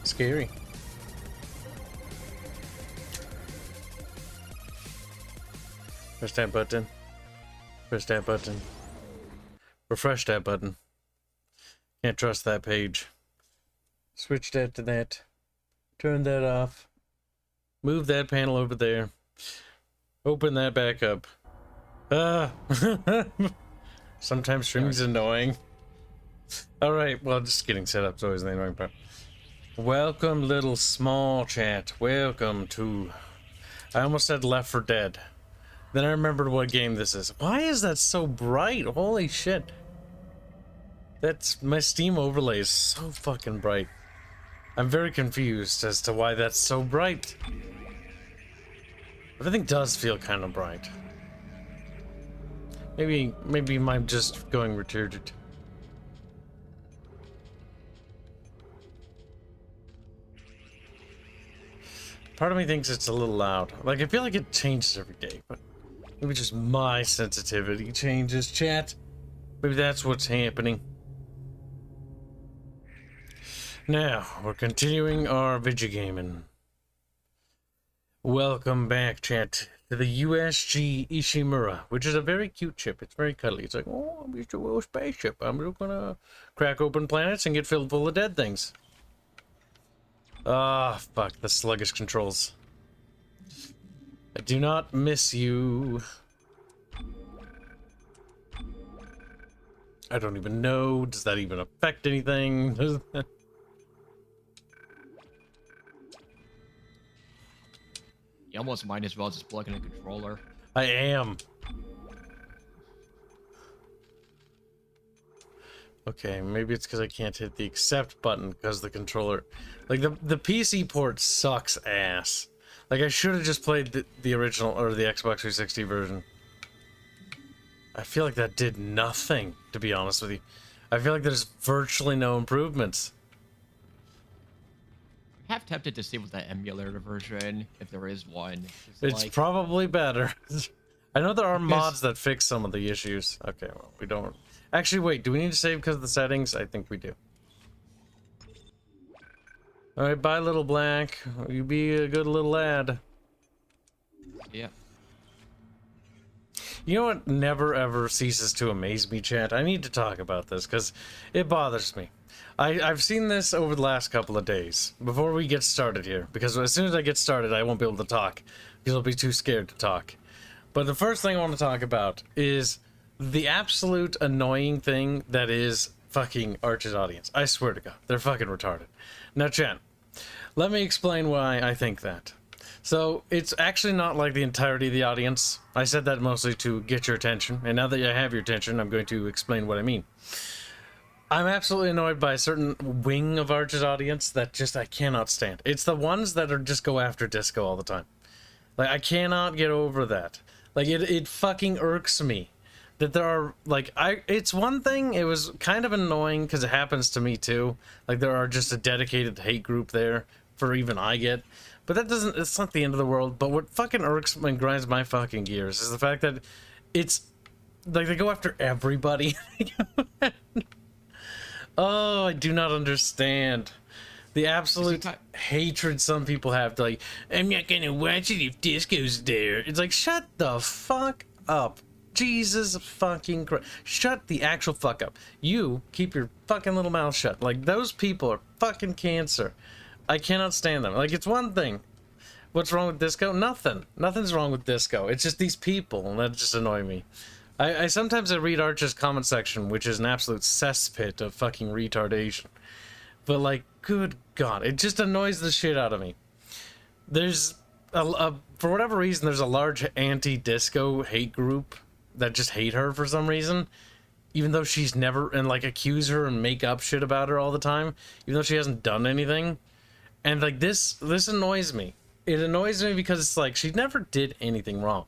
Scary. Press that button. Press that button. Refresh that button. Can't trust that page. Switch that to that. Turn that off. Move that panel over there. Open that back up. Ah! Sometimes streaming's annoying. Alright, well, just getting set up is always the annoying part. Welcome, little small chat. Welcome to... I almost said Left 4 Dead. Then I remembered what game this is. Why is that so bright? Holy shit. That's... my Steam overlay is so fucking bright. I'm very confused as to why that's so bright. Everything does feel kind of bright. Maybe I'm just going retarded. Part of me thinks it's a little loud. Like, I feel like it changes every day, but maybe just my sensitivity changes, chat. Maybe that's what's happening. Now, we're continuing our video gaming. Welcome back, chat, to the USG Ishimura, which is a very cute ship. It's very cuddly. It's like, oh, I'm just a little spaceship. I'm just gonna crack open planets and get filled full of dead things. Ah, fuck, the sluggish controls. I do not miss you. I don't even know. Does that even affect anything? You almost might as well just plug in a controller. I am. Okay, maybe it's because I can't hit the accept button because the controller... Like, the PC port sucks ass. Like, I should have just played the original, or the Xbox 360 version. I feel like that did nothing, to be honest with you. I feel like there's virtually no improvements. I'm half tempted to see with the emulator version, if there is one. It's like... probably better. I know there are mods that fix some of the issues. Okay, well, we don't... Actually, wait, do we need to save because of the settings? I think we do. Alright, bye, little black. You be a good little lad. Yeah. You know what never ever ceases to amaze me, chat? I need to talk about this because it bothers me. I've seen this over the last couple of days before we get started here, because as soon as I get started I won't be able to talk because I'll be too scared to talk. But the first thing I want to talk about is the absolute annoying thing that is fucking Arch's audience. I swear to God, they're fucking retarded. Now, chat, let me explain why I think that. So, it's actually not like the entirety of the audience. I said that mostly to get your attention, and now that I have your attention, I'm going to explain what I mean. I'm absolutely annoyed by a certain wing of Arch's audience that just I cannot stand. It's the ones that are just go after disco all the time. Like, I cannot get over that. Like, it fucking irks me that there are, like, it's one thing, it was kind of annoying because it happens to me too. Like, there are just a dedicated hate group there for even I get. But that doesn't, it's not the end of the world. But what fucking irks and grinds my fucking gears is the fact that it's, like, they go after everybody. Oh, I do not understand the absolute hatred some people have. Like, I'm not gonna watch it if disco's there. It's like, shut the fuck up. Jesus fucking Christ. Shut the actual fuck up. You keep your fucking little mouth shut. Like, those people are fucking cancer. I cannot stand them. Like, it's one thing. What's wrong with disco? Nothing. Nothing's wrong with disco. It's just these people that just annoy me. I sometimes read Arch's comment section, which is an absolute cesspit of fucking retardation. But, like, good God, it just annoys the shit out of me. There's for whatever reason, there's a large anti-disco hate group that just hate her for some reason. Even though she's never, and like accuse her and make up shit about her all the time. Even though she hasn't done anything. And like this annoys me. It annoys me because it's like, she never did anything wrong.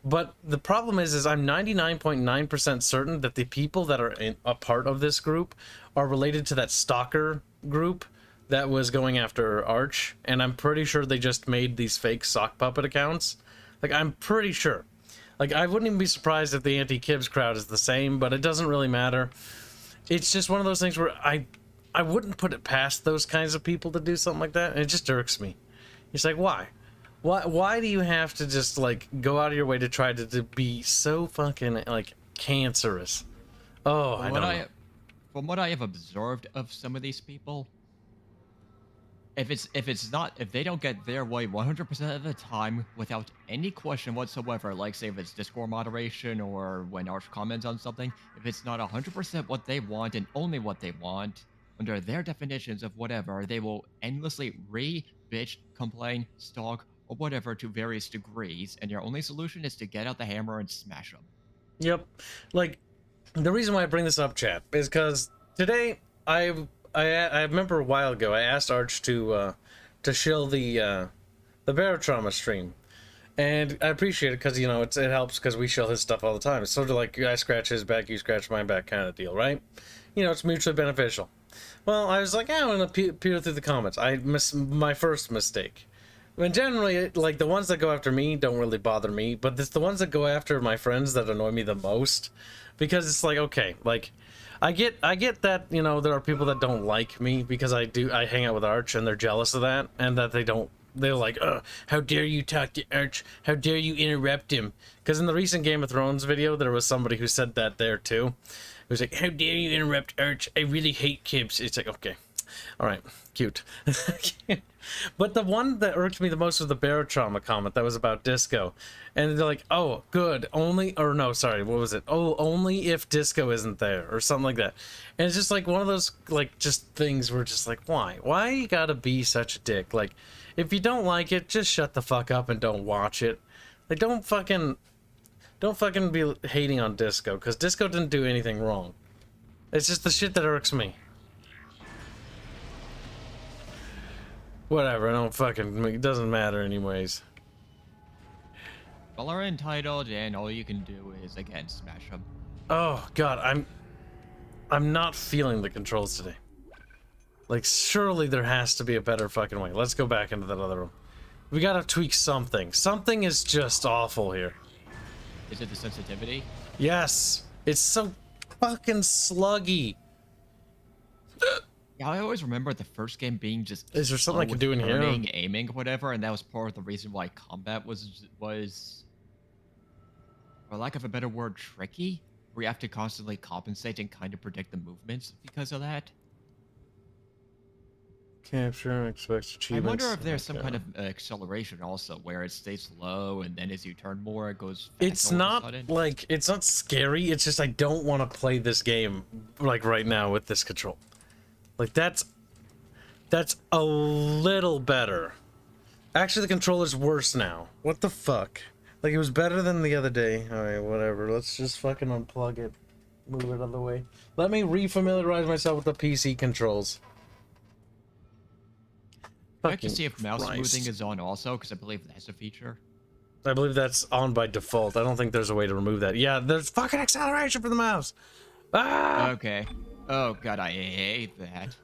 But the problem is I'm 99.9% certain that the people that are a part of this group are related to that stalker group that was going after Arch. And I'm pretty sure they just made these fake sock puppet accounts. Like, I'm pretty sure. Like, I wouldn't even be surprised if the anti-Kibs crowd is the same, but it doesn't really matter. it's just one of those things where I wouldn't put it past those kinds of people to do something like that, and it just irks me. It's like, why? Why do you have to just, like, go out of your way to try to be so fucking, like, cancerous? Oh, I don't know. From what I have observed of some of these people, if they don't get their way 100% of the time without any question whatsoever, like say if it's Discord moderation or when Arch comments on something, if it's not 100% what they want and only what they want, under their definitions of whatever, they will endlessly bitch, complain, stalk, or whatever to various degrees, and your only solution is to get out the hammer and smash them. Yep. Like, the reason why I bring this up, chat, is because today I remember a while ago I asked Arch to shill the Barotrauma stream, and I appreciate it because, you know, it helps because we shill his stuff all the time. It's sort of like I scratch his back, you scratch my back kind of deal, right? You know, it's mutually beneficial. Well, I was like, I'm gonna peer through the comments. My first mistake. I mean, generally, like, the ones that go after me don't really bother me, but it's the ones that go after my friends that annoy me the most, because it's like, okay, like, I get that, you know, there are people that don't like me because I hang out with Arch and they're jealous of that, and that they're like, how dare you talk to Arch? How dare you interrupt him? Because in the recent Game of Thrones video, there was somebody who said that there too. It was like, how dare you interrupt Arch? I really hate Kibs. It's like, okay. All right, cute. But the one that irked me the most was the Barotrauma comment that was about disco. And they're like, oh, good, only, or no, sorry, what was it? Oh, only if disco isn't there, or something like that. And it's just like one of those, like, just things where just like, why? Why you gotta be such a dick? Like, if you don't like it, just shut the fuck up and don't watch it. Like, don't fucking be hating on disco, because disco didn't do anything wrong. It's just the shit that irks me. Whatever, I don't fucking, it doesn't matter anyways. Well, are entitled, and all you can do is, again, smash them. Oh, God, I'm not feeling the controls today. Like, surely there has to be a better fucking way. Let's go back into that other room. We gotta tweak something. Something is just awful here. Is it the sensitivity? Yes! It's so fucking sluggy. Yeah, I always remember the first game being just... Is there something I can do in here? Aiming, whatever, and that was part of the reason why combat was, for lack of a better word, tricky. Where you have to constantly compensate and kind of predict the movements because of that. Capture, expect achievements. I wonder if there's some kind of acceleration also, where it stays low, and then as you turn more, it goes fast. It's not, like, it's not scary, it's just I don't want to play this game, like, right now with this control. Like, that's a little better. Actually, the controller's worse now. What the fuck? Like, it was better than the other day. Alright, whatever. Let's just fucking unplug it. Move it out of the way. Let me refamiliarize myself with the PC controls. Check to see if mouse smoothing is on also, because I believe that's a feature. I believe that's on by default. I don't think there's a way to remove that. Yeah, there's fucking acceleration for the mouse! Ah! Okay. Oh god, I hate that.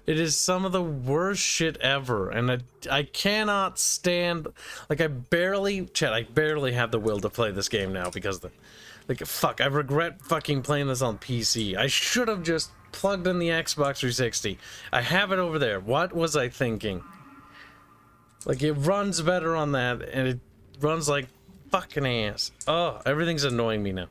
It is some of the worst shit ever, and I cannot stand, like, I barely have the will to play this game now because fuck, I regret fucking playing this on PC. I should have just plugged in the Xbox 360. I have it over there. What was I thinking? Like, it runs better on that, and it runs like fucking ass. Oh, everything's annoying me now.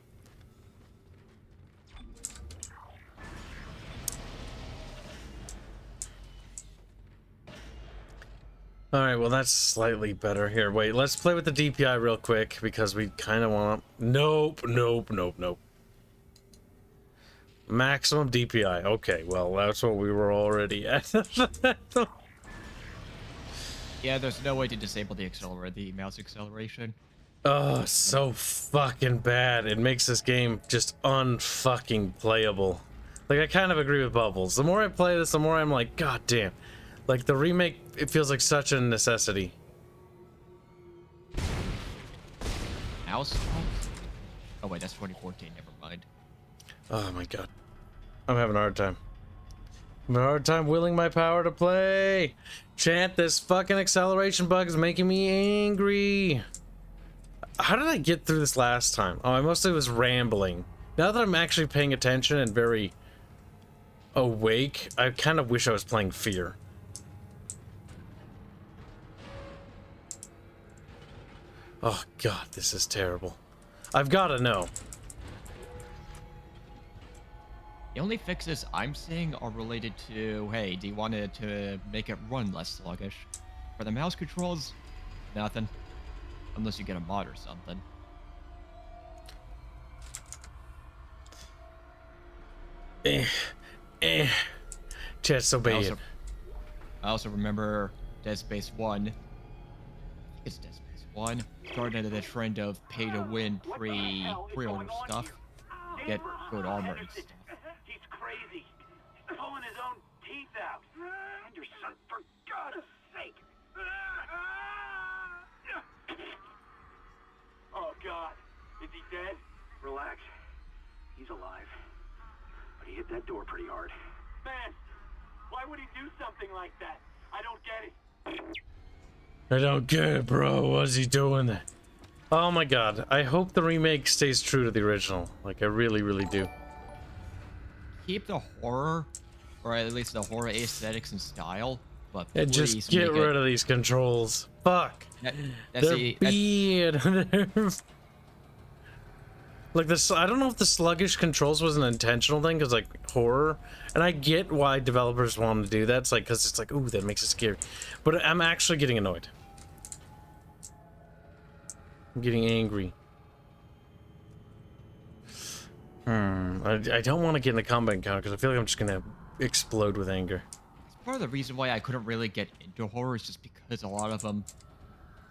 Alright, well that's slightly better. Here, wait, let's play with the DPI real quick, because we kind of want to... Nope. Maximum DPI. Okay, well, that's what we were already at. Yeah, there's no way to disable the mouse acceleration. Oh, so fucking bad. It makes this game just unfucking playable. Like, I kind of agree with Bubbles. The more I play this, the more I'm like, god damn. Like, the remake, it feels like such a necessity. Mouse? Oh wait, that's 2014, never mind. Oh my god. I'm having a hard time. I'm having a hard time willing my power to play. Chant, this fucking acceleration bug is making me angry. How did I get through this last time? Oh, I mostly was rambling. Now that I'm actually paying attention and very awake, I kind of wish I was playing Fear. Oh god, this is terrible. I've got to know. The only fixes I'm seeing are related to, hey, do you want it to make it run less sluggish? For the mouse controls, nothing. Unless you get a mod or something. Chat's so bad. I also remember Dead Space 1. It's Dead Space 1. Started the trend of pay to win pre-order stuff. Get good armor and stuff. He's crazy. He's pulling his own teeth out. Anderson, for God's sake. Oh God. Is he dead? Relax. He's alive. But he hit that door pretty hard. Man, why would he do something like that? I don't get it. I don't get it, bro. What's he doing there? Oh my god. I hope the remake stays true to the original. Like, I really, really do. Keep the horror, or at least the horror aesthetics and style, but And just get rid of these controls. Fuck. They're weird. Like this, I don't know if the sluggish controls was an intentional thing, because like horror, and I get why developers want to do that. It's like because it's like, ooh, that makes it scary. But I'm actually getting annoyed. I'm getting angry. I don't want to get in the combat encounter because I feel like I'm just gonna explode with anger. Part of the reason why I couldn't really get into horror is just because a lot of them,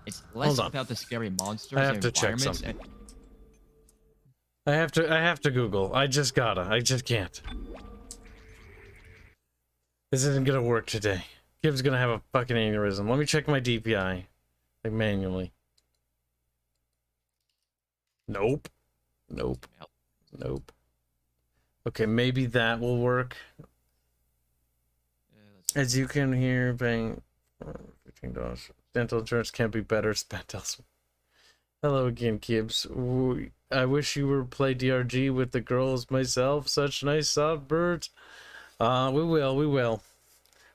it's less about the scary monsters. I have to check something. I have to Google. I just can't. This isn't gonna work today. Kib's gonna have a fucking aneurysm. Let me check my DPI. Like manually. Nope. Nope. Nope. Okay, maybe that will work. As you can hear, paying $15. Dental insurance can't be better spent elsewhere. Hello again, Kibs. I wish you were play DRG with the girls myself. Such nice soft birds. We will.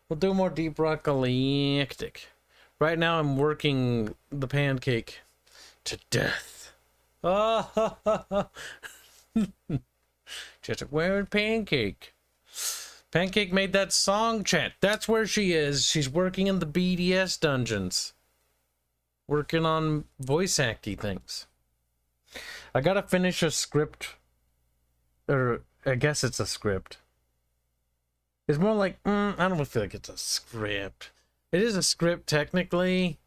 We'll do more Deep Rock Galactic. Right now I'm working the pancake to death. Just where Pancake? Pancake made that song, chat. That's where she is. She's working in the BDS dungeons. Working on voice acting things. I gotta finish a script. Or, I guess it's a script. It's more like, I don't feel like it's a script. It is a script, technically.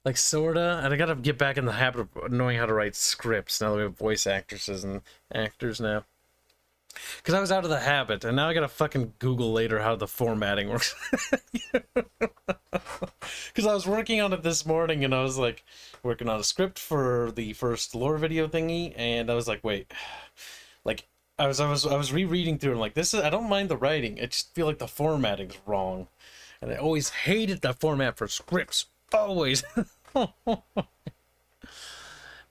Like, sorta. And I gotta get back in the habit of knowing how to write scripts now that we have voice actresses and actors now. Because I was out of the habit, and now I gotta fucking Google later how the formatting works. Because I was working on it this morning, and I was like, working on a script for the first lore video thingy, and I was like, wait. Like, I was rereading through, and like, this is, I don't mind the writing, I just feel like the formatting's wrong. And I always hated that format for scripts. Always. But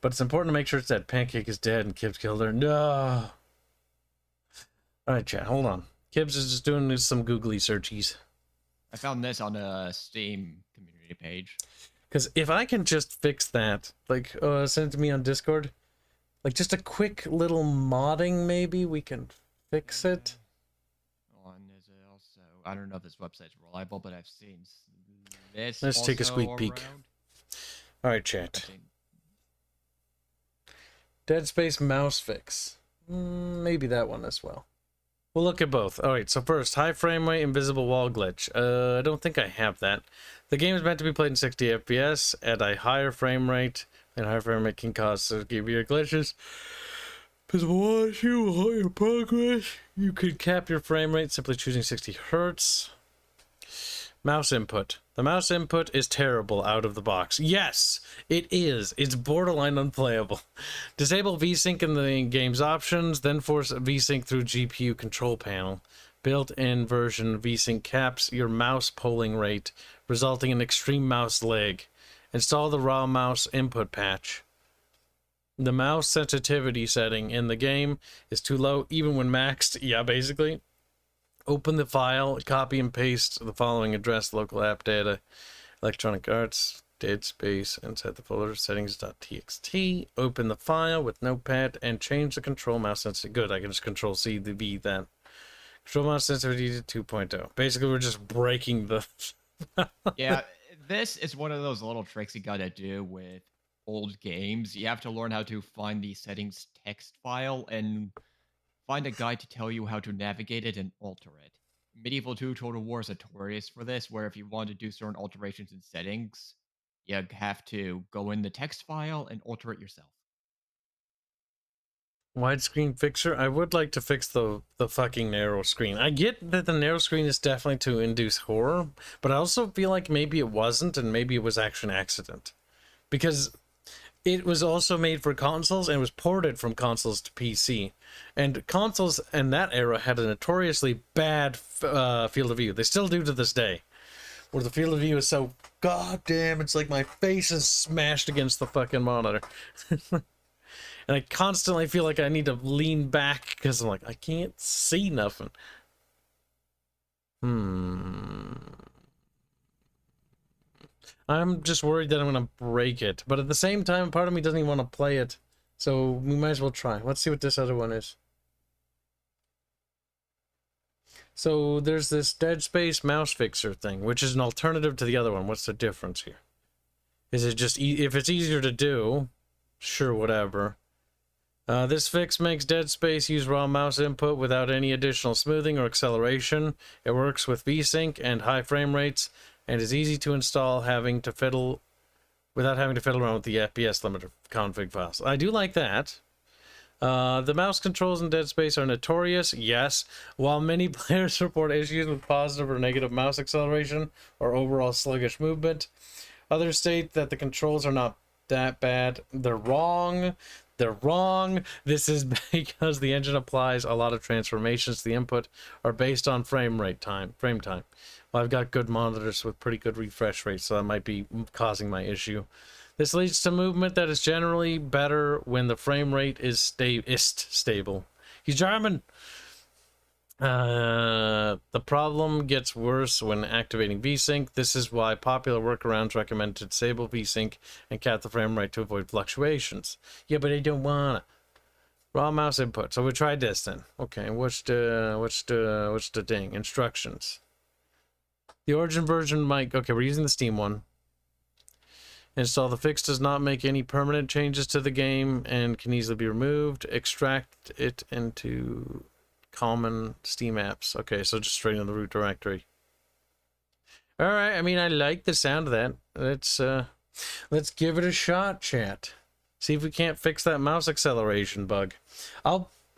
it's important to make sure it's that Pancake is dead and Kibs killed her. No. Alright, chat, hold on. Kibs is just doing some googly searchies. I found this on a Steam community page. Because if I can just fix that, like, send it to me on Discord, like, just a quick little modding, maybe, we can fix it. Is it also, I don't know if this website's reliable, but I've seen this. Let's take a squeak peek. Alright, chat. Dead Space mouse fix. Maybe that one as well. We'll look at both. Alright, so first, high frame rate, invisible wall glitch. I don't think I have that. The game is meant to be played in 60 FPS at a higher frame rate, and higher frame rate can cause severe glitches. Invisible wall issue will halt your progress. You could cap your frame rate simply choosing 60 Hz. Mouse input. The mouse input is terrible out of the box. Yes, it is. It's borderline unplayable. Disable Vsync in the game's options, then force Vsync through GPU control panel. Built-in version Vsync caps your mouse polling rate, resulting in extreme mouse lag. Install the raw mouse input patch. The mouse sensitivity setting in the game is too low, even when maxed. Yeah, basically. Open the file, copy and paste the following address, local app data, Electronic Arts, dead space, and set the folder settings.txt. Open the file with Notepad and change the control mouse sensitivity. Good, I can just control C the V then. Control mouse sensitivity to 2.0. Basically, we're just breaking the... Yeah, this is one of those little tricks you gotta do with old games. You have to learn how to find the settings text file and find a guide to tell you how to navigate it and alter it. Medieval 2 Total War is notorious for this, where if you want to do certain alterations in settings, you have to go in the text file and alter it yourself. Widescreen fixer? I would like to fix the fucking narrow screen. I get that the narrow screen is definitely to induce horror, but I also feel like maybe it wasn't, and maybe it was actually an accident. Because it was also made for consoles and was ported from consoles to PC. And consoles in that era had a notoriously bad field of view. They still do to this day. Where the field of view is so goddamn, it's like my face is smashed against the fucking monitor. And I constantly feel like I need to lean back because I'm like, I can't see nothing. I'm just worried that I'm going to break it. But at the same time, part of me doesn't even want to play it. So we might as well try. Let's see what this other one is. So there's this Dead Space mouse fixer thing, which is an alternative to the other one. What's the difference here? Is it just, if it's easier to do, sure, whatever. This fix makes Dead Space use raw mouse input without any additional smoothing or acceleration. It works with Vsync and high frame rates, and is easy to install without having to fiddle around with the FPS limiter config files. I do like that. The mouse controls in Dead Space are notorious, yes. While many players report issues with positive or negative mouse acceleration or overall sluggish movement, others state that the controls are not that bad. They're wrong. They're wrong. This is because the engine applies a lot of transformations to the input are based on frame time. Well, I've got good monitors with pretty good refresh rates, so that might be causing my issue. This leads to movement that is generally better when the frame rate is stable. He's German. The problem gets worse when activating Vsync. This is why popular workarounds recommend to disable Vsync and cap the frame rate to avoid fluctuations. Yeah, but I don't wanna. Raw mouse input. So we tried this then. Okay, what's the thing? Instructions. The origin version might. Okay, we're using the Steam one. Install the fix does not make any permanent changes to the game and can easily be removed. Extract it into common Steam apps. Okay, so just straight in the root directory. All right, I mean, I like the sound of that. Let's give it a shot, chat. See if we can't fix that mouse acceleration bug.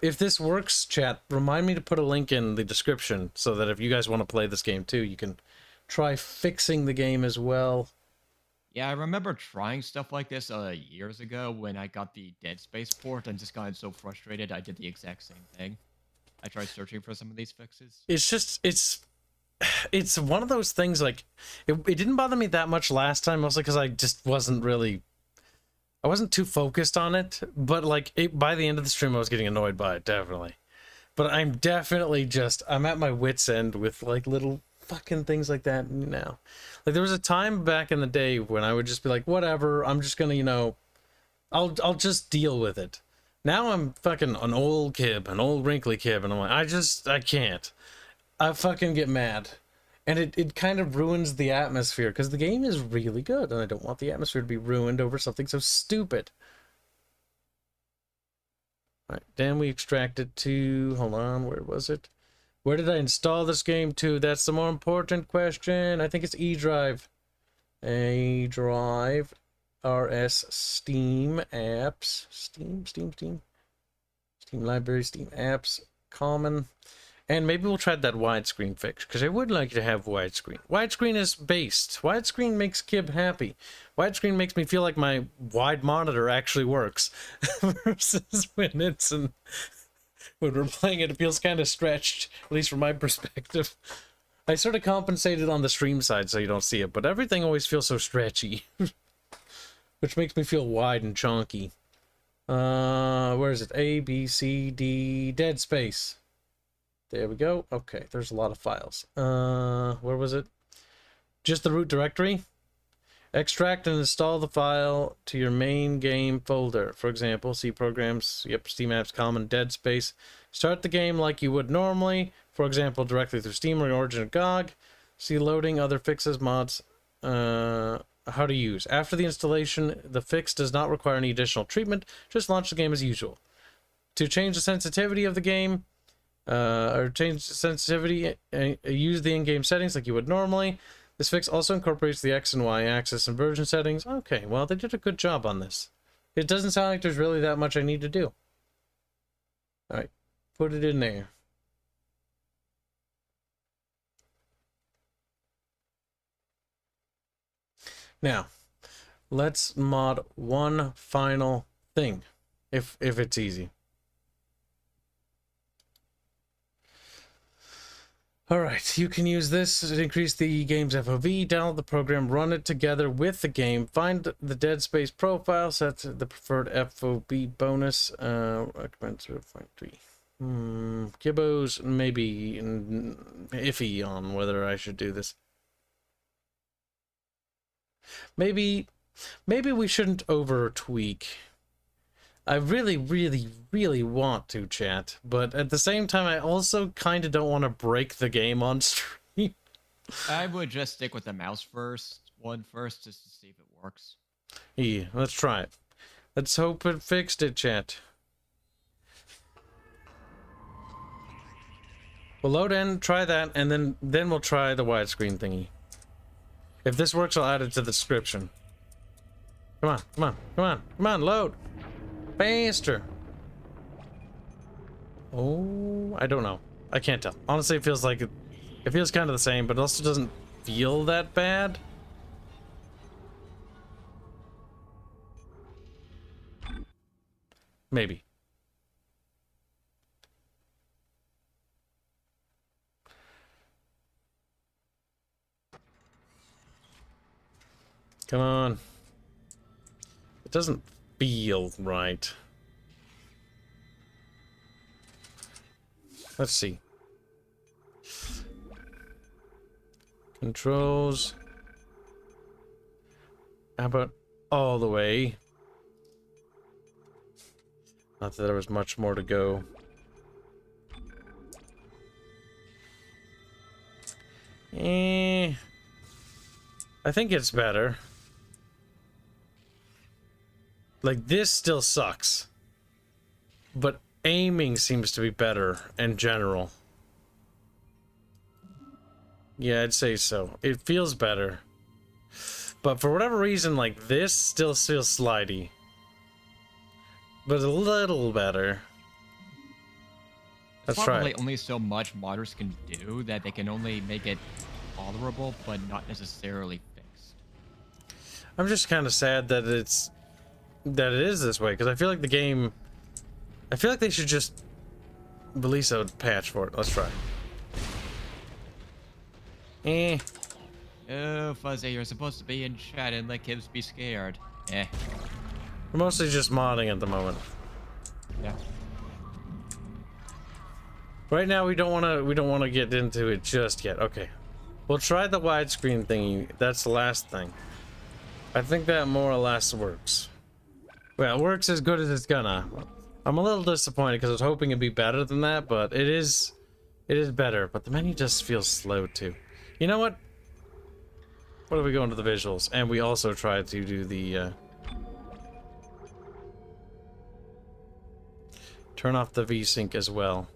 If this works, chat, remind me to put a link in the description so that if you guys want to play this game too, you can try fixing the game as well. Yeah, I remember trying stuff like this years ago when I got the Dead Space port and just got so frustrated I did the exact same thing. I tried searching for some of these fixes. It's just, it's one of those things, like, it didn't bother me that much last time, mostly because I just wasn't too focused on it, but, like, by the end of the stream, I was getting annoyed by it, definitely. But I'm definitely I'm at my wit's end with, like, little fucking things like that now. Like, there was a time back in the day when I would just be like, whatever, I'm just gonna, you know, I'll just deal with it. Now I'm fucking an old kid, an old wrinkly kid, and I'm like, I can't. I fucking get mad. And it kind of ruins the atmosphere, because the game is really good, and I don't want the atmosphere to be ruined over something so stupid. Alright, then we extracted to, hold on, where was it? Where did I install this game to? That's the more important question. I think it's eDrive. A drive. RS Steam apps. Steam library, Steam apps. Common. And maybe we'll try that widescreen fix, because I would like to have widescreen. Widescreen is based. Widescreen makes Kib happy. Widescreen makes me feel like my wide monitor actually works. Versus when we're playing it, it feels kind of stretched, at least from my perspective. I sort of compensated on the stream side so you don't see it, but everything always feels so stretchy. Which makes me feel wide and chunky. Where is it? A, B, C, D, dead space. There we go. Okay, there's a lot of files. Where was it? Just the root directory. Extract and install the file to your main game folder. For example, C programs, yep, Steam apps, common, dead space. Start the game like you would normally. For example, directly through Steam or Origin or GOG. See loading, other fixes, mods. How to use. After the installation, the fix does not require any additional treatment. Just launch the game as usual. To change the sensitivity of the game, or change the sensitivity, use the in-game settings like you would normally. This fix also incorporates the X and Y axis and version settings. Okay, well, they did a good job on this. It doesn't sound like there's really that much I need to do. Alright, put it in there. Now, let's mod one final thing, if it's easy. Alright, you can use this to increase the game's FOV, download the program, run it together with the game, find the dead space profile, set the preferred FOV bonus, recommend 0.3. Kibos, maybe iffy on whether I should do this. Maybe we shouldn't over tweak. I really want to, chat, but at the same time I also kind of don't want to break the game on stream. I would just stick with the mouse one first, just to see if it works. Yeah, let's try it. Let's hope it fixed it, chat. We'll load in, try that, and then we'll try the widescreen thingy. If this works, I'll add it to the description. Come on, load! Faster! Oh, I don't know. I can't tell. Honestly, it feels like it feels kind of the same, but it also doesn't feel that bad. Maybe. Come on. It doesn't feel right. Let's see. Controls. How about all the way? Not that there was much more to go. I think it's better. Like, this still sucks. But aiming seems to be better in general. Yeah, I'd say so. It feels better. But for whatever reason, like, this still feels slidey. But a little better. Let's try Probably it. only so much modders can do that they can only make it tolerable, but not necessarily fixed. I'm just kind of sad that it is this way, because I feel like the game... I feel like they should just release a patch for it. Let's try. Oh, Fuzzy, you're supposed to be in chat and let Kibs be scared. We're mostly just modding at the moment. Yeah. Right now, we don't want to get into it just yet. Okay. We'll try the widescreen thingy. That's the last thing. I think that more or less works. Well, it works as good as it's gonna. I'm a little disappointed because I was hoping it'd be better than that, but it is better. But the menu just feels slow too. You know what? What if we go into the visuals and we also try to do the turn off the Vsync as well.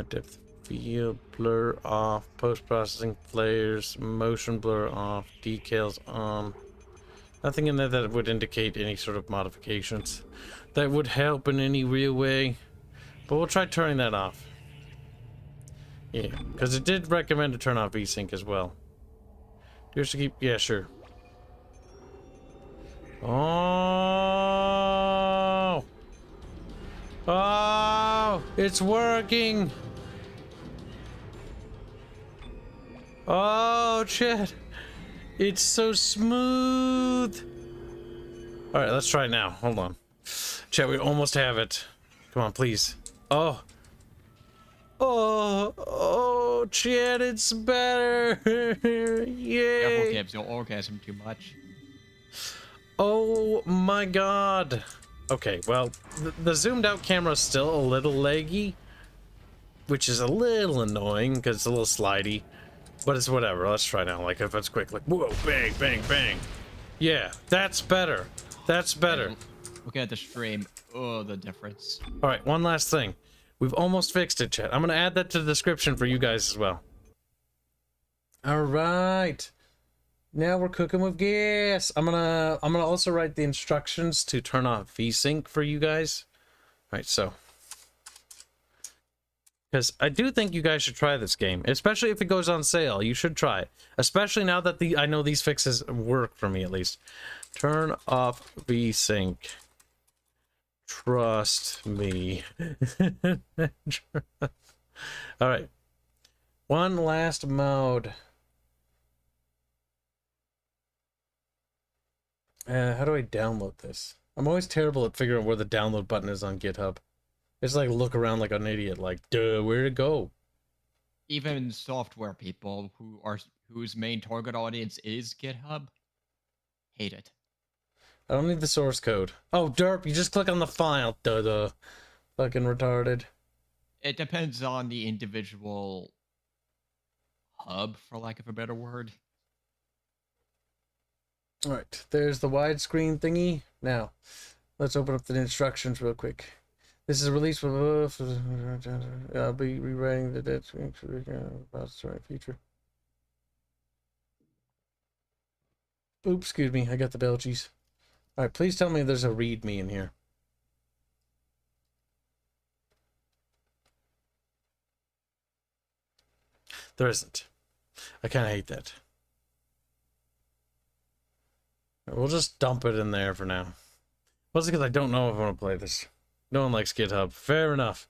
Depth field blur off, post-processing flares, motion blur off, decals on. Nothing in there that would indicate any sort of modifications that would help in any real way. But we'll try turning that off. Yeah, because it did recommend to turn off Vsync as well. Do you have to keep? Yeah, sure. Oh! Oh! It's working! Oh, shit. It's so smooth. All right, let's try it now. Hold on. Chat, we almost have it. Come on, please. Oh. Oh, chat, it's better. Careful, Yay. Kibs, you'll orgasm too much. Oh my god. Okay, well, the zoomed out camera is still a little laggy, which is a little annoying because it's a little slidey, but it's whatever. Let's try now. Like, if it's quick, like, whoa, bang, bang, bang. Yeah, that's better. That's better. Looking at the stream, oh, the difference. All right, one last thing. We've almost fixed it, chat. I'm gonna add that to the description for you guys as well. All right. Now we're cooking with gas. I'm gonna also write the instructions to turn off Vsync for you guys. All right, so because I do think you guys should try this game, especially if it goes on sale. You should try it, especially now that I know these fixes work for me at least. Turn off Vsync. Trust me. All right. One last mode. How do I download this? I'm always terrible at figuring out where the download button is on GitHub. It's like look around like an idiot, like, duh, where'd it go? Even software people whose main target audience is GitHub hate it. I don't need the source code. Oh, derp, you just click on the file. Duh. Fucking retarded. It depends on the individual hub, for lack of a better word. Alright, there's the widescreen thingy. Now, let's open up the instructions real quick. This is a release for... I'll be rewriting the dead screen for the feature. Oops, excuse me, I got the belchies. Alright, please tell me there's a readme in here. There isn't. I kind of hate that. We'll just dump it in there for now. Mostly because I don't know if I want to play this. No one likes GitHub. Fair enough.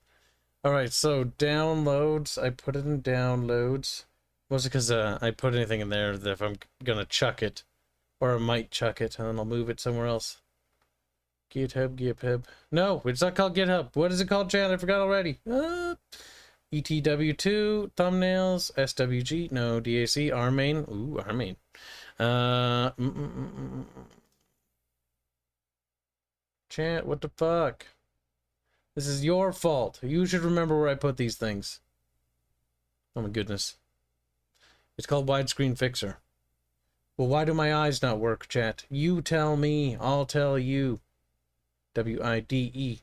Alright, so downloads. I put it in downloads. Mostly because I put anything in there that if I'm going to chuck it. Or I might chuck it and then I'll move it somewhere else. GitHub. No, it's not called GitHub. What is it called, Chad? I forgot already. ETW2, thumbnails, SWG, no, DAC, RMain. Ooh, RMain. Chat, what the fuck? This is your fault. You should remember where I put these things. Oh my goodness. It's called Widescreen Fixer. Well, why do my eyes not work, chat? You tell me. I'll tell you. WIDE.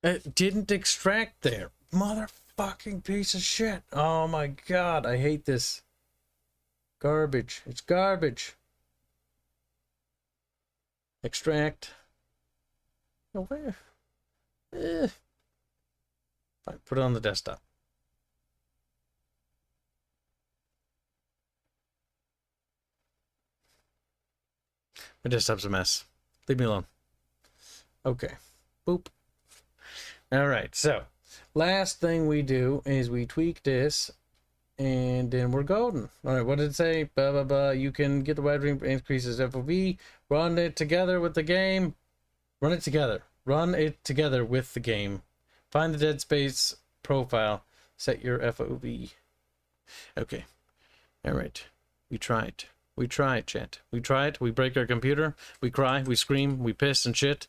It didn't extract there. Motherfucking piece of shit. Oh my god, I hate this. Garbage. It's garbage. Extract. Oh, where? Fine, put it on the desktop. My desktop's a mess. Leave me alone. Okay. Boop. Alright, so last thing we do is we tweak this and then we're golden. Alright, what did it say? Blah blah blah. You can get the wide range increases FOV. Run it together with the game. Run it together. Run it together with the game. Find the dead space profile. Set your FOV. Okay. Alright. We try it. We try it, chat. We try it. We break our computer. We cry. We scream. We piss and shit.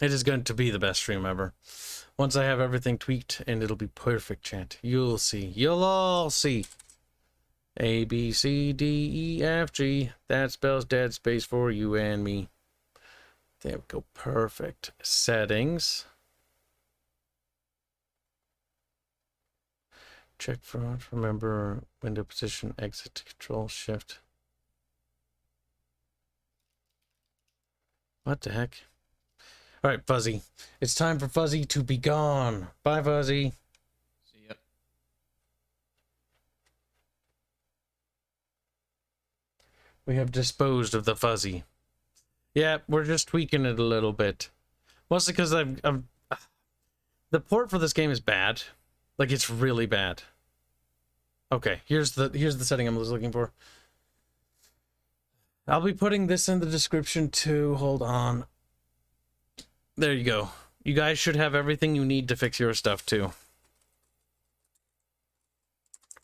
It is going to be the best stream ever. Once I have everything tweaked, and it'll be perfect, chat. You'll see. You'll all see. A, B, C, D, E, F, G. That spells dead space for you and me. There we go. Perfect. Settings. Check front. Remember window position, exit, control, shift. What the heck? All right, Fuzzy. It's time for Fuzzy to be gone. Bye, Fuzzy. See ya. We have disposed of the fuzzy. Yeah, we're just tweaking it a little bit. Mostly because the port for this game is bad. Like, it's really bad. Okay, here's the setting I was looking for. I'll be putting this in the description too. Hold on. There you go. You guys should have everything you need to fix your stuff too.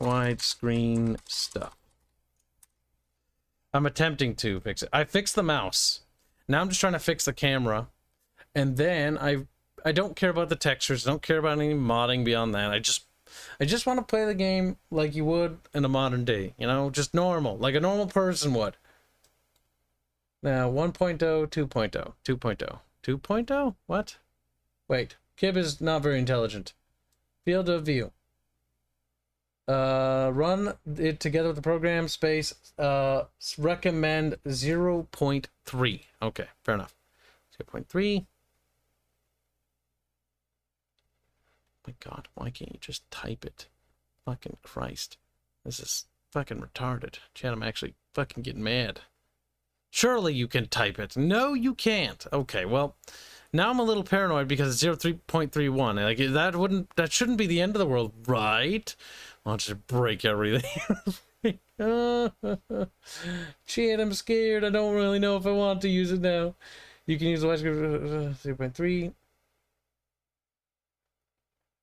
Widescreen stuff. I'm attempting to fix it. I fixed the mouse. Now I'm just trying to fix the camera. And then I don't care about the textures. I don't care about any modding beyond that. I just want to play the game like you would in a modern day. You know, just normal. Like a normal person would. Now, 1.0, 2.0, 2.0, 2.0? What? Wait. Kib is not very intelligent. Field of view. Run it together with the program space. Recommend 0.3. Okay, fair enough. 0.3. My God, why can't you just type it? Fucking Christ. This is fucking retarded. Chat, I'm actually fucking getting mad. Surely you can type it. No, you can't. Okay, well, now I'm a little paranoid because it's 0.31. Like, that shouldn't be the end of the world, right? I'll just break everything. Shit, I'm scared. I don't really know if I want to use it now. You can use the 0.3.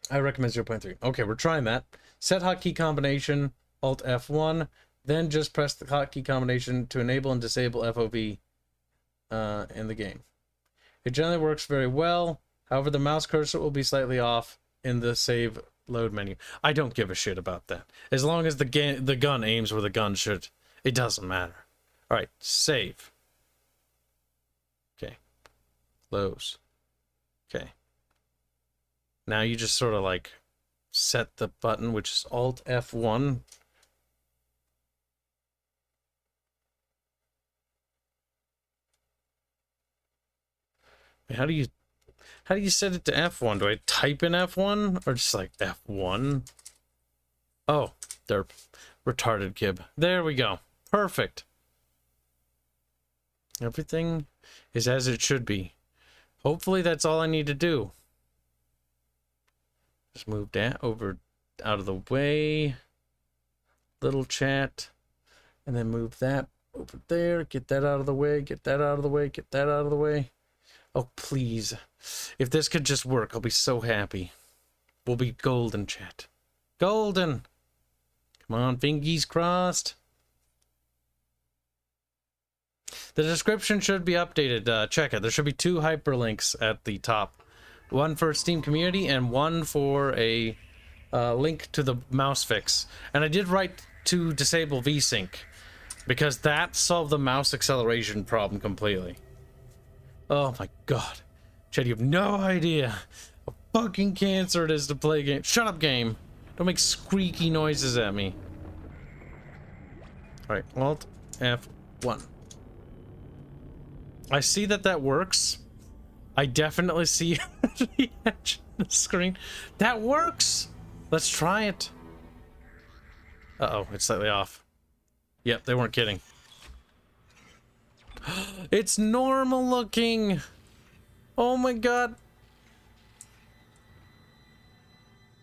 I recommend 0.3. Okay, we're trying that. Set hotkey combination, Alt F1. Then just press the hotkey combination to enable and disable FOV in the game. It generally works very well. However, the mouse cursor will be slightly off in the save load menu. I don't give a shit about that. As long as the gun aims where the gun should, it doesn't matter. All right, save. Okay, close. Okay. Now you just sort of like set the button, which is Alt F1. How do you set it to F1? Do I type in F1 or just like F1? Oh, derp. Retarded Kib. There we go. Perfect. Everything is as it should be. Hopefully that's all I need to do. Just move that over out of the way. Little chat. And then move that over there. Get that out of the way. Get that out of the way. Get that out of the way. Oh, please. If this could just work, I'll be so happy. We'll be golden, chat. Golden! Come on, fingies crossed. The description should be updated. Check it. There should be 2 hyperlinks at the top. One for Steam Community and one for a link to the mouse fix. And I did write to disable Vsync, because that solved the mouse acceleration problem completely. Oh my God. Chad, you have no idea how fucking cancer it is to play a game. Shut up, game. Don't make squeaky noises at me. Alright, Alt F1. I see that works. I definitely see the edge of the screen. That works! Let's try it. Uh-oh, it's slightly off. Yep, they weren't kidding. It's normal looking. Oh my God.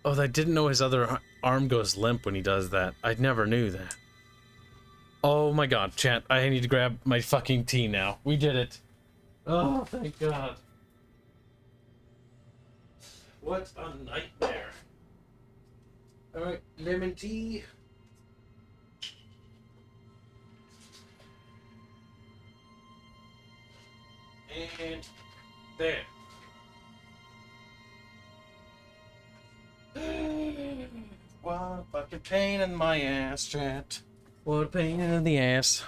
Oh, I didn't know his other arm goes limp when he does that. I never knew that. Oh my God, chat. I need to grab my fucking tea now. We did it. Oh, thank God. What a nightmare. Alright, lemon tea. And there. What a fucking pain in my ass, chat. What a pain in the ass.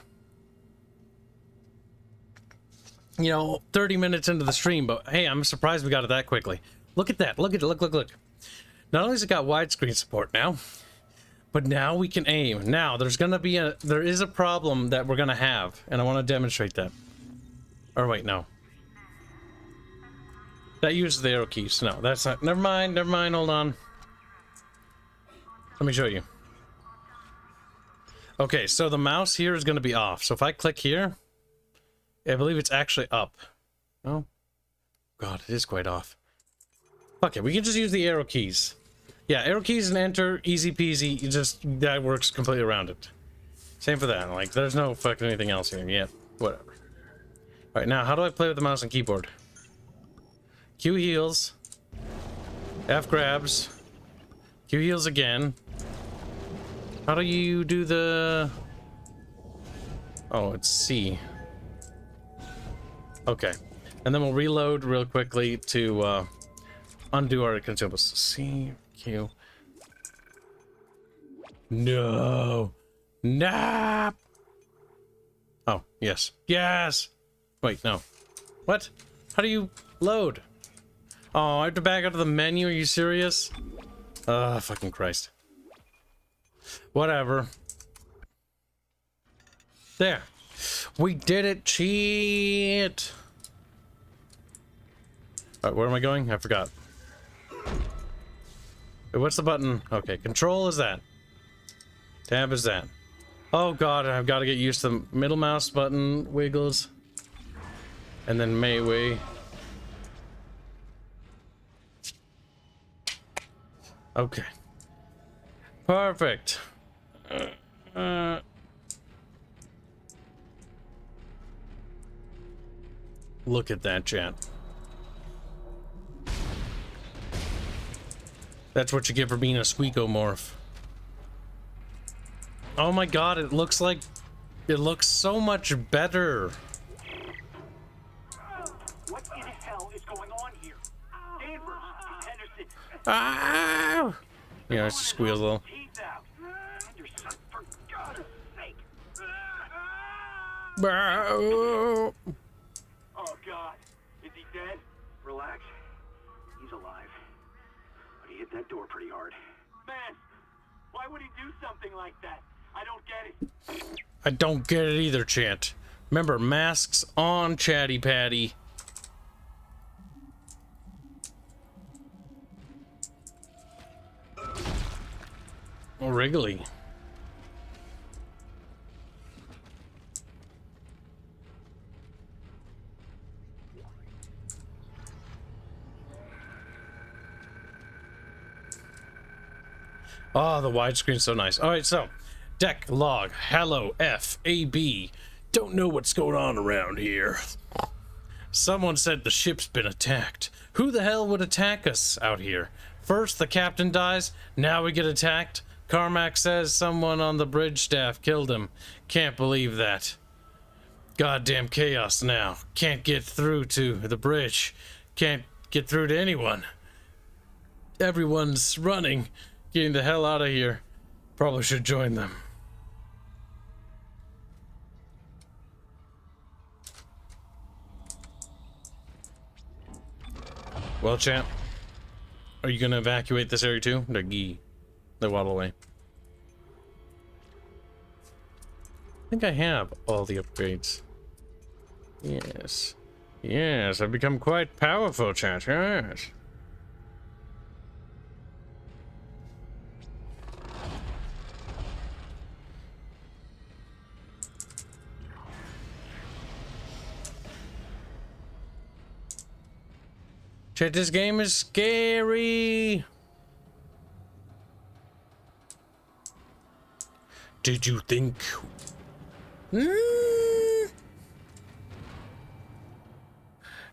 You know, 30 minutes into the stream, but hey, I'm surprised we got it that quickly. Look at that. Look at it. Look. Not only has it got widescreen support now, but now we can aim. Now, there is a problem that we're gonna have, and I want to demonstrate that. Or wait, no. That uses the arrow keys. No, that's not. Never mind. Hold on. Let me show you. Okay, so the mouse here is going to be off. So if I click here, I believe it's actually up. Oh, God, it is quite off. Okay, we can just use the arrow keys. Yeah, arrow keys and enter, easy peasy. You just, that works completely around it. Same for that. Like, there's no fucking anything else here yet. Whatever. Alright, now, how do I play with the mouse and keyboard? Q heals. F grabs. Q heals again. How do you do the... Oh, it's C. Okay. And then we'll reload real quickly to undo our consumables. C, Q. No. Nah. Oh, yes. Yes! Wait, no. What? How do you load? Oh, I have to back out of the menu? Are you serious? Fucking Christ. Whatever. There. We did it, cheat! Alright, where am I going? I forgot. Wait, what's the button? Okay, control is that. Tab is that. Oh god, I've got to get used to the middle mouse button wiggles. And then Mayway. Okay. Perfect. Look at that, chat. That's what you get for being a SQEKROMORPH. Oh my god, it looks so much better. What in the hell is going on here? Danvers, Henderson. Ah! Yeah, it's just squeals a little. He's out. Henderson, for God's sake. Oh Oh God, is he dead? Relax. He's alive. But he hit that door pretty hard. Man, why would he do something like that? I don't get it. I don't get it either, chat. Remember, masks on, chatty patty. Oh, Wrigley. Oh, the widescreen's so nice. All right, so deck log. Hello, FAB. Don't know what's going on around here. Someone said the ship's been attacked. Who the hell would attack us out here? First the captain dies, now we get attacked. Carmack says someone on the bridge staff killed him. Can't believe that. Goddamn chaos now. Can't get through to the bridge. Can't get through to anyone. Everyone's running. Getting the hell out of here. Probably should join them. Well, champ, are you gonna evacuate this area too? They waddle away. I think I have all the upgrades. Yes. Yes, I've become quite powerful, chat. Yes. Chat, this game is scary. Did you think?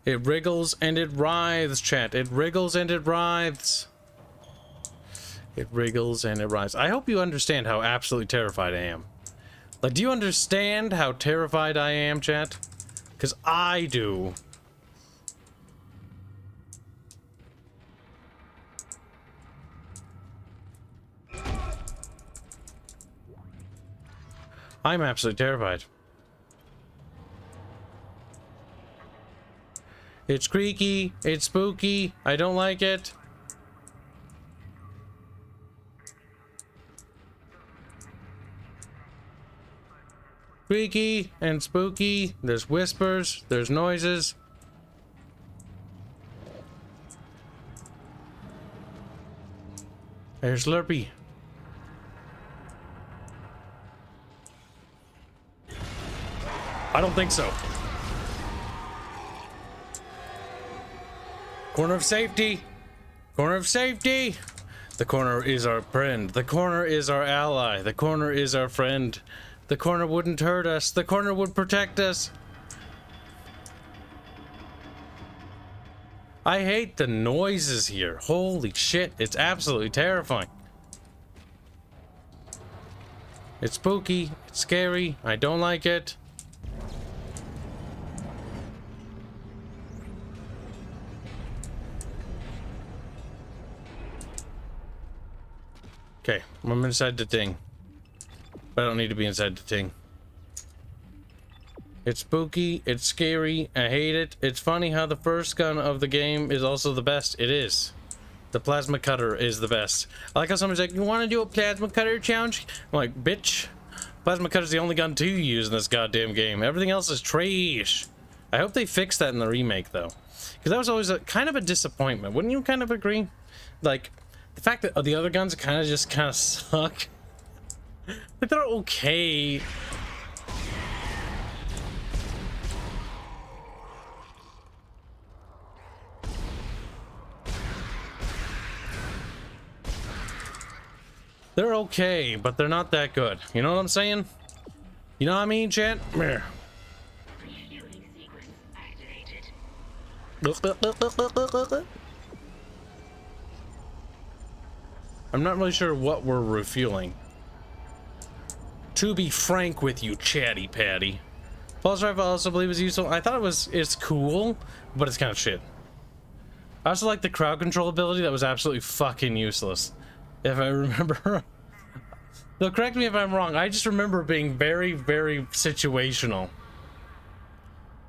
It wriggles and it writhes, chat. It wriggles and it writhes. It wriggles and it writhes. I hope you understand how absolutely terrified I am. Like, do you understand how terrified I am, chat? Because I do. I'm absolutely terrified. It's creaky. It's spooky. I don't like it. Creaky and spooky. There's whispers. There's noises. There's Slurpee. I don't think so. Corner of safety. Corner of safety. The corner is our friend. The corner is our ally. The corner is our friend. The corner wouldn't hurt us. The corner would protect us. I hate the noises here. Holy shit, it's absolutely terrifying. It's spooky, it's scary, I don't like it. Okay, I'm inside the thing. But I don't need to be inside the thing. It's spooky, it's scary, I hate it. It's funny how the first gun of the game is also the best. It is. The plasma cutter is the best. I like how somebody's like, you want to do a plasma cutter challenge? I'm like, bitch, plasma cutter's the only gun to use in this goddamn game. Everything else is trash. I hope they fix that in the remake, though. Because that was always kind of a disappointment. Wouldn't you kind of agree? Like, the fact that the other guns kind of suck. Like, they're okay. They're okay, but they're not that good. You know what I'm saying? You know what I mean, chat? I'm not really sure what we're refueling. To be frank with you, chatty patty. Pulse rifle I also believe is useful. I thought it's cool, but it's kind of shit. I also like the crowd control ability that was absolutely fucking useless. If I remember. Though correct me if I'm wrong, I just remember being very, very situational.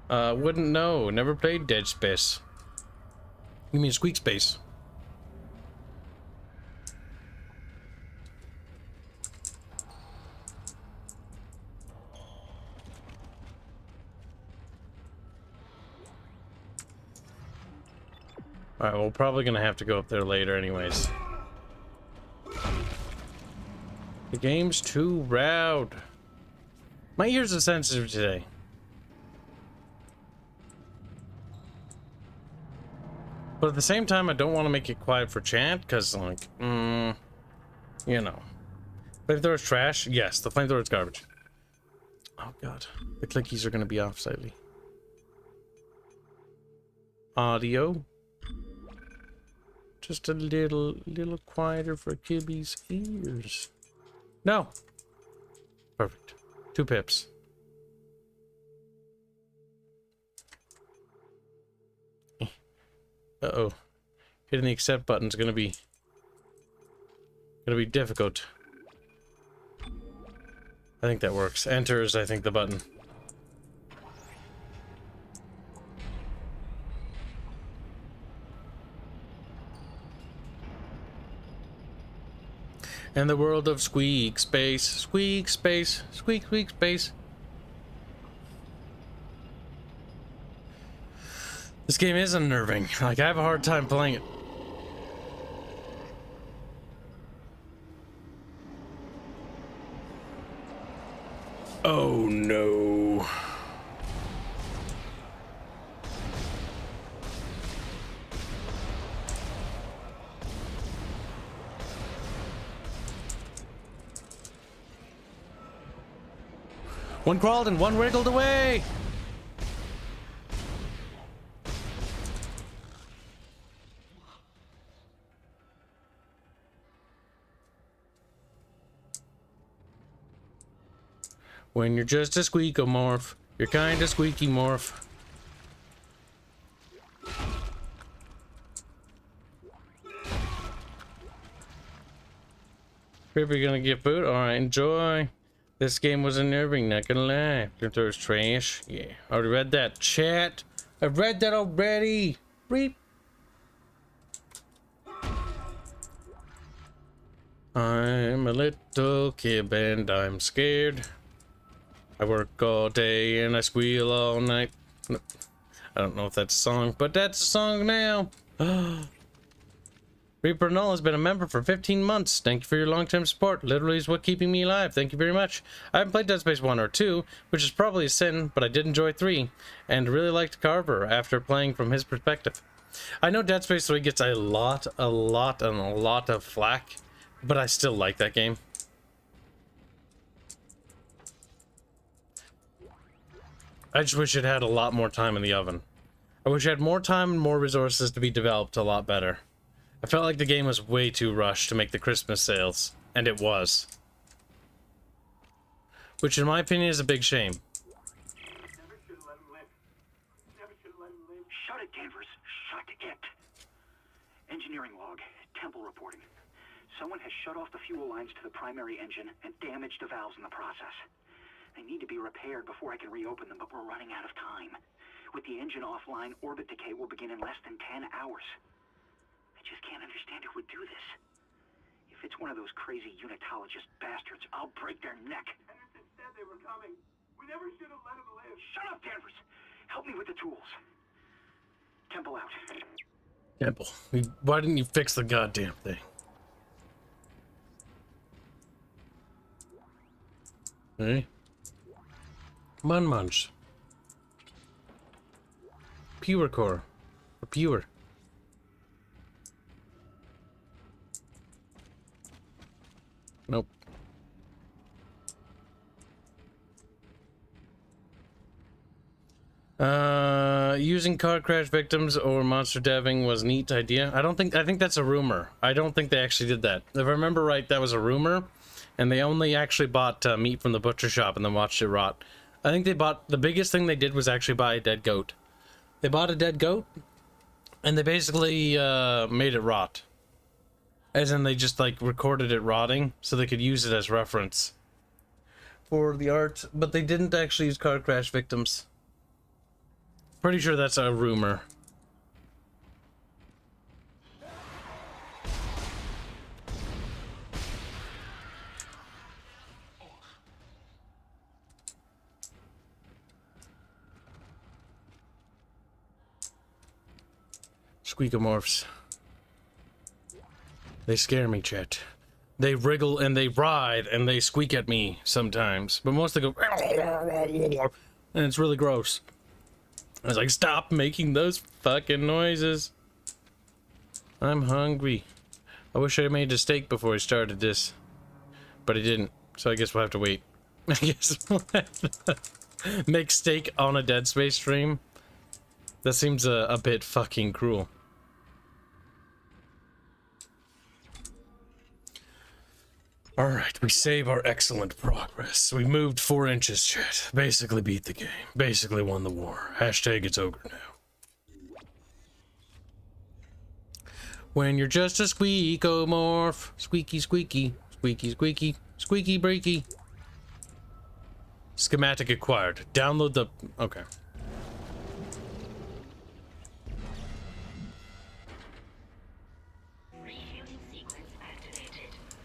Wouldn't know. Never played Dead Space. You mean Squeak Space? Alright, well, we're probably gonna have to go up there later anyways. The game's too loud. My ears are sensitive today. But at the same time, I don't want to make it quiet for chat, because, like, you know. Flamethrower's trash? Yes, the flamethrower's garbage. Oh, God. The clickies are going to be off slightly. Audio. Just a little quieter for Kibby's ears. No. Perfect. 2 pips. Uh-oh. Hitting the accept button is gonna be difficult. I think that works. Enter is, I think, the button. And the world of squeak space, squeak space, squeak squeak space. This game is unnerving. Like, I have a hard time playing it. Oh no. One crawled and one wriggled away. When you're just a squeakomorph, you're kinda squeaky morph. You're gonna get food? Alright, enjoy. This game was unnerving, not gonna lie. Flamethrower's trash. Yeah, I already read that. Chat. I've read that already. Read. I'm a little kid and I'm scared. I work all day and I squeal all night. No, I don't know if that's a song, but that's a song now. Reaper Null has been a member for 15 months. Thank you for your long-term support. Literally is what keeping me alive. Thank you very much. I haven't played Dead Space 1 or 2, which is probably a sin, but I did enjoy 3, and really liked Carver after playing from his perspective. I know Dead Space 3 gets a lot of flack, but I still like that game. I just wish it had a lot more time in the oven. I wish it had more time and more resources to be developed a lot better. I felt like the game was way too rushed to make the Christmas sales, and it was. Which in my opinion is a big shame. Never should have let him live. Never should have let him live. Shut it, Danvers. Shut it. Engineering log. Temple reporting. Someone has shut off the fuel lines to the primary engine and damaged the valves in the process. They need to be repaired before I can reopen them, but we're running out of time. With the engine offline, orbit decay will begin in less than 10 hours. I just can't understand who would do this. If it's one of those crazy unitologist bastards, I'll break their neck. Henderson said they were coming. We never should have let him live. Shut up, Danvers. Help me with the tools. Temple out. Temple, why didn't you fix the goddamn thing? Hey. Come on, Munch. Pure core. Or pure. Nope. Using car crash victims or monster deving was a neat idea. I think that's a rumor. I don't think they actually did that. If I remember right, that was a rumor, and they only actually bought meat from the butcher shop and then watched it rot. I think the biggest thing they did was actually buy a dead goat. They bought a dead goat, and they basically made it rot. As in, they just, like, recorded it rotting, so they could use it as reference for the art, but they didn't actually use car crash victims. Pretty sure that's a rumor. SQEKROMORPHS. They scare me, Chet. They wriggle and they ride and they squeak at me sometimes, but mostly go and it's really gross. I was like, stop making those fucking noises. I'm hungry. I wish I made a steak before I started this, but I didn't, so I guess we'll have to wait. I guess we'll have to make steak on a Dead Space stream. That seems a bit fucking cruel. Alright, we save our excellent progress. We moved 4 inches, chat. Basically beat the game. Basically won the war. Hashtag it's ogre now. When you're just a squeakomorph. Squeaky, squeaky. Squeaky, squeaky. Squeaky, breaky. Schematic acquired. Download the... Okay.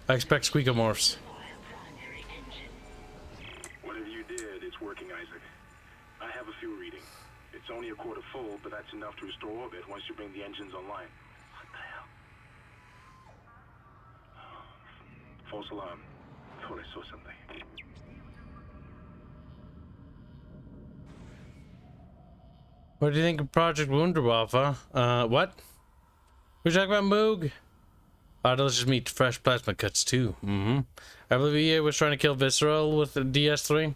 I expect SQEKROMORPHS. Whatever you did, it's working, Isaac. I have a fuel reading. It's only a quarter full, but that's enough to restore orbit once you bring the engines online. What the hell? False alarm. Thought I saw something. What do you think of Project Wunderwaffe? What? We talking about Moog? Delicious meat, fresh plasma cuts too. I believe EA was trying to kill Visceral with the DS3.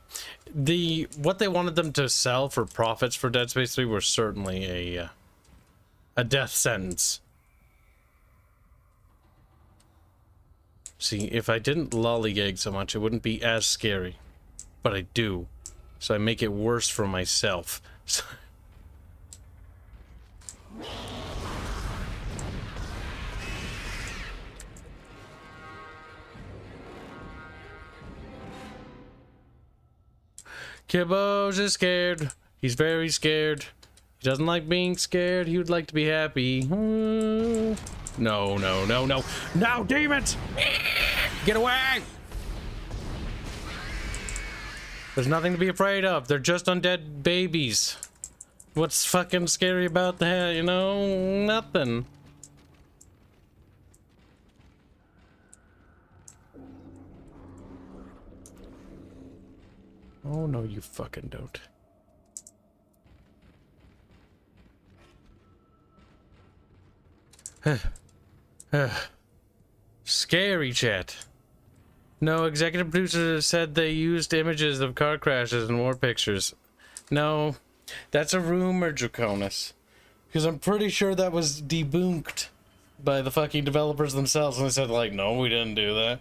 What they wanted them to sell for profits for Dead Space 3 were certainly a death sentence. See, if I didn't lollygag so much, it wouldn't be as scary. But I do. So I make it worse for myself. Kibos is scared. He's very scared. He doesn't like being scared. He would like to be happy. No, no, no, no. No, demons! Get away! There's nothing to be afraid of. They're just undead babies. What's fucking scary about that? You know, nothing. Oh, no, you fucking don't. Scary chat. No, executive producer said they used images of car crashes and more pictures. No, that's a rumor, Draconis. Because I'm pretty sure that was debunked by the fucking developers themselves. And they said, like, no, we didn't do that.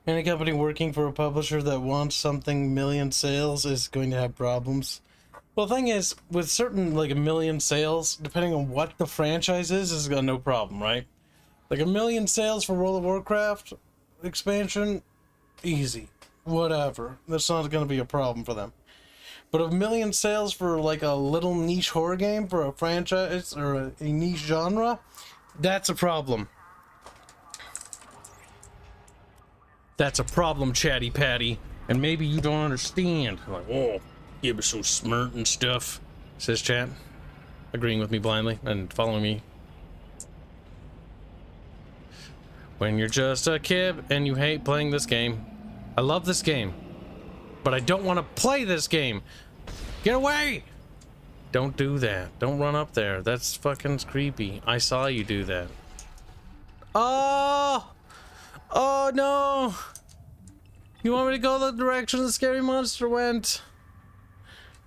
Any company working for a publisher that wants something million sales is going to have problems. Well, the thing is, with certain, like, 1 million sales, depending on what the franchise is got no problem, right? Like, 1 million sales for World of Warcraft expansion, easy. Whatever. That's not going to be a problem for them. But 1 million sales for, like, a little niche horror game for a franchise or a niche genre, that's a problem. That's a problem, Chatty Patty. And maybe you don't understand. Like, oh, you were so smart and stuff, says chat. Agreeing with me blindly and following me. When you're just a kid and you hate playing this game. I love this game. But I don't want to play this game. Get away! Don't do that. Don't run up there. That's fucking creepy. I saw you do that. Oh! Oh no! You want me to go the direction the scary monster went?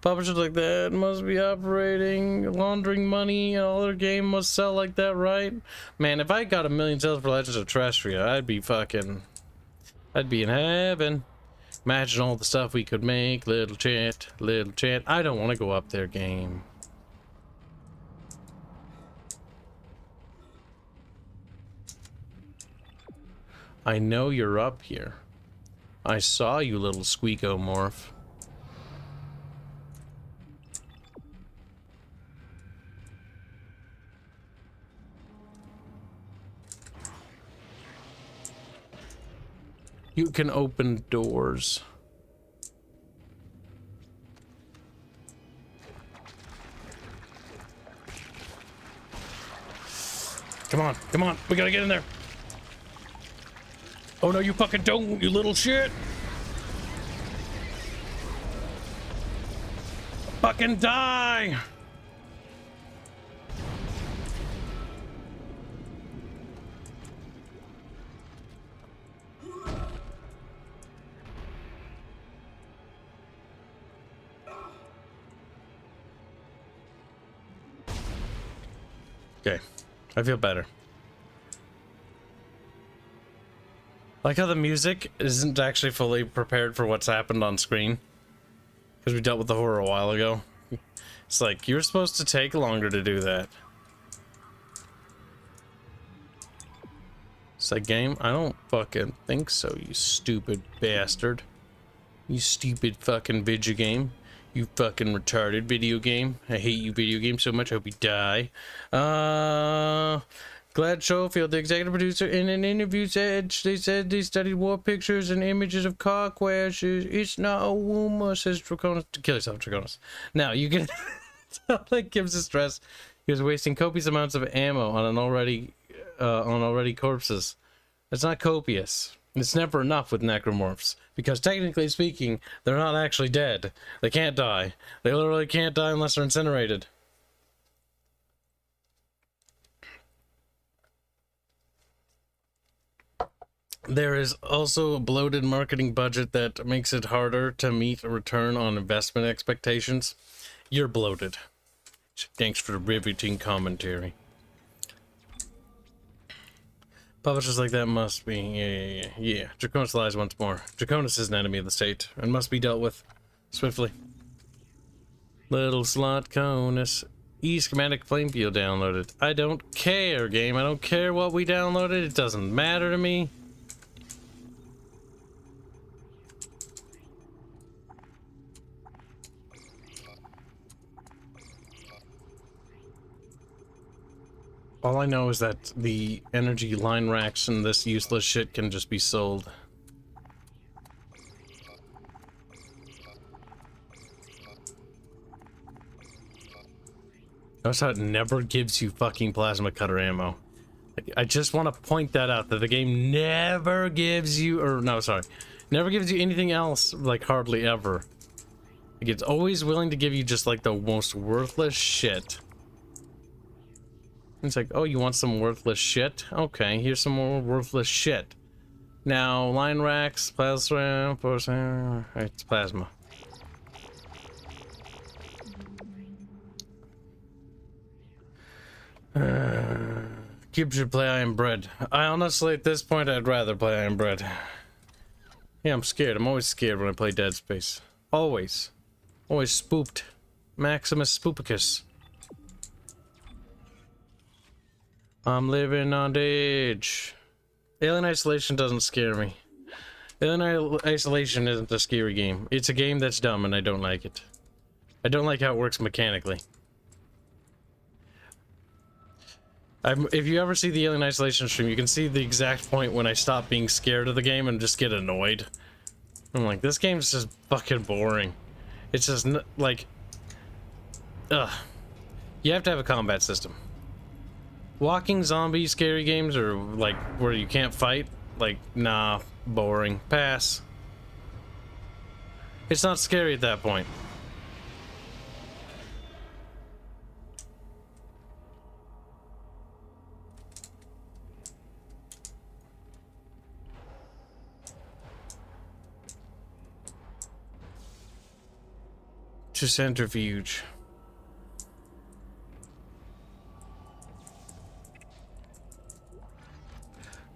Publishers like that must be operating, laundering money, and all their game must sell like that, right? Man, if I got 1 million sales for Legends of Terrestria, I'd be in heaven. Imagine all the stuff we could make, little chat, little chat. I don't want to go up there, game. I know you're up here. I saw you, little SQEKROMORPH. You can open doors. Come on, come on. We gotta get in there. Oh no, you fucking don't, you little shit. Fucking die. Okay, I feel better. Like how the music isn't actually fully prepared for what's happened on screen. Because we dealt with the horror a while ago. It's like, you're supposed to take longer to do that. It's like, game, I don't fucking think so, you stupid bastard. You stupid fucking video game. You fucking retarded video game. I hate you video game so much, I hope you die. Glad Schofield, the executive producer, in an interview said they studied war pictures and images of car crashes. It's not a rumor, says Draconis. Kill yourself, Draconis. Now, you can tell that Kibs is stressed. He was wasting copious amounts of ammo on already corpses. It's not copious. It's never enough with necromorphs. Because technically speaking, they're not actually dead. They can't die. They literally can't die unless they're incinerated. There is also a bloated marketing budget that makes it harder to meet a return on investment expectations. You're bloated. Thanks for the riveting commentary. Publishers like that must be... Yeah. Draconis lies once more. Draconis is an enemy of the state and must be dealt with swiftly. Little slot conus. E-schematic flame field downloaded. I don't care, game. I don't care what we downloaded. It doesn't matter to me. All I know is that the energy line racks and this useless shit can just be sold. Notice how it never gives you fucking plasma cutter ammo. I just want to point that out, that the game never gives you, or no, sorry. Never gives you anything else, like hardly ever. Like it's always willing to give you just like the most worthless shit. It's like, oh, you want some worthless shit? Okay, here's some more worthless shit. Now, line racks, plasma, it's plasma. Kibs should play I Am Bread. I honestly, at this point, I'd rather play I Am Bread. Yeah, I'm scared. I'm always scared when I play Dead Space. Always. Always spooked. Maximus Spoopicus. I'm living on the edge. Alien Isolation doesn't scare me. Alien Isolation isn't a scary game. It's a game that's dumb and I don't like it. I don't like how it works mechanically. If you ever see the Alien Isolation stream, you can see the exact point when I stop being scared of the game and just get annoyed. I'm like, this game's just fucking boring. It's just like, ugh. You have to have a combat system. Walking zombie scary games or like where you can't fight, like, nah, boring. Pass. It's not scary at that point. To centrifuge.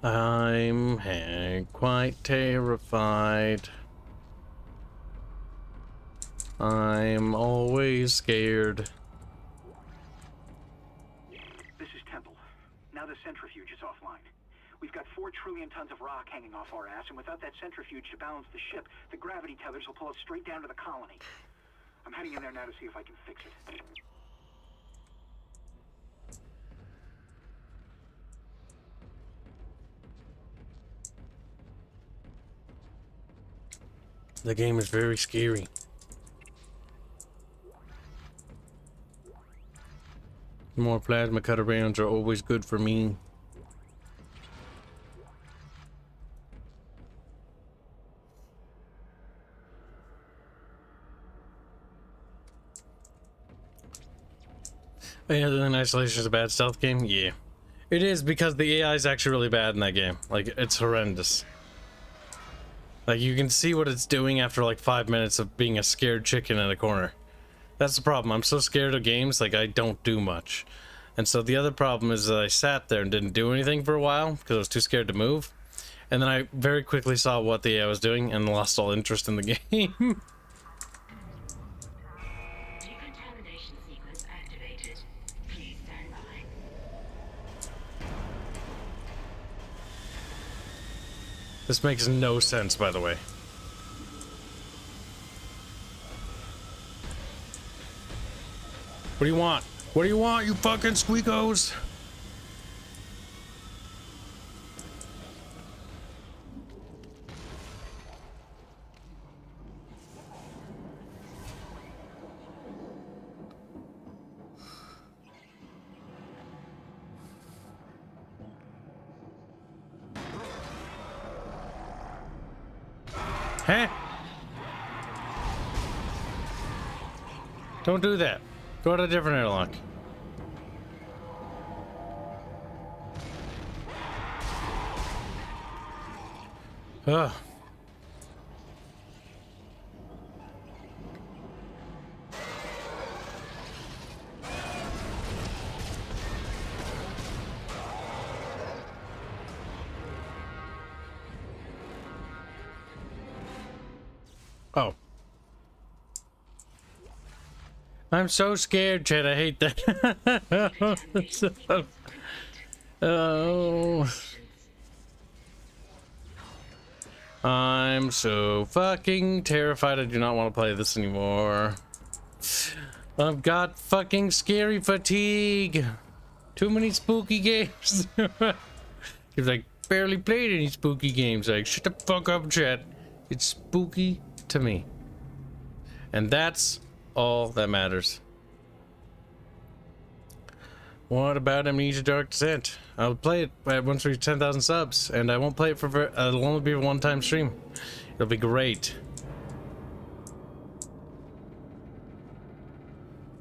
I'm quite terrified. I'm always scared. This is Temple. Now the centrifuge is offline. We've got 4 trillion tons of rock hanging off our ass, and without that centrifuge to balance the ship, the gravity tethers will pull us straight down to the colony. I'm heading in there now to see if I can fix it. The game is very scary. More plasma cutter rounds are always good for me. Alien Isolation is a bad stealth game? Yeah. It is, because the AI is actually really bad in that game. Like, it's horrendous. Like, you can see what it's doing after like 5 minutes of being a scared chicken in a corner. That's the problem. I'm so scared of games, like, I don't do much. And so the other problem is that I sat there and didn't do anything for a while because I was too scared to move. And then I very quickly saw what the AI was doing and lost all interest in the game. Decontamination sequence activated. Please stand by. This makes no sense, by the way. What do you want? What do you want, you fucking squeakos? Huh? Don't do that. Go to a different airlock. Ugh. Oh. I'm so scared, Chad. I hate that. Oh. I'm so fucking terrified. I do not want to play this anymore. I've got fucking scary fatigue. Too many spooky games. Because I barely played any spooky games. Like, shut the fuck up, Chad. It's spooky to me. And that's all that matters. What about Amnesia Dark Descent? I'll play it once we reach 10,000 subs, and I won't play it for it'll only be a one-time stream. It'll be great.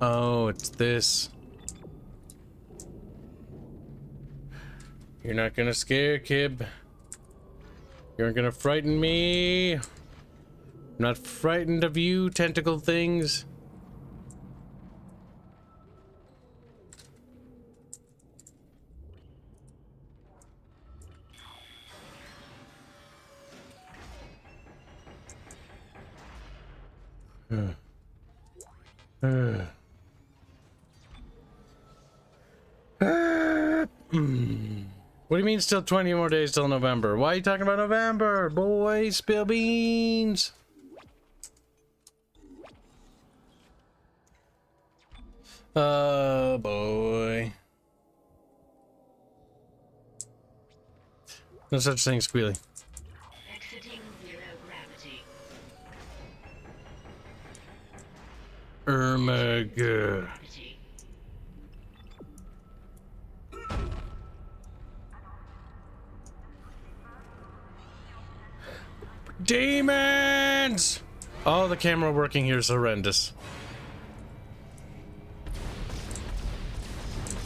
Oh, it's this. You're not gonna scare, Kib. You're gonna frighten me. I'm not frightened of you, tentacle things. What do you mean still 20 more days till November? Why are you talking about November? Boy, spill beans. Oh boy. No such thing, Squealy. Exiting zero gravity. Irma. Gravity. Demons! Oh, the camera working here is horrendous.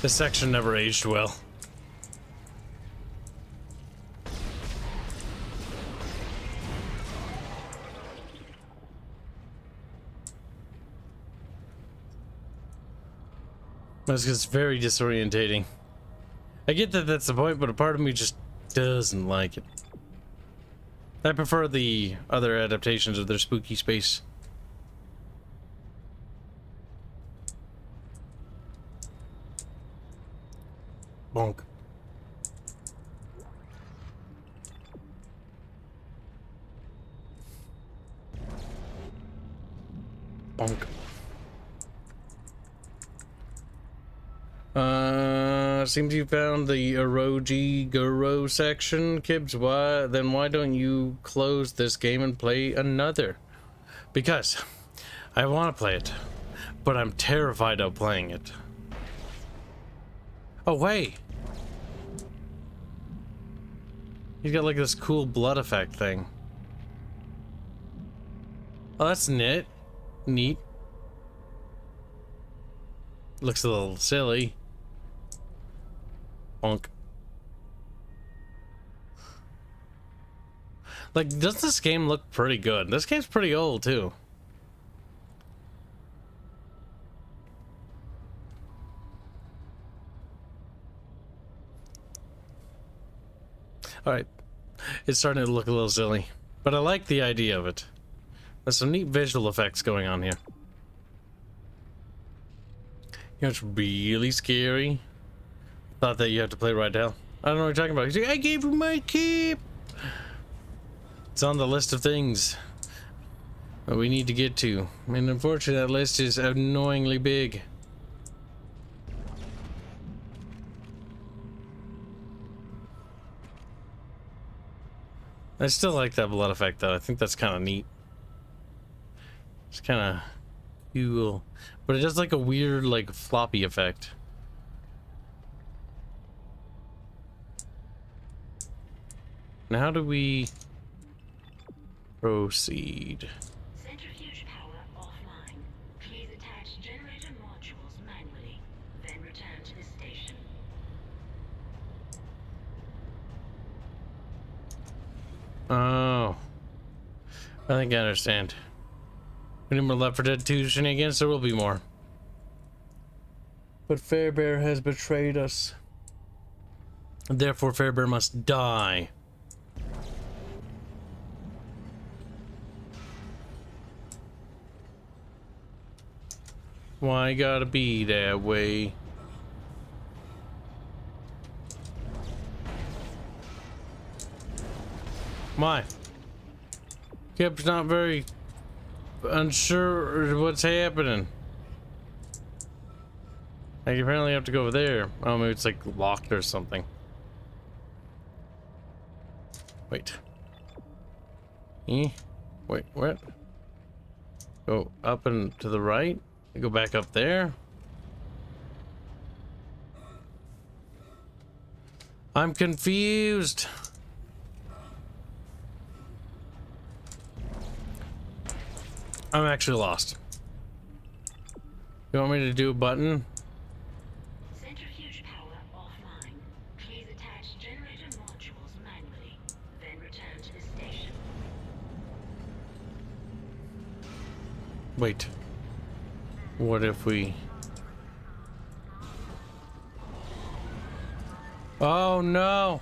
This section never aged well. It's very disorientating. I get that that's the point, but a part of me just doesn't like it. I prefer the other adaptations of their spooky space. Bonk. Bonk. Seems you found the Eroji Guru section, Kibs. Why don't you close this game and play another? Because I want to play it, but I'm terrified of playing it. Oh wait, he's got like this cool blood effect thing. Oh, that's neat. Looks a little silly. Bonk. Like, doesn't this game look pretty good? This game's pretty old, too. Alright. It's starting to look a little silly. But I like the idea of it. There's some neat visual effects going on here. You know, it's really scary. Thought that you have to play right now. I don't know what you're talking about. He's like, I gave you my cape. It's on the list of things that we need to get to. And unfortunately, that list is annoyingly big. I still like that blood effect, though. I think that's kind of neat. It's kind of cool. But it does like a weird, like, floppy effect. Now, how do we proceed? Centrifuge power offline. Please attach generator modules manually, then return to the station. Oh. I think I understand. We need more Left 4 Dead 2 shenanigans. There will be more. But Fairbear has betrayed us. Therefore, Fairbear must die. Why gotta be that way? Why? Kip's not very unsure what's happening. I apparently have to go over there. Oh, maybe it's like locked or something. Wait. Wait, what? Go up and to the right? Go back up there? I'm confused. I'm actually lost. You want me to do a button? Centrifuge power offline. Please attach generator modules manually, then return to the station. Wait. What if we... Oh no!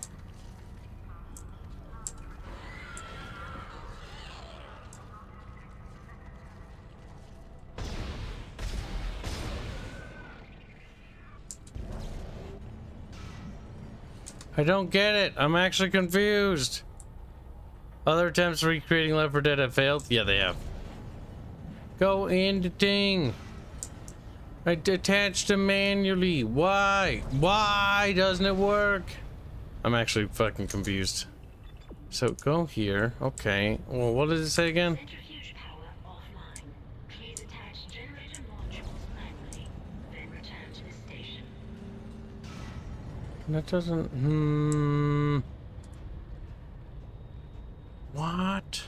I don't get it. I'm actually confused. Other attempts recreating Left 4 Dead have failed? Yeah, they have. Go in the thing. I attached them manually. Why? Why doesn't it work? I'm actually fucking confused. So go here. Okay. Well, what did it say again? Centrifuge power offline. Please attach generator modules manually, then return to the station. That doesn't... What?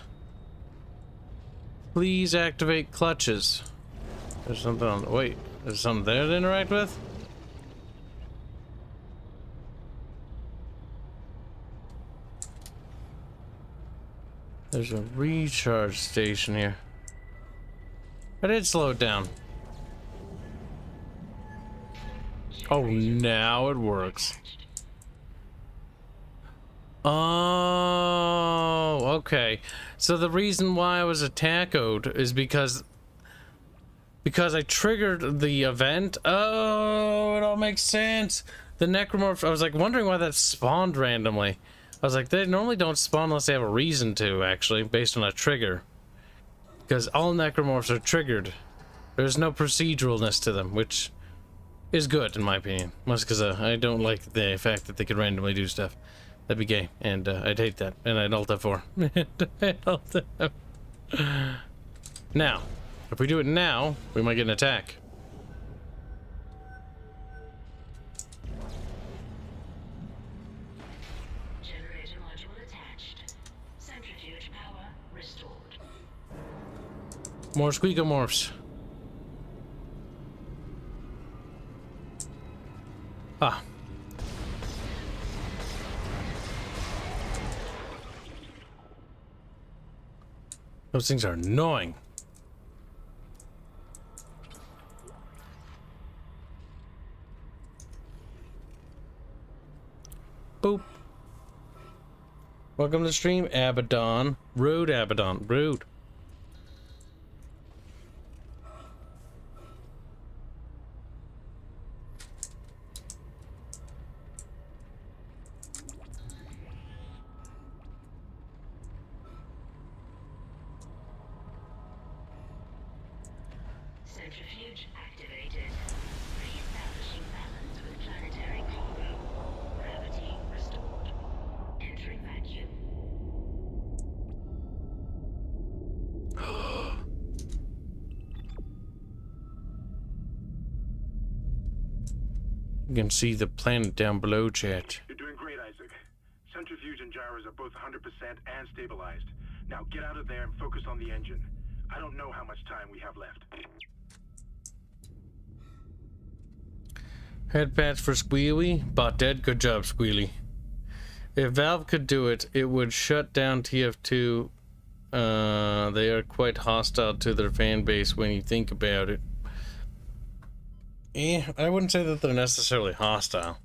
Please activate clutches. There's something on... Wait. There's something there to interact with? There's a recharge station here. I did slow it down. Oh, now it works. Oh, okay. So the reason why I was attackoed is because I triggered the event. Oh, it all makes sense. The necromorphs, I was like wondering why that spawned randomly. I was like, they normally don't spawn unless they have a reason to, actually, based on a trigger. Because all necromorphs are triggered. There's no proceduralness to them, which is good, in my opinion. Mostly because I don't like the fact that they could randomly do stuff. That'd be gay, and I'd hate that. And I'd alt F4. Now, if we do it now, we might get an attack. Generator module attached. Centrifuge power restored. More SQEKROMORPHS. Ah. Those things are annoying. Boop. Welcome to the stream, Abaddon. Rude, Abaddon. Rude. Centrifuge activated. Re-establishing balance with planetary cargo. Gravity restored. Entering vacuum. You can see the planet down below, chat. You're doing great, Isaac. Centrifuge and gyros are both 100% and stabilized. Now get out of there and focus on the engine. I don't know how much time we have left. Head patch for Squealy. Bot dead. Good job, Squealy. If Valve could do it, it would shut down TF2. They are quite hostile to their fan base when you think about it. I wouldn't say that they're necessarily hostile.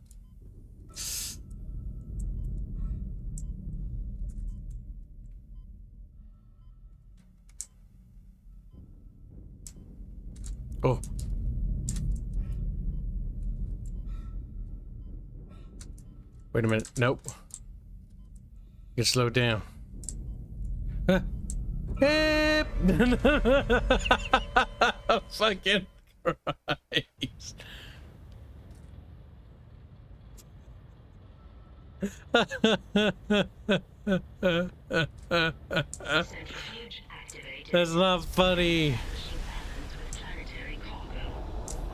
Oh. Wait a minute. Nope. You slow down. Huh. Hip! Fucking Christ. Centrifuge activated. That's not funny. Establishing balance with planetary cargo.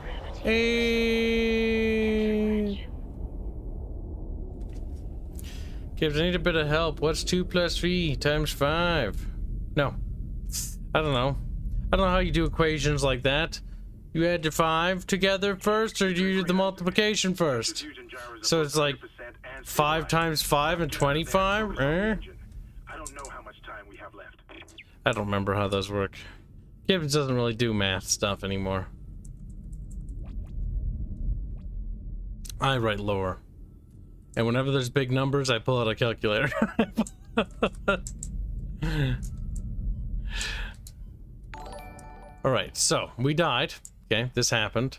Gravity Hey. Kibs, I need a bit of help. What's 2 + 3 × 5? No. I don't know. I don't know how you do equations like that. You add the 5 together first, or do you do the multiplication first? So it's like 5 times 5 and 25? I don't know how much time we have left. I don't remember how those work. Kibs doesn't really do math stuff anymore. I write lower. And whenever there's big numbers, I pull out a calculator. Alright, so we died. Okay, this happened.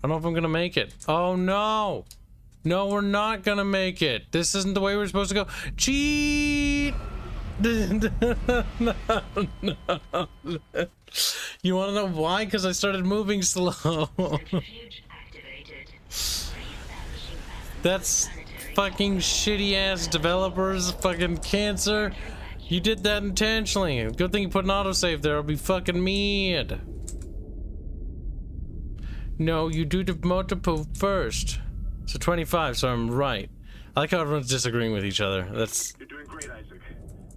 I don't know if I'm gonna make it. Oh no! No, we're not gonna make it. This isn't the way we're supposed to go. Cheat! No. You wanna know why? Because I started moving slow. Centrifuge activated. That's fucking shitty ass developers, fucking cancer. You did that intentionally. Good thing you put an autosave there, I'll be fucking mad. No, you do the multiple first. So 25, so I'm right. I like how everyone's disagreeing with each other. That's... You're doing great, Isaac.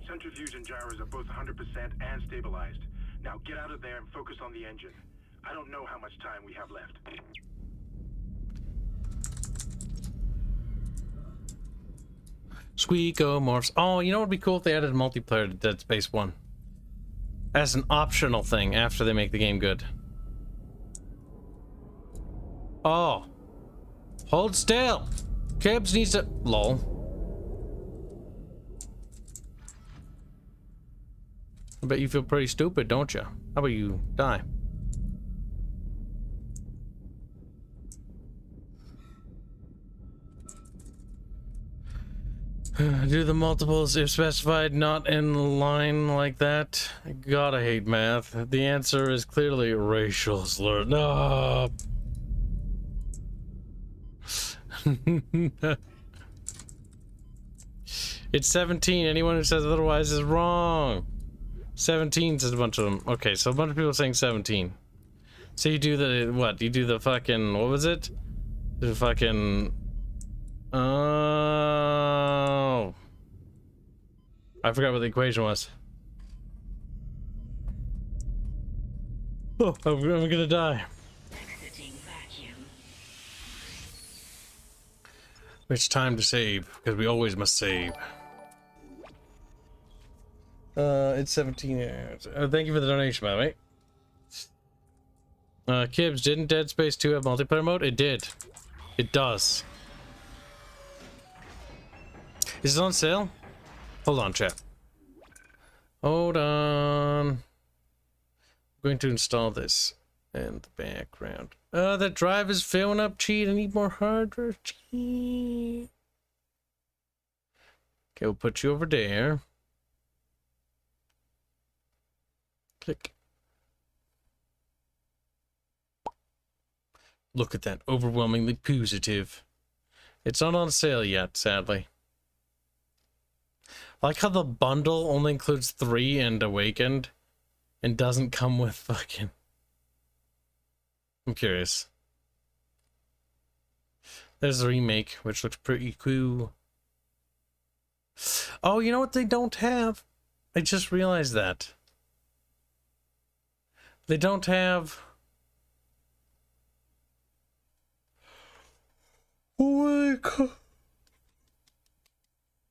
Centrifuge and gyros are both 100% and stabilized. Now get out of there and focus on the engine. I don't know how much time we have left. SQEKROMORPHS. Oh, you know what would be cool if they added multiplayer to Dead Space 1? As an optional thing after they make the game good. Oh. Hold still. Kibs needs to... Lol. I bet you feel pretty stupid, don't you? How about you die? Do the multiples if specified, not in line like that? God, I hate math. The answer is clearly racial slur. No. It's 17. Anyone who says otherwise is wrong. 17 says a bunch of them. Okay, so a bunch of people are saying 17. So you do the what? You do the fucking what was it? The fucking oh, I forgot what the equation was. Oh, I'm gonna die. Exiting vacuum. Which time to save? Because we always must save. It's 17 hours. Thank you for the donation, by the way. Kibs, didn't Dead Space 2 have multiplayer mode? It did. It does. Is it on sale? Hold on, chat. Hold on. I'm going to install this in the background. That drive is filling up, cheat. I need more hard drive, cheat. Okay, we'll put you over there. Click. Look at that, overwhelmingly positive. It's not on sale yet, sadly. I like how the bundle only includes 3 and Awakened, and doesn't come with fucking... I'm curious. There's the remake, which looks pretty cool. Oh, you know what they don't have? I just realized that. They don't have... Oh my god.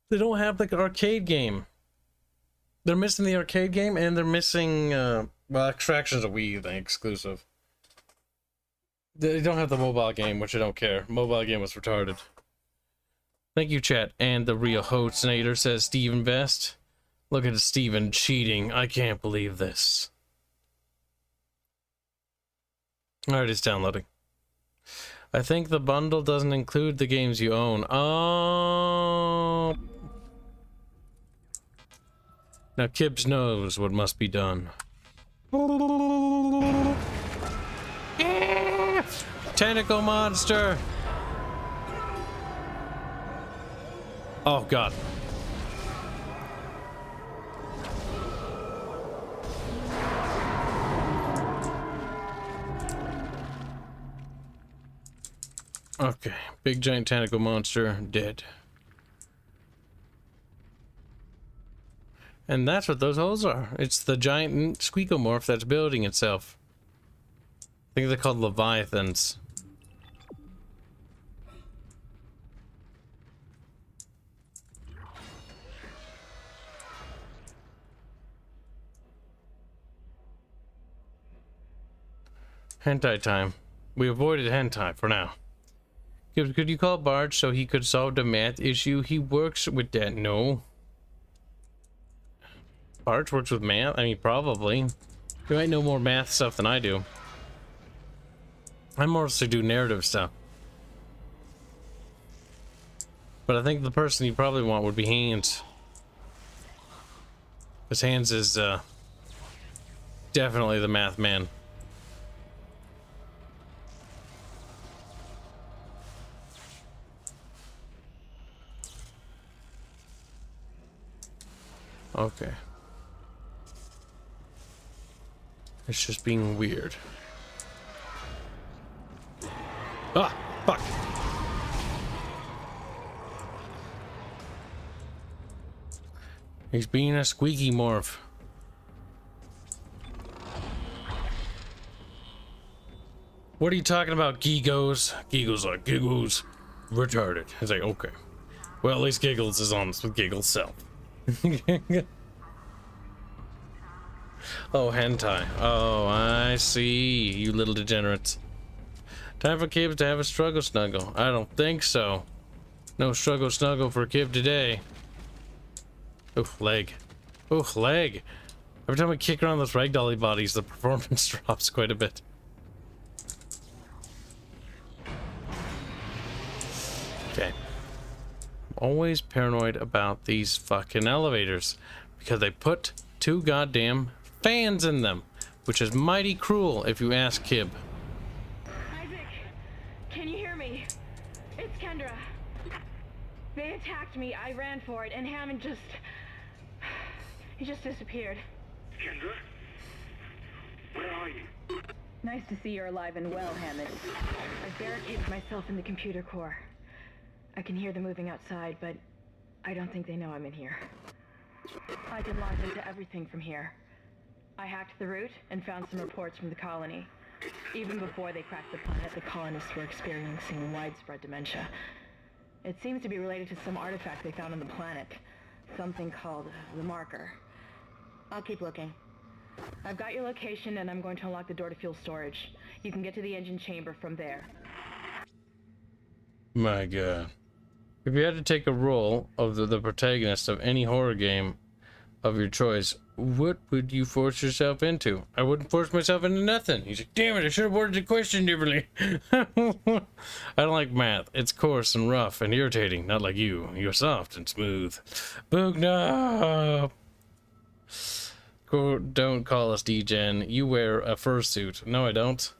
They don't have like an arcade game. They're missing the arcade game, and they're missing well, Extraction's a Wii thing exclusive. They don't have the mobile game, which I don't care. Mobile game was retarded. Thank you, chat. And the real hostnator says Steven Best. Look at Steven cheating. I can't believe this. Alright, it's downloading. I think the bundle doesn't include the games you own. Oh. Now Kibs knows what must be done. Tentacle monster! Oh god. Okay, big giant tentacle monster, dead. And that's what those holes are. It's the giant SQEKROMORPH that's building itself. I think they're called Leviathans. Hentai time. We avoided hentai for now. Could you call Barge so he could solve the math issue? He works with that. No. Barge works with math? I mean, probably. You might know more math stuff than I do. I mostly do narrative stuff. But I think the person you probably want would be Hanse. Because Hanse is definitely the math man. Okay. It's just being weird. Ah, fuck. He's being a squeaky morph. What are you talking about, Giggles? Giggles like Giggles. Retarded. It's like, okay. Well, at least Giggles is honest with Giggles' self. Oh, hentai. Oh, I see. You little degenerates. Time for Kibs to have a struggle snuggle. I don't think so. No struggle snuggle for Kib today. Oof, leg. Oof, leg. Every time we kick around those ragdolly bodies, the performance drops quite a bit. Okay. I'm always paranoid about these fucking elevators because they put 2 goddamn fans in them, which is mighty cruel if you ask Kib. Isaac, can you hear me? It's Kendra. They attacked me, I ran for it, and Hammond he just disappeared. Kendra? Where are you? Nice to see you're alive and well, Hammond. I've barricaded myself in the computer core. I can hear them moving outside, but I don't think they know I'm in here. I can launch into everything from here. I hacked the route and found some reports from the colony. Even before they cracked the planet, the colonists were experiencing widespread dementia. It seems to be related to some artifact they found on the planet. Something called the marker. I'll keep looking. I've got your location and I'm going to unlock the door to fuel storage. You can get to the engine chamber from there. My god. If you had to take a role of the protagonist of any horror game of your choice, what would you force yourself into? I wouldn't force myself into nothing. He's like, damn it, I should have worded the question differently. I don't like math. It's coarse and rough and irritating, not like you. You're soft and smooth. Boog, no. Don't call us D-Gen. You wear a fursuit. No, I don't.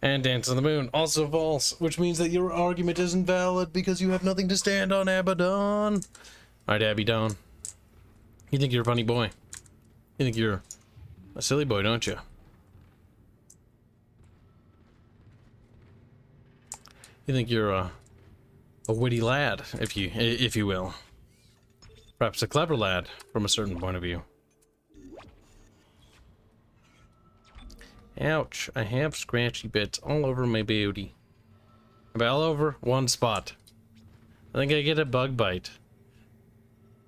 And Dance on the Moon. Also false, which means that your argument isn't valid because you have nothing to stand on, Abaddon. Alright, Abaddon. You think you're a funny boy. You think you're a silly boy, don't you? You think you're a witty lad, if you will. Perhaps a clever lad, from a certain point of view. Ouch, I have scratchy bits all over my booty. All over one spot. I think I get a bug bite.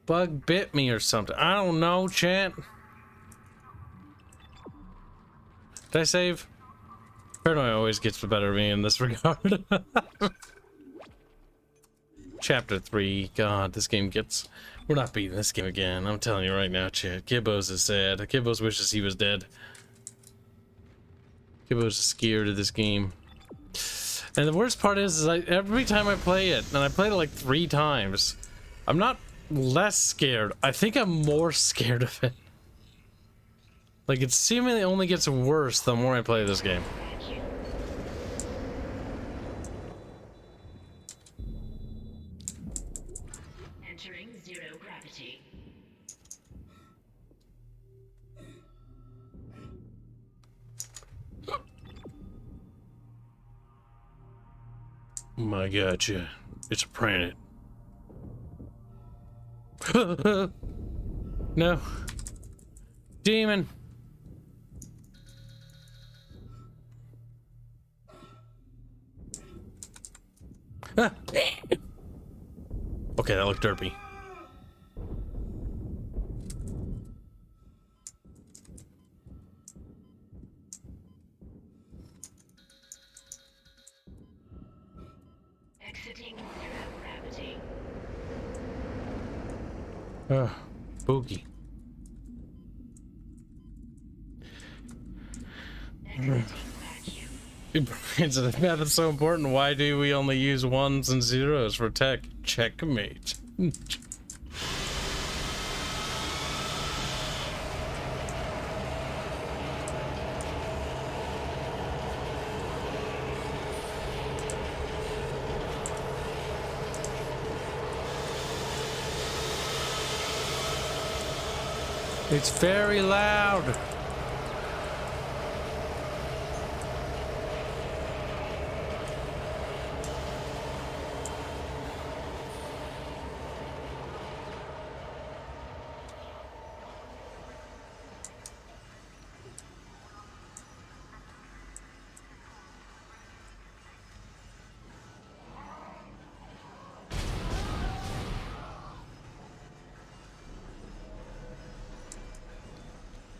Bug bit me or something. I don't know, chat. Did I save? Paranoia always gets the better of me in this regard. Chapter 3. God, this game gets... We're not beating this game again. I'm telling you right now, chat. Kibbos is sad. Kibbos wishes he was dead. Kibbos is scared of this game. And the worst part is every time I play it, and I played it like 3 times, I'm not less scared. I think I'm more scared of it. Like, it seemingly only gets worse the more I play this game. Entering zero gravity. My gotcha. It's a planet. No. Demon. Ah. Okay, that looked derpy. Exiting zero gravity. Boogie. Exiting vacuum. It's a math that's so important. Why do we only use ones and zeros for tech? Checkmate. It's very loud.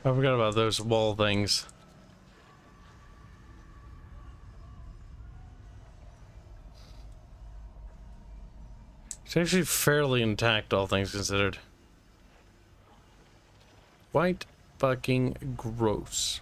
I forgot about those wall things. It's actually fairly intact, all things considered. Quite fucking gross.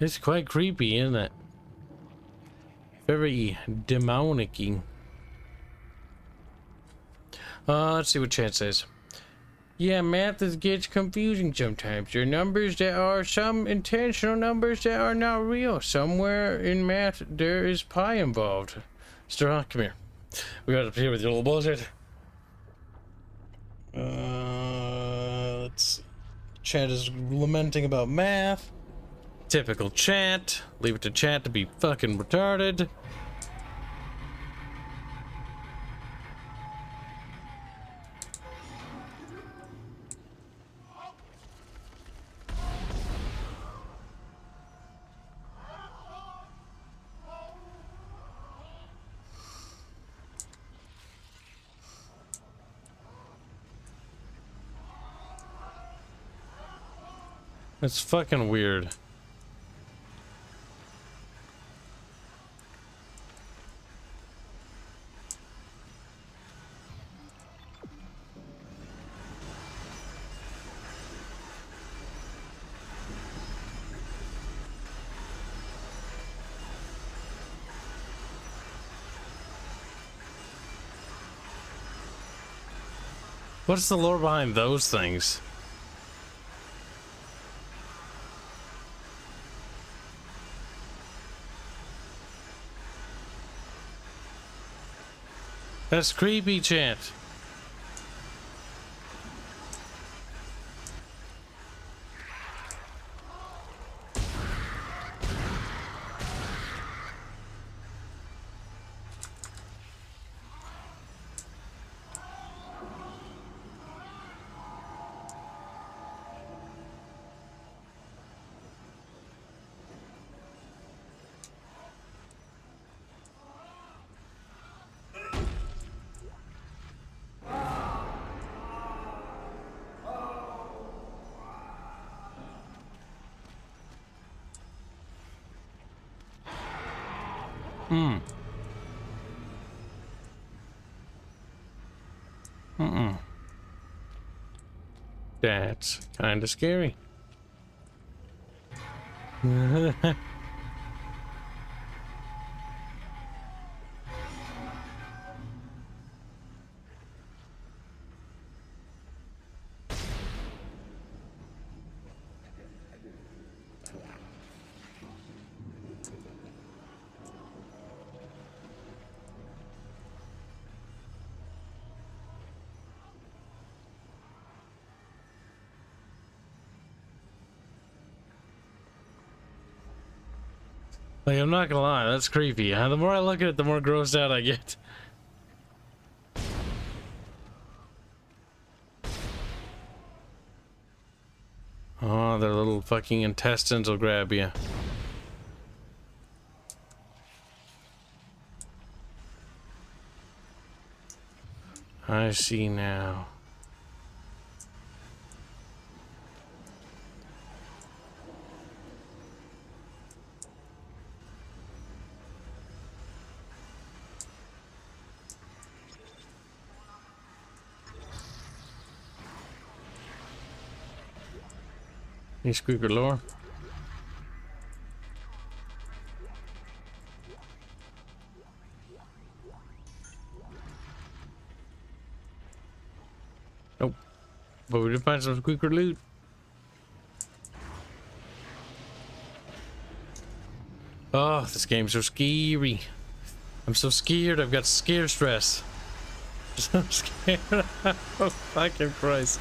It's quite creepy, isn't it? Very demonic-y. Let's see what chat says. Yeah, math gets confusing sometimes. There are numbers that are some intentional numbers that are not real. Somewhere in math, there is pi involved. Star, come here. We got up here with your little bullshit. Let's see. Chat is lamenting about math. Typical chat. Leave it to chat to be fucking retarded. It's fucking weird. What's the lore behind those things? That's creepy, chat. That's kind of scary. Like, I'm not gonna lie, that's creepy. The more I look at it, the more grossed out I get. Oh, their little fucking intestines will grab you. I see now. Any squeaker lore? Nope. But we did find some squeaker loot. Oh, this game's so scary. I'm so scared. I've got scare stress. So scared. Oh, fucking Christ.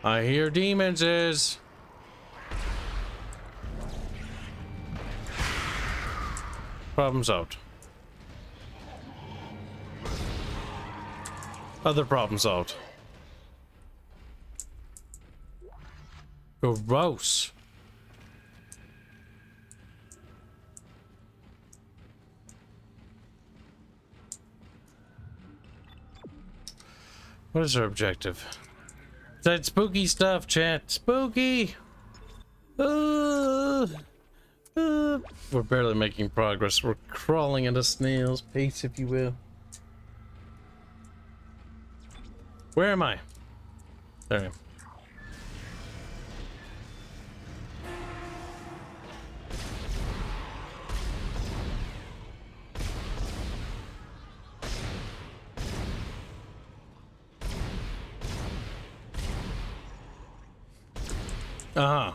I hear demons is. Problem solved. Other problem solved. Gross. What is our objective? That spooky stuff, chat. Spooky! We're barely making progress. We're crawling at a snail's pace, if you will. Where am I? There I am. Uh-huh.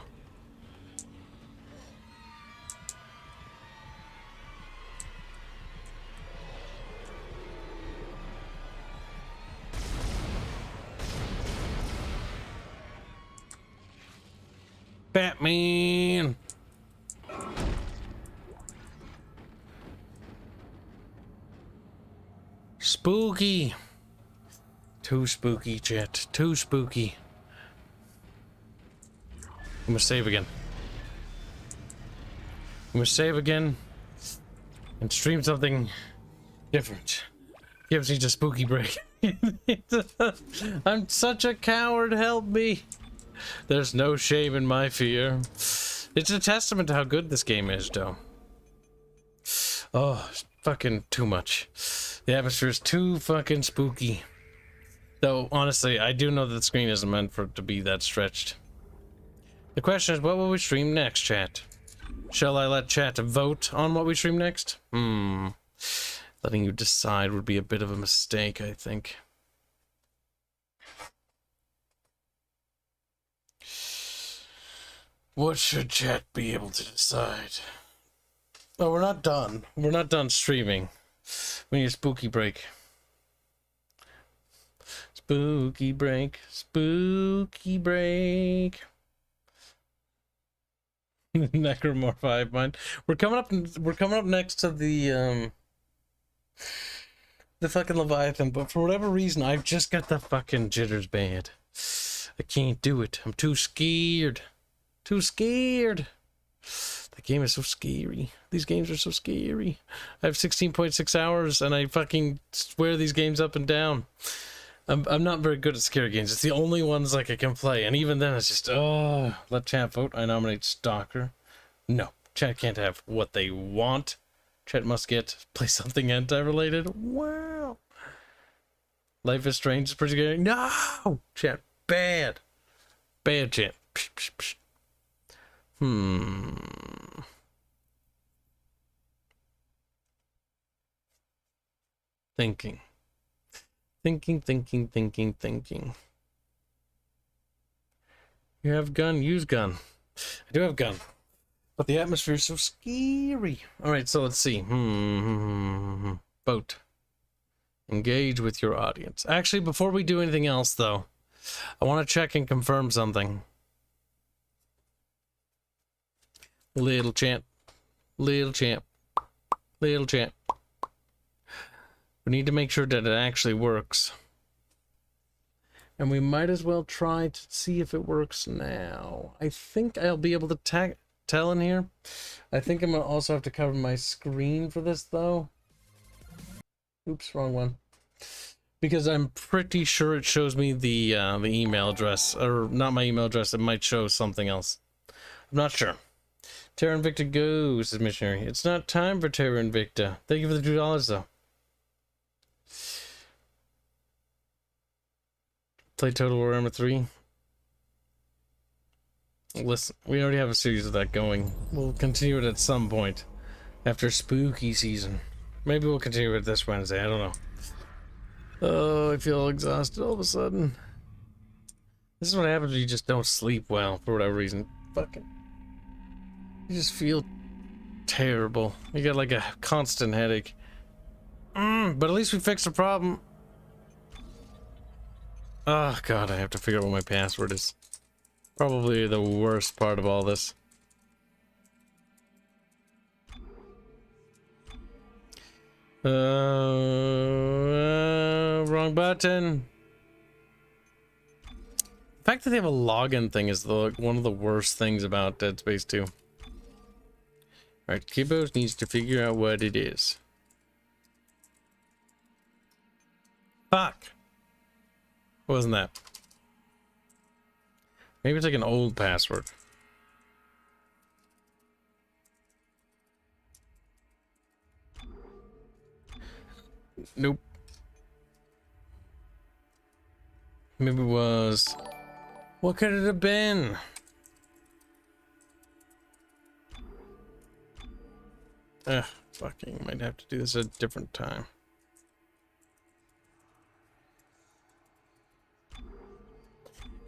Batman. Spooky. Too spooky, chat. Too spooky. I'm gonna save again. I'm gonna save again and stream something different. Gives me a spooky break. I'm such a coward, help me. There's no shame in my fear. It's a testament to how good this game is, though. Oh, it's fucking too much. The atmosphere is too fucking spooky. Though, honestly, I do know that the screen isn't meant for it to be that stretched. The question is, what will we stream next, chat? Shall I let chat vote on what we stream next? Letting you decide would be a bit of a mistake, I think. What should chat be able to decide? Oh, we're not done. We're not done streaming. We need a spooky break. Spooky break. Spooky break. Necromorph hive mind. We're coming up next to the fucking Leviathan, but for whatever reason I've just got the fucking jitters bad. I can't do it. I'm too scared. Too scared. The game is so scary. These games are so scary. I have 16.6 hours and I fucking swear these games up and down. I'm not very good at scary games. It's the only ones like I can play, and even then it's just, oh, let chat vote. I nominate Stalker. No, chat can't have what they want. Chat must get play something anti-related. Wow. Life is Strange is pretty scary. No, chat, bad, bad chat. Psh, psh, psh. Thinking. Thinking. You have gun, use gun. I do have gun. But the atmosphere is so scary. Alright, so let's see. Vote. Engage with your audience. Actually, before we do anything else, though, I want to check and confirm something. Little champ. Little champ. Little champ. We need to make sure that it actually works. And we might as well try to see if it works now. I think I'll be able to tell in here. I think I'm gonna also have to cover my screen for this though. Oops, wrong one. Because I'm pretty sure it shows me the email address, or not my email address. It might show something else. I'm not sure. Terra Invicta goes, says Missionary. It's not time for Terra Invicta. Thank you for the $2 though. Play Total Warhammer 3. Listen, we already have a series of that going. We'll continue it at some point after spooky season. Maybe we'll continue it this Wednesday. I don't know. Oh, I feel exhausted all of a sudden. This is what happens when you just don't sleep well for whatever reason. Fucking. You just feel terrible. You got like a constant headache. But at least we fixed the problem. Oh god, I have to figure out what my password is. Probably the worst part of all this. Wrong button. The fact that they have a login thing is one of the worst things about Dead Space 2. Alright, Kibos needs to figure out what it is. Fuck! What wasn't that? Maybe it's like an old password. Nope. Maybe it was... What could it have been? Fucking might have to do this at a different time.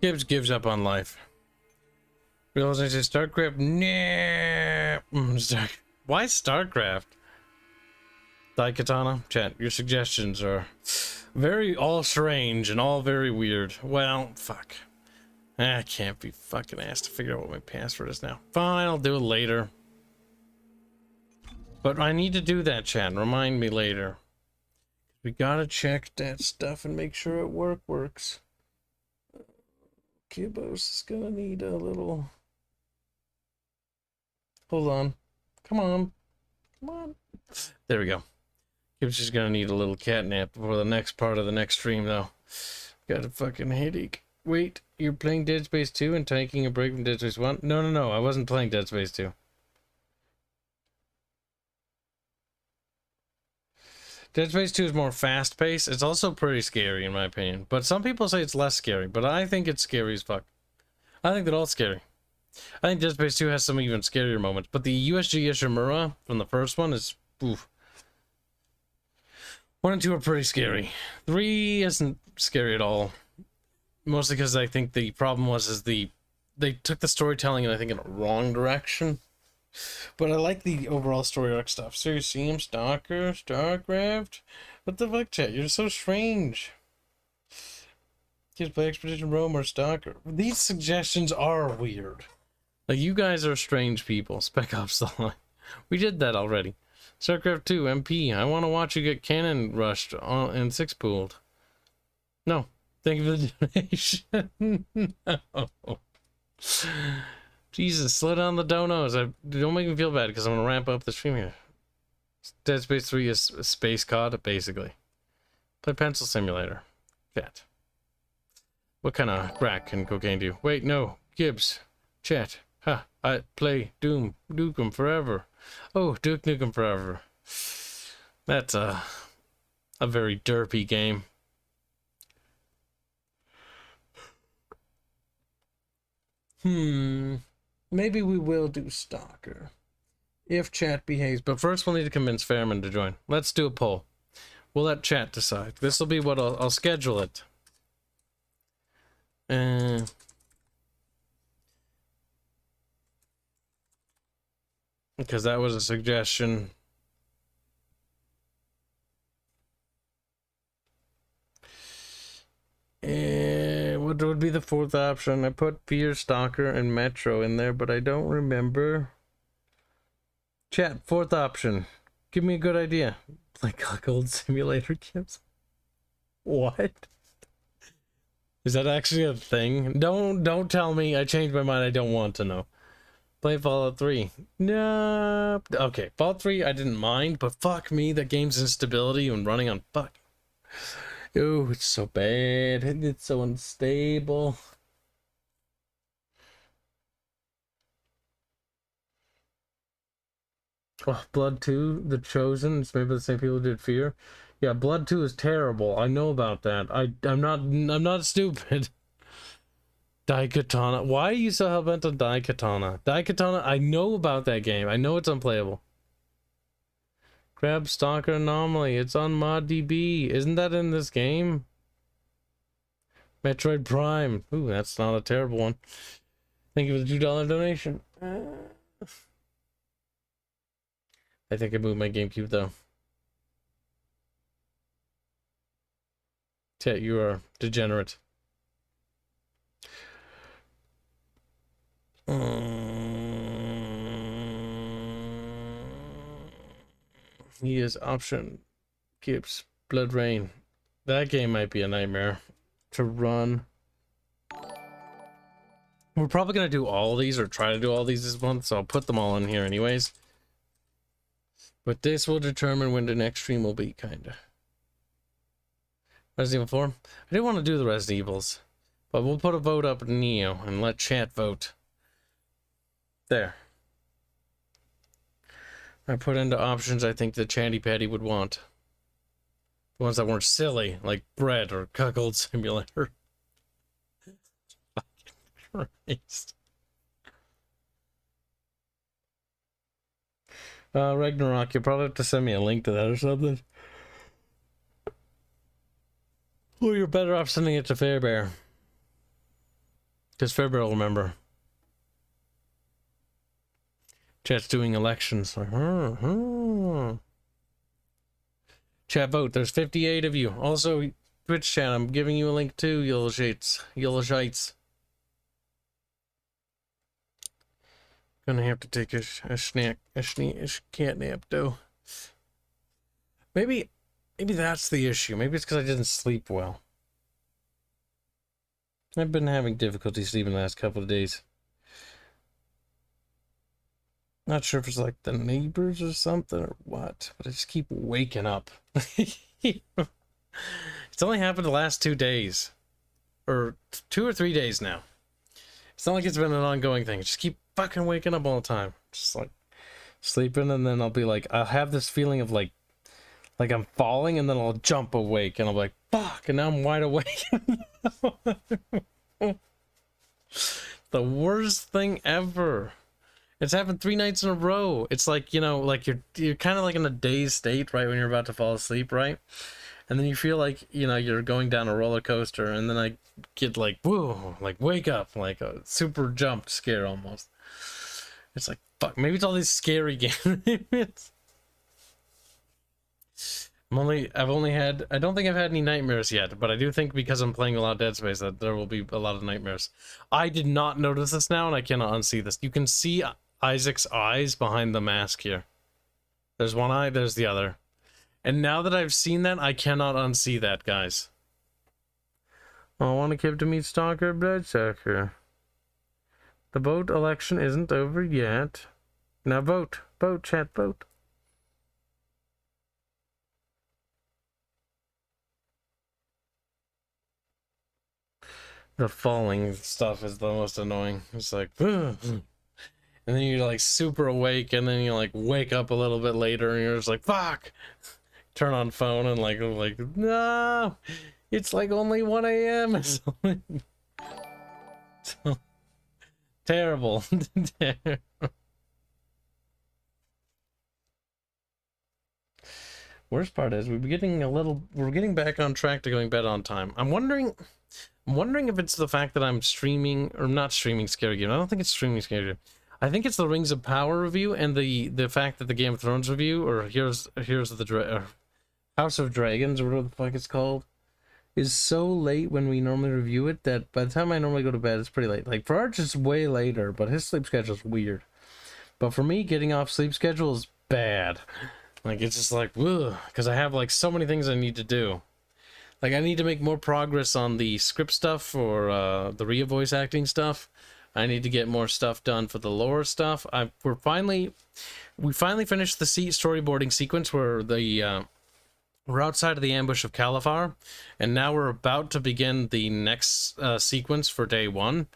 Kibs gives up on life. Realization StarCraft. Nah. Why StarCraft? Daikatana, chat. Your suggestions are very all strange and all very weird. Well, fuck. I can't be fucking asked to figure out what my password is now. Fine, I'll do it later. But I need to do that, chat. Remind me later. We gotta check that stuff and make sure it works. Kibos is gonna need a little... Hold on. Come on. Come on. There we go. Kibos is gonna need a little catnap before the next part of the next stream, though. Got a fucking headache. Wait, you're playing Dead Space 2 and taking a break from Dead Space 1? No, I wasn't playing Dead Space 2. Dead Space 2 is more fast-paced. It's also pretty scary, in my opinion. But some people say it's less scary, but I think it's scary as fuck. I think they're all scary. I think Dead Space 2 has some even scarier moments, but the USG Ishimura from the first one is... Oof. 1 and 2 are pretty scary. 3 isn't scary at all. Mostly because I think the problem was they took the storytelling and I think in a wrong direction. But I like the overall story arc stuff. So you see him, Stalker, StarCraft? What the fuck, chat? You're so strange. Kids play Expedition Rome or Stalker. These suggestions are weird. Like, you guys are strange people. Spec Ops the line. We did that already. StarCraft 2, MP. I want to watch you get cannon rushed and 6 pooled. No. Thank you for the donation. No. Jesus, slow down the donos. Don't make me feel bad because I'm going to ramp up the stream here. Dead Space 3 is a space COD, basically. Play Pencil Simulator. Chat. What kind of crack can cocaine do? Wait, no. Kibs. Chat. Ha. I play Doom. Nukem Forever. Oh, Duke Nukem Forever. That's a very derpy game. Maybe we will do Stalker. If chat behaves. But first we'll need to convince Fairman to join. Let's do a poll. We'll let chat decide. This will be what I'll schedule it. Because that was a suggestion. What would be the 4th option? I put Fear, Stalker, and Metro in there, but I don't remember. Chat, fourth option. Give me a good idea. Play Cuckold Simulator, Kibs. What? Is that actually a thing? Don't tell me. I changed my mind. I don't want to know. Play Fallout 3. No. Okay, Fallout 3 I didn't mind, but fuck me, that game's instability when running on fuck. Ooh, it's so bad. It's so unstable. Oh, Blood 2, The Chosen. It's maybe the same people who did Fear. Yeah, Blood 2 is terrible. I know about that. I'm not stupid. Daikatana. Why are you so hell-bent on Daikatana? Daikatana, I know about that game. I know it's unplayable. Grab Stalker Anomaly. It's on ModDB. Isn't that in this game? Metroid Prime. Ooh, that's not a terrible one. Thank you for the $2 donation. I think I moved my GameCube, though. Chat, you are degenerate. He is option. Kibs. Blood Rain. That game might be a nightmare to run. We're probably going to do all these, or try to do all these this month, so I'll put them all in here anyways. But this will determine when the next stream will be, kinda. Resident Evil 4? I do want to do the Resident Evils, but we'll put a vote up in Neo and let chat vote. There. I put into options I think the Chatty Patty would want. The ones that weren't silly, like Bread or Cuckold Simulator. Fucking Christ. Ragnarok, you'll probably have to send me a link to that or something. Or you're better off sending it to Fairbear. Because Fairbear will remember. Chat's doing elections. Chat vote. There's 58 of you. Also, Twitch chat, I'm giving you a link too, Yellow Shites. Gonna have to take a cat nap though. Maybe that's the issue. Maybe it's because I didn't sleep well. I've been having difficulty sleeping the last couple of days. Not sure if it's like the neighbors or something or what, but I just keep waking up. It's only happened the last 2 days. Or 2 or 3 days now. It's not like it's been an ongoing thing. I just keep fucking waking up all the time. Just like sleeping, and then I'll be like, I'll have this feeling of like I'm falling, and then I'll jump awake, and I'm like, fuck, and now I'm wide awake. The worst thing ever. It's happened 3 nights in a row. It's like, you know, like you're kind of like in a dazed state, right, when you're about to fall asleep, right? And then you feel like, you know, you're going down a roller coaster, and then I get like, whoa, like wake up, like a super jump scare almost. It's like, fuck, maybe it's all these scary games. I don't think I've had any nightmares yet, but I do think because I'm playing a lot of Dead Space that there will be a lot of nightmares. I did not notice this now, and I cannot unsee this. You can see Isaac's eyes behind the mask here. There's one eye, there's the other. And now that I've seen that, I cannot unsee that, guys. I want a kid to meet Stalker Bloodsucker. The vote election isn't over yet. Now vote. Vote, chat, vote. The falling stuff is the most annoying. It's like, ugh. And then you're like super awake, and then you like wake up a little bit later, and you're just like, fuck. Turn on phone and like no, it's like only 1 a.m. So, terrible. Worst part is we're getting back on track to going bed on time. I'm wondering if it's the fact that I'm streaming or not streaming scary game. I don't think it's streaming scary game. I think it's the Rings of Power review and the fact that the Game of Thrones review, or Heroes of the House of Dragons, or whatever the fuck it's called, is so late when we normally review it that by the time I normally go to bed, it's pretty late. Like, for Arch, it's way later, but his sleep schedule's weird. But for me, getting off sleep schedule is bad. Like, it's just like, ugh, because I have like so many things I need to do. Like, I need to make more progress on the script stuff or the Rhea voice acting stuff. I need to get more stuff done for the lore stuff. We finally finished the storyboarding sequence where we're outside of the ambush of Califar, and now we're about to begin the next sequence for day 1.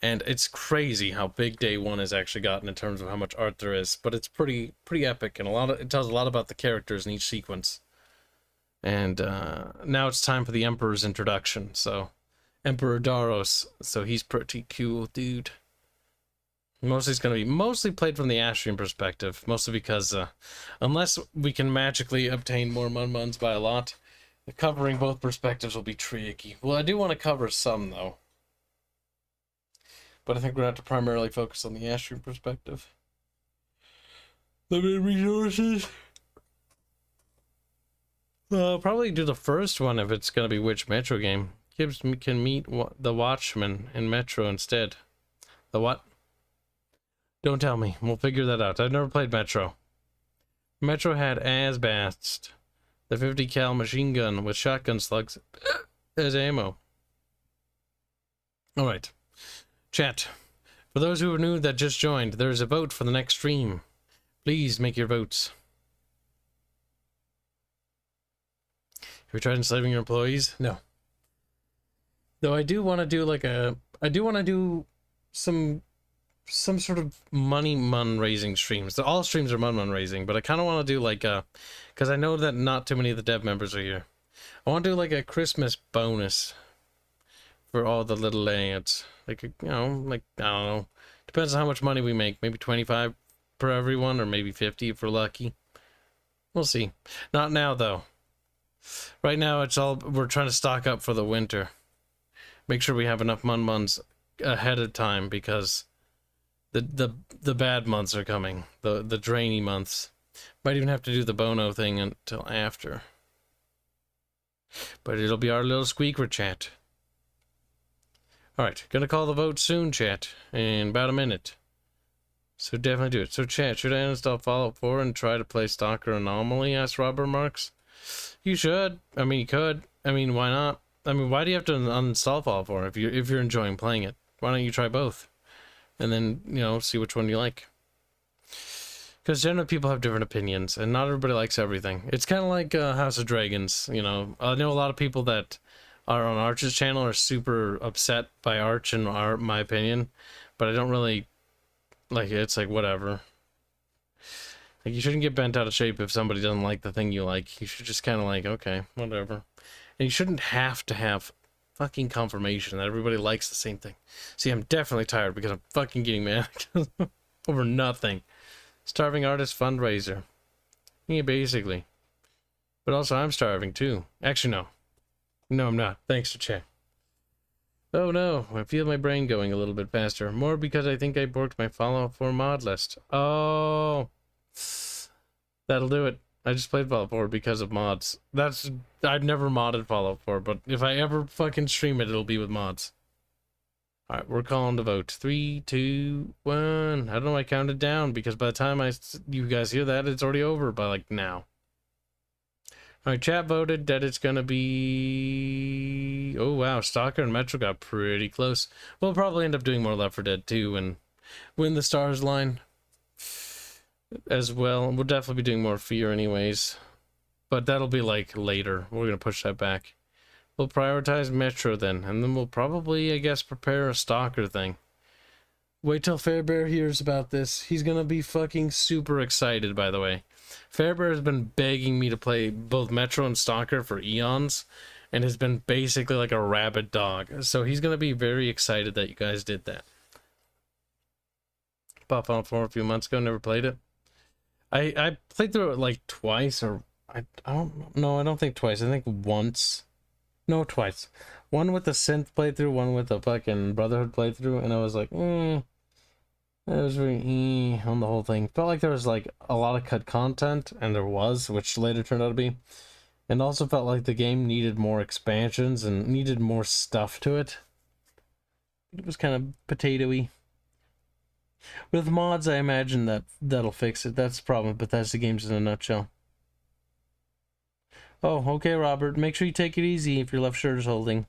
And it's crazy how big day 1 has actually gotten in terms of how much art there is. But it's pretty epic, and it tells a lot about the characters in each sequence. And now it's time for the Emperor's introduction. So, Emperor Daros. So he's pretty cool, dude. Mostly it's going to be mostly played from the Astrian perspective. Mostly because unless we can magically obtain more Mun-Muns by a lot, covering both perspectives will be tricky. Well, I do want to cover some, though. But I think we're going to have to primarily focus on the Astrian perspective. Limited resources. Probably do the first one if it's going to be which Metro game. Kibs can meet the Watchman in Metro instead. The what? Don't tell me. We'll figure that out. I've never played Metro. Metro had Asbast, the 50 cal machine gun with shotgun slugs as ammo. Alright. Chat. For those who are new that just joined, there is a vote for the next stream. Please make your votes. Have you tried enslaving your employees? No. Though I do want to do like some sort of mun raising streams. So all streams are mun raising, but I kind of want to do like because I know that not too many of the dev members are here. I want to do like a Christmas bonus for all the little lads. Like, you know, like, I don't know. Depends on how much money we make. Maybe 25 per everyone, or maybe 50 if we're lucky. We'll see. Not now though. Right now it's all we're trying to stock up for the winter. Make sure we have enough Mun-Muns ahead of time because the bad months are coming. The drainy months. Might even have to do the Bono thing until after. But it'll be our little squeaker chat. Alright, gonna call the vote soon, chat. In about a minute. So definitely do it. So chat, should I uninstall Fallout 4 and try to play Stalker Anomaly? Asked Robert Marks. You should. I mean, you could. I mean, why not? I mean, why do you have to uninstall Fallout 4 if you're enjoying playing it? Why don't you try both? And then, you know, see which one you like. Because generally people have different opinions, and not everybody likes everything. It's kind of like House of Dragons, you know. I know a lot of people that are on Arch's channel are super upset by Arch and my opinion, but I don't really like it. It's like, whatever. Like, you shouldn't get bent out of shape if somebody doesn't like the thing you like. You should just kind of like, okay, whatever. And you shouldn't have to have fucking confirmation that everybody likes the same thing. See, I'm definitely tired because I'm fucking getting mad over nothing. Starving artist fundraiser. Yeah, basically. But also, I'm starving too. Actually, no. No, I'm not. Thanks to chat. Oh no, I feel my brain going a little bit faster. More because I think I borked my Fallout 4 mod list. Oh. That'll do it. I just played Fallout 4 because of mods. I've never modded Fallout 4, but if I ever fucking stream it, it'll be with mods. Alright, we're calling the vote. 3, 2, 1. I don't know, I counted down because by the time you guys hear that, it's already over by like now. Alright, chat voted that it's gonna be... Oh wow, Stalker and Metro got pretty close. We'll probably end up doing more Left 4 Dead 2 and win the stars line as well. We'll definitely be doing more Fear anyways. But that'll be like later. We're gonna push that back. We'll prioritize Metro then, and then we'll probably, I guess, prepare a Stalker thing. Wait till Fairbear hears about this. He's gonna be fucking super excited, by the way. Fairbear has been begging me to play both Metro and Stalker for eons, and has been basically like a rabid dog. So he's gonna be very excited that you guys did that. Bought Fallout 4 a few months ago, never played it. I played through it like twice, or I don't think twice. I think once. No, twice. One with the synth playthrough, one with the fucking Brotherhood playthrough, and I was like, it was really on the whole thing. Felt like there was like a lot of cut content, and there was, which later turned out to be. And also felt like the game needed more expansions and needed more stuff to it. It was kind of potatoey. With mods, I imagine that'll fix it. That's the problem with Bethesda games in a nutshell. Oh, okay, Robert. Make sure you take it easy if your left shoulder's hurting.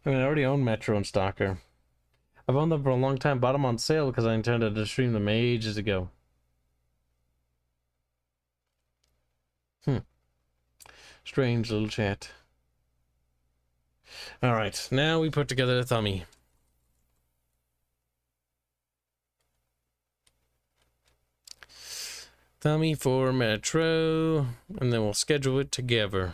I mean, I already own Metro and Stalker. I've owned them for a long time. Bought them on sale because I intended to stream them ages ago. Strange little chat. Alright, now we put together a thummy. Thummy for Metro, and then we'll schedule it together.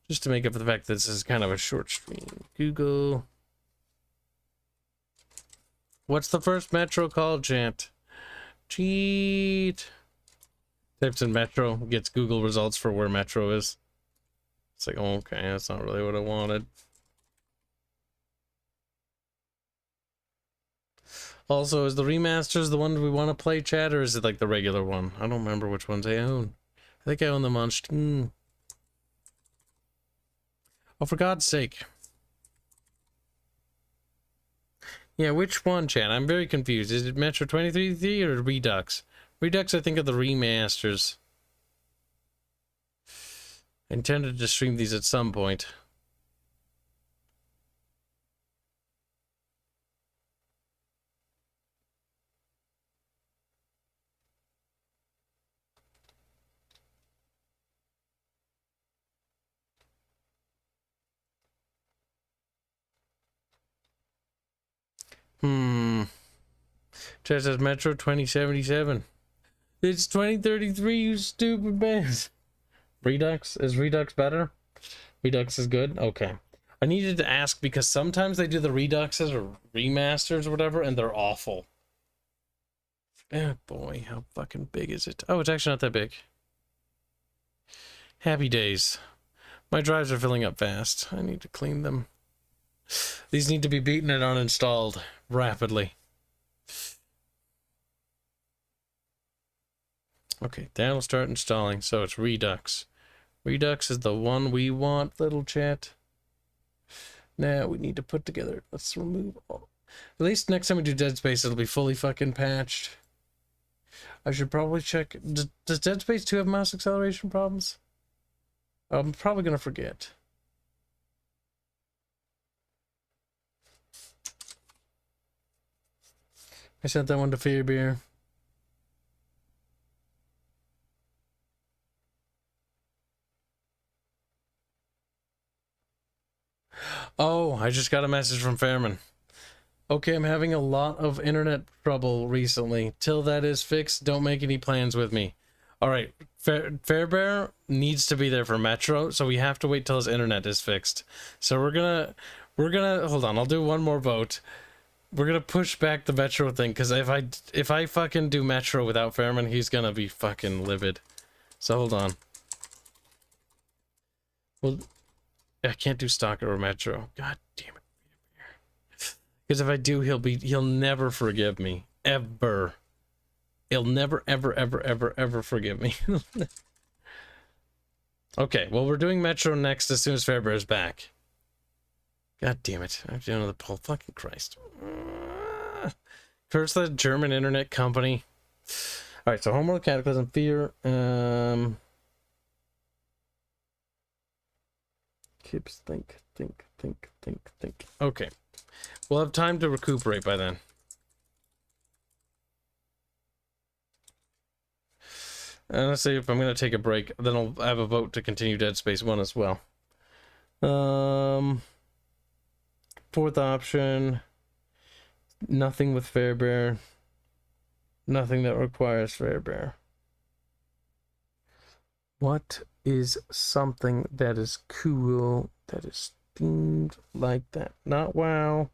Just to make up for the fact that this is kind of a short stream. Google. What's the first Metro called, chat? Cheat. Types in Metro, gets Google results for where Metro is. It's like, okay, that's not really what I wanted. Also, is the remasters the one we want to play, chat, or is it like the regular one? I don't remember which ones I own. I think I own them on Steam. Oh, for God's sake. Yeah, which one, chat? I'm very confused. Is it Metro 2033 or Redux? Redux, I think, are the remasters. I intended to stream these at some point. Chat says Metro 2077. It's 2033, you stupid bands. Redux? Is Redux better? Redux is good? Okay. I needed to ask because sometimes they do the Reduxes or remasters or whatever, and they're awful. Oh boy, how fucking big is it? Oh, it's actually not that big. Happy days. My drives are filling up fast. I need to clean them. These need to be beaten and uninstalled rapidly. Okay, that'll start installing. So it's Redux. Redux is the one we want, little chat. Now we need to put together. Let's remove all. At least next time we do Dead Space, it'll be fully fucking patched. I should probably check. Does Dead Space 2 have mouse acceleration problems? I'm probably gonna forget. I sent that one to Fear Beer. Oh, I just got a message from Fairman. Okay, I'm having a lot of internet trouble recently. Till that is fixed, don't make any plans with me. Alright, Fairbear needs to be there for Metro, so we have to wait till his internet is fixed. So we're gonna, hold on, I'll do one more vote. We're gonna push back the Metro thing, because if I fucking do Metro without Fairman, he's gonna be fucking livid. So hold on. Well, I can't do Stalker or Metro. God damn it. Because if I do, he'll never forgive me. Ever. He'll never, ever, ever, ever, ever forgive me. Okay, well, we're doing Metro next as soon as Fairbear is back. God damn it. I have to do another poll. Fucking Christ. Curse the German internet company. Alright, so Homeworld, Cataclysm, Fear, Kibs, think. Okay. We'll have time to recuperate by then. And let's say if I'm going to take a break, then I'll have a vote to continue Dead Space 1 as well. Fourth option. Nothing with Fairbear. Nothing that requires Fairbear. What is something that is cool, that is themed like that? Not WoW.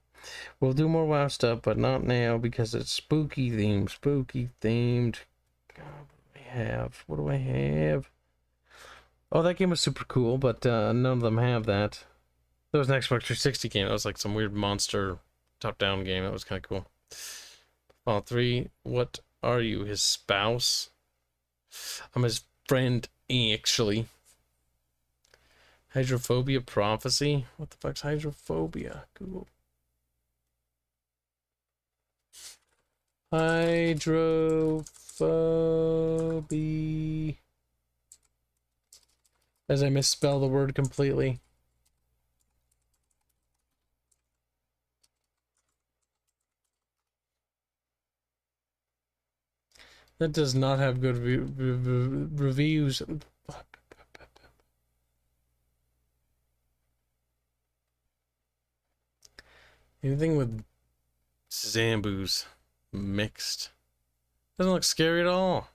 We'll do more WoW stuff, but not now because it's spooky themed. Spooky themed. God, what do I have? Oh, that game was super cool, but none of them have that. There was an Xbox 360 game. That was like some weird monster top-down game. That was kind of cool. Fallout 3. What are you? His spouse? I'm his friend, actually. Hydrophobia prophecy? What the fuck's hydrophobia? Google. Hydrophobia. As I misspell the word completely. That does not have good reviews. Anything with Zambus mixed. Doesn't look scary at all.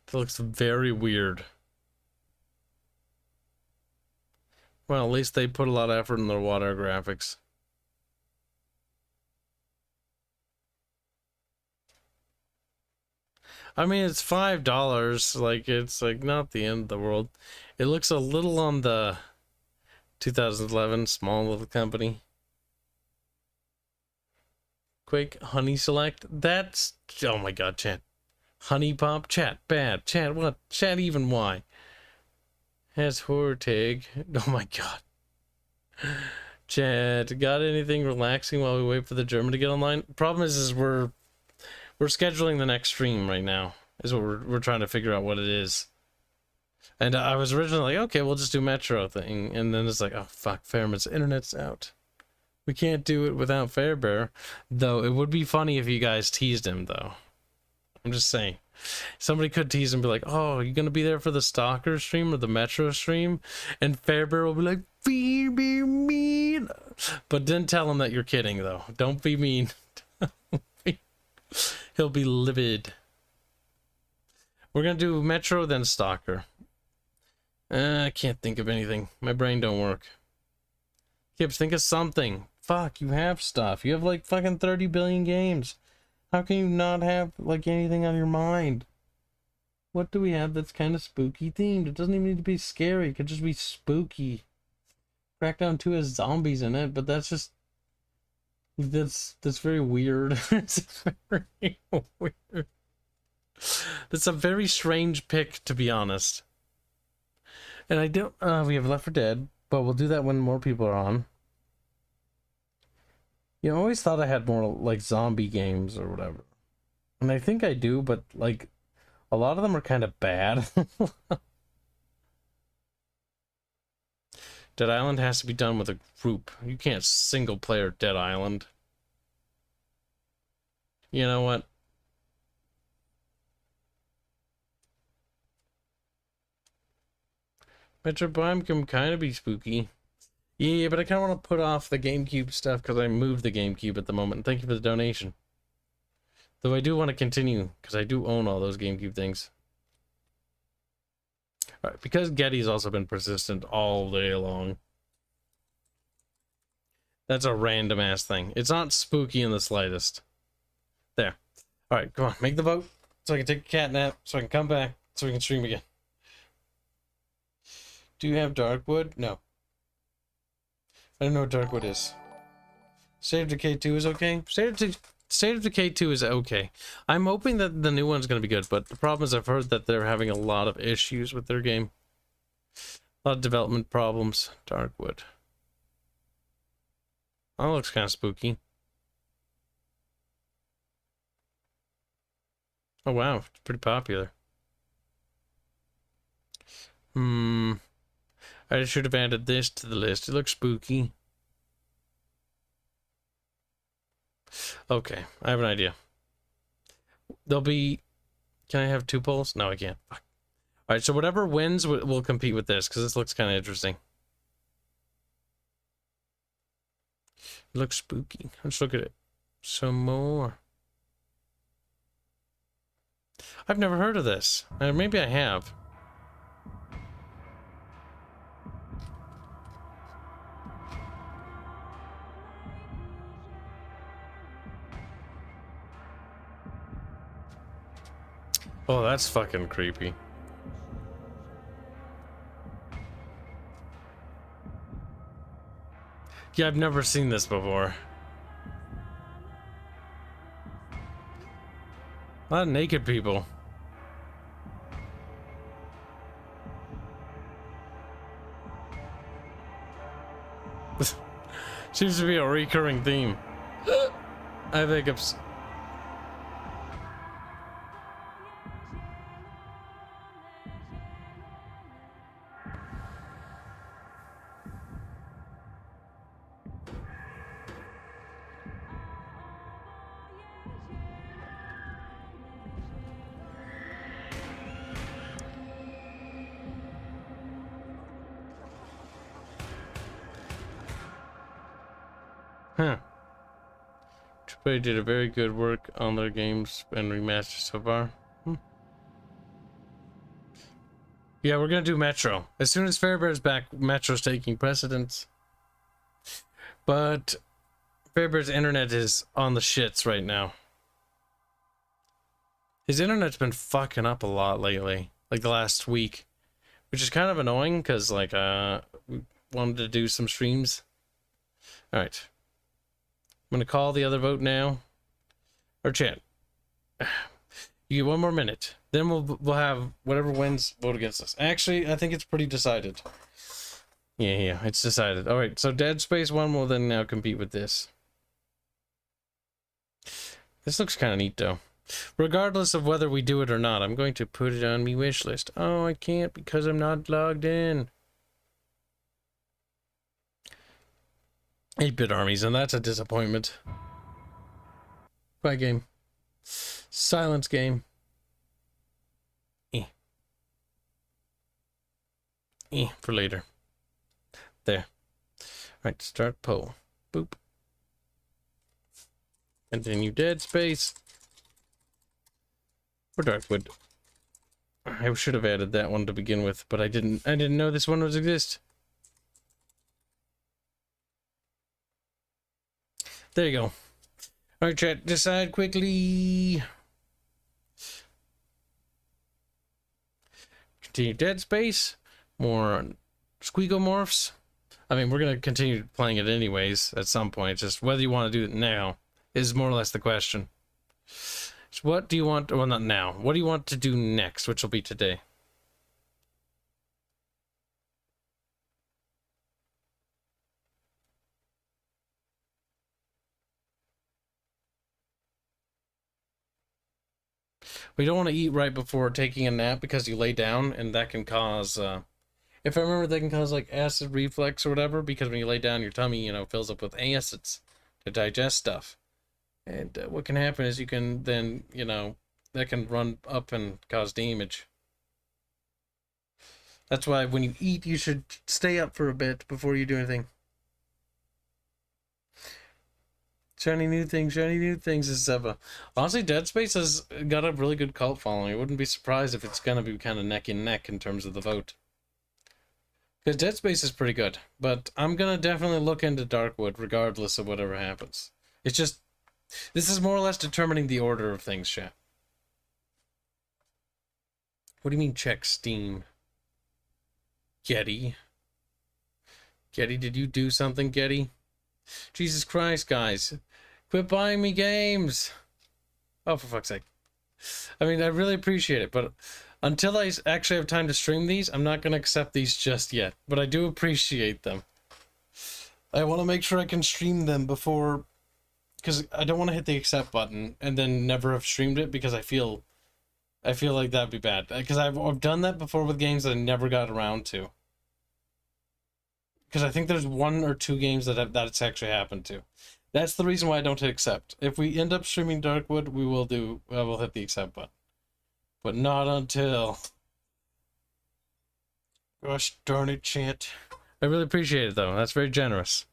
It looks very weird. Well, at least they put a lot of effort in their water graphics. I mean, it's $5. Like, it's like not the end of the world. It looks a little on the 2011 small little company. Quake Honey Select. That's, oh my god, chat. Honey Pop, chat, bad. Chat, what? Chat, even why? Has horror tag. Oh my god. Chat, got anything relaxing while we wait for the German to get online? Problem is we're scheduling the next stream right now. Is what we're trying to figure out what it is. And I was originally like, okay, we'll just do Metro thing. And then it's like, oh fuck, Fairman's internet's out. We can't do it without Fairbear. Though it would be funny if you guys teased him though. I'm just saying. Somebody could tease and be like, oh, you gonna be there for the Stalker stream or the Metro stream? And Fairbear will be like, be mean. But then tell him that you're kidding though. Don't be mean. He'll be livid. We're gonna do Metro, then Stalker. I can't think of anything. My brain don't work. Kibs, think of something. Fuck, you have stuff. You have like fucking 30 billion games. How can you not have like anything on your mind? What do we have that's kind of spooky themed? It doesn't even need to be scary. It could just be spooky. Crackdown 2 has zombies in it, but that's just... That's very weird. It's very weird. That's a very strange pick, to be honest. And I don't... we have Left 4 Dead, but we'll do that when more people are on. You know, I always thought I had more, like, zombie games or whatever. And I think I do, but, like, a lot of them are kind of bad. Dead Island has to be done with a group. You can't single-player Dead Island. You know what? Metro Prime can kind of be spooky. Yeah, but I kind of want to put off the GameCube stuff because I moved the GameCube at the moment. Thank you for the donation. Though I do want to continue because I do own all those GameCube things. All right, because Getty's also been persistent all day long. That's a random ass thing. It's not spooky in the slightest. There. All right, come on, make the vote so I can take a cat nap, so I can come back, so we can stream again. Do you have Darkwood? No. I don't know what Darkwood is. State of Decay 2 is okay. State of Decay 2 is okay. I'm hoping that the new one's going to be good, but the problem is I've heard that they're having a lot of issues with their game. A lot of development problems. Darkwood. Oh, that looks kind of spooky. Oh wow, it's pretty popular. I should have added this to the list. It looks spooky. Okay, I have an idea. There'll be... Can I have 2 polls? No, I can't. Fuck. Alright, so whatever wins will compete with this, because this looks kind of interesting. It looks spooky. Let's look at it. Some more. I've never heard of this. Maybe I have. Oh, that's fucking creepy. Yeah, I've never seen this before. A lot of naked people. Seems to be a recurring theme. I think it's... Huh. They did a very good work on their games and remasters so far. Yeah, we're gonna do Metro. As soon as Fairbear's back, Metro's taking precedence. But Fairbear's internet is on the shits right now. His internet's been fucking up a lot lately, like the last week. Which is kind of annoying, because, like, we wanted to do some streams. Alright. I'm gonna call the other vote now. Or chat. You get one more minute. Then we'll have whatever wins vote against us. Actually, I think it's pretty decided. Yeah, it's decided. Alright, so Dead Space 1 will then now compete with this. This looks kind of neat, though. Regardless of whether we do it or not, I'm going to put it on me wish list. Oh, I can't because I'm not logged in. 8-bit armies, and that's a disappointment. Bye, game. Silence game. For later. There. Right, start poll. Boop. Continue Dead Space. Or Darkwood. I should have added that one to begin with, but I didn't know this one was exist. There you go. Alright, chat, decide quickly. Continue Dead Space. More SQEKROMORPHS. I mean, we're going to continue playing it anyways at some point. Just whether you want to do it now is more or less the question. So what do you want? Well, not now. What do you want to do next, which will be today? We don't want to eat right before taking a nap because you lay down, and that can cause, if I remember, that can cause, like, acid reflux or whatever, because when you lay down, your tummy, you know, fills up with acids to digest stuff. And what can happen is you can then, you know, that can run up and cause damage. That's why when you eat, you should stay up for a bit before you do anything. Shiny new things is Zeva. Honestly, Dead Space has got a really good cult following. I wouldn't be surprised if it's gonna be kind of neck and neck in terms of the vote. Because Dead Space is pretty good, but I'm gonna definitely look into Darkwood regardless of whatever happens. It's just, this is more or less determining the order of things, chat. What do you mean check Steam? Getty? Getty, did you do something, Getty? Jesus Christ, guys. Quit buying me games. Oh, for fuck's sake. I mean, I really appreciate it, but until I actually have time to stream these, I'm not going to accept these just yet. But I do appreciate them. I want to make sure I can stream them before... Because I don't want to hit the accept button and then never have streamed it because I feel like that'd be bad. Because I've done that before with games that I never got around to. Because I think there's 1 or 2 games that it's actually happened to. That's the reason why I don't hit accept. If we end up streaming Darkwood, I will hit the accept button. But not until... Gosh darn it, chat. I really appreciate it, though. That's very generous.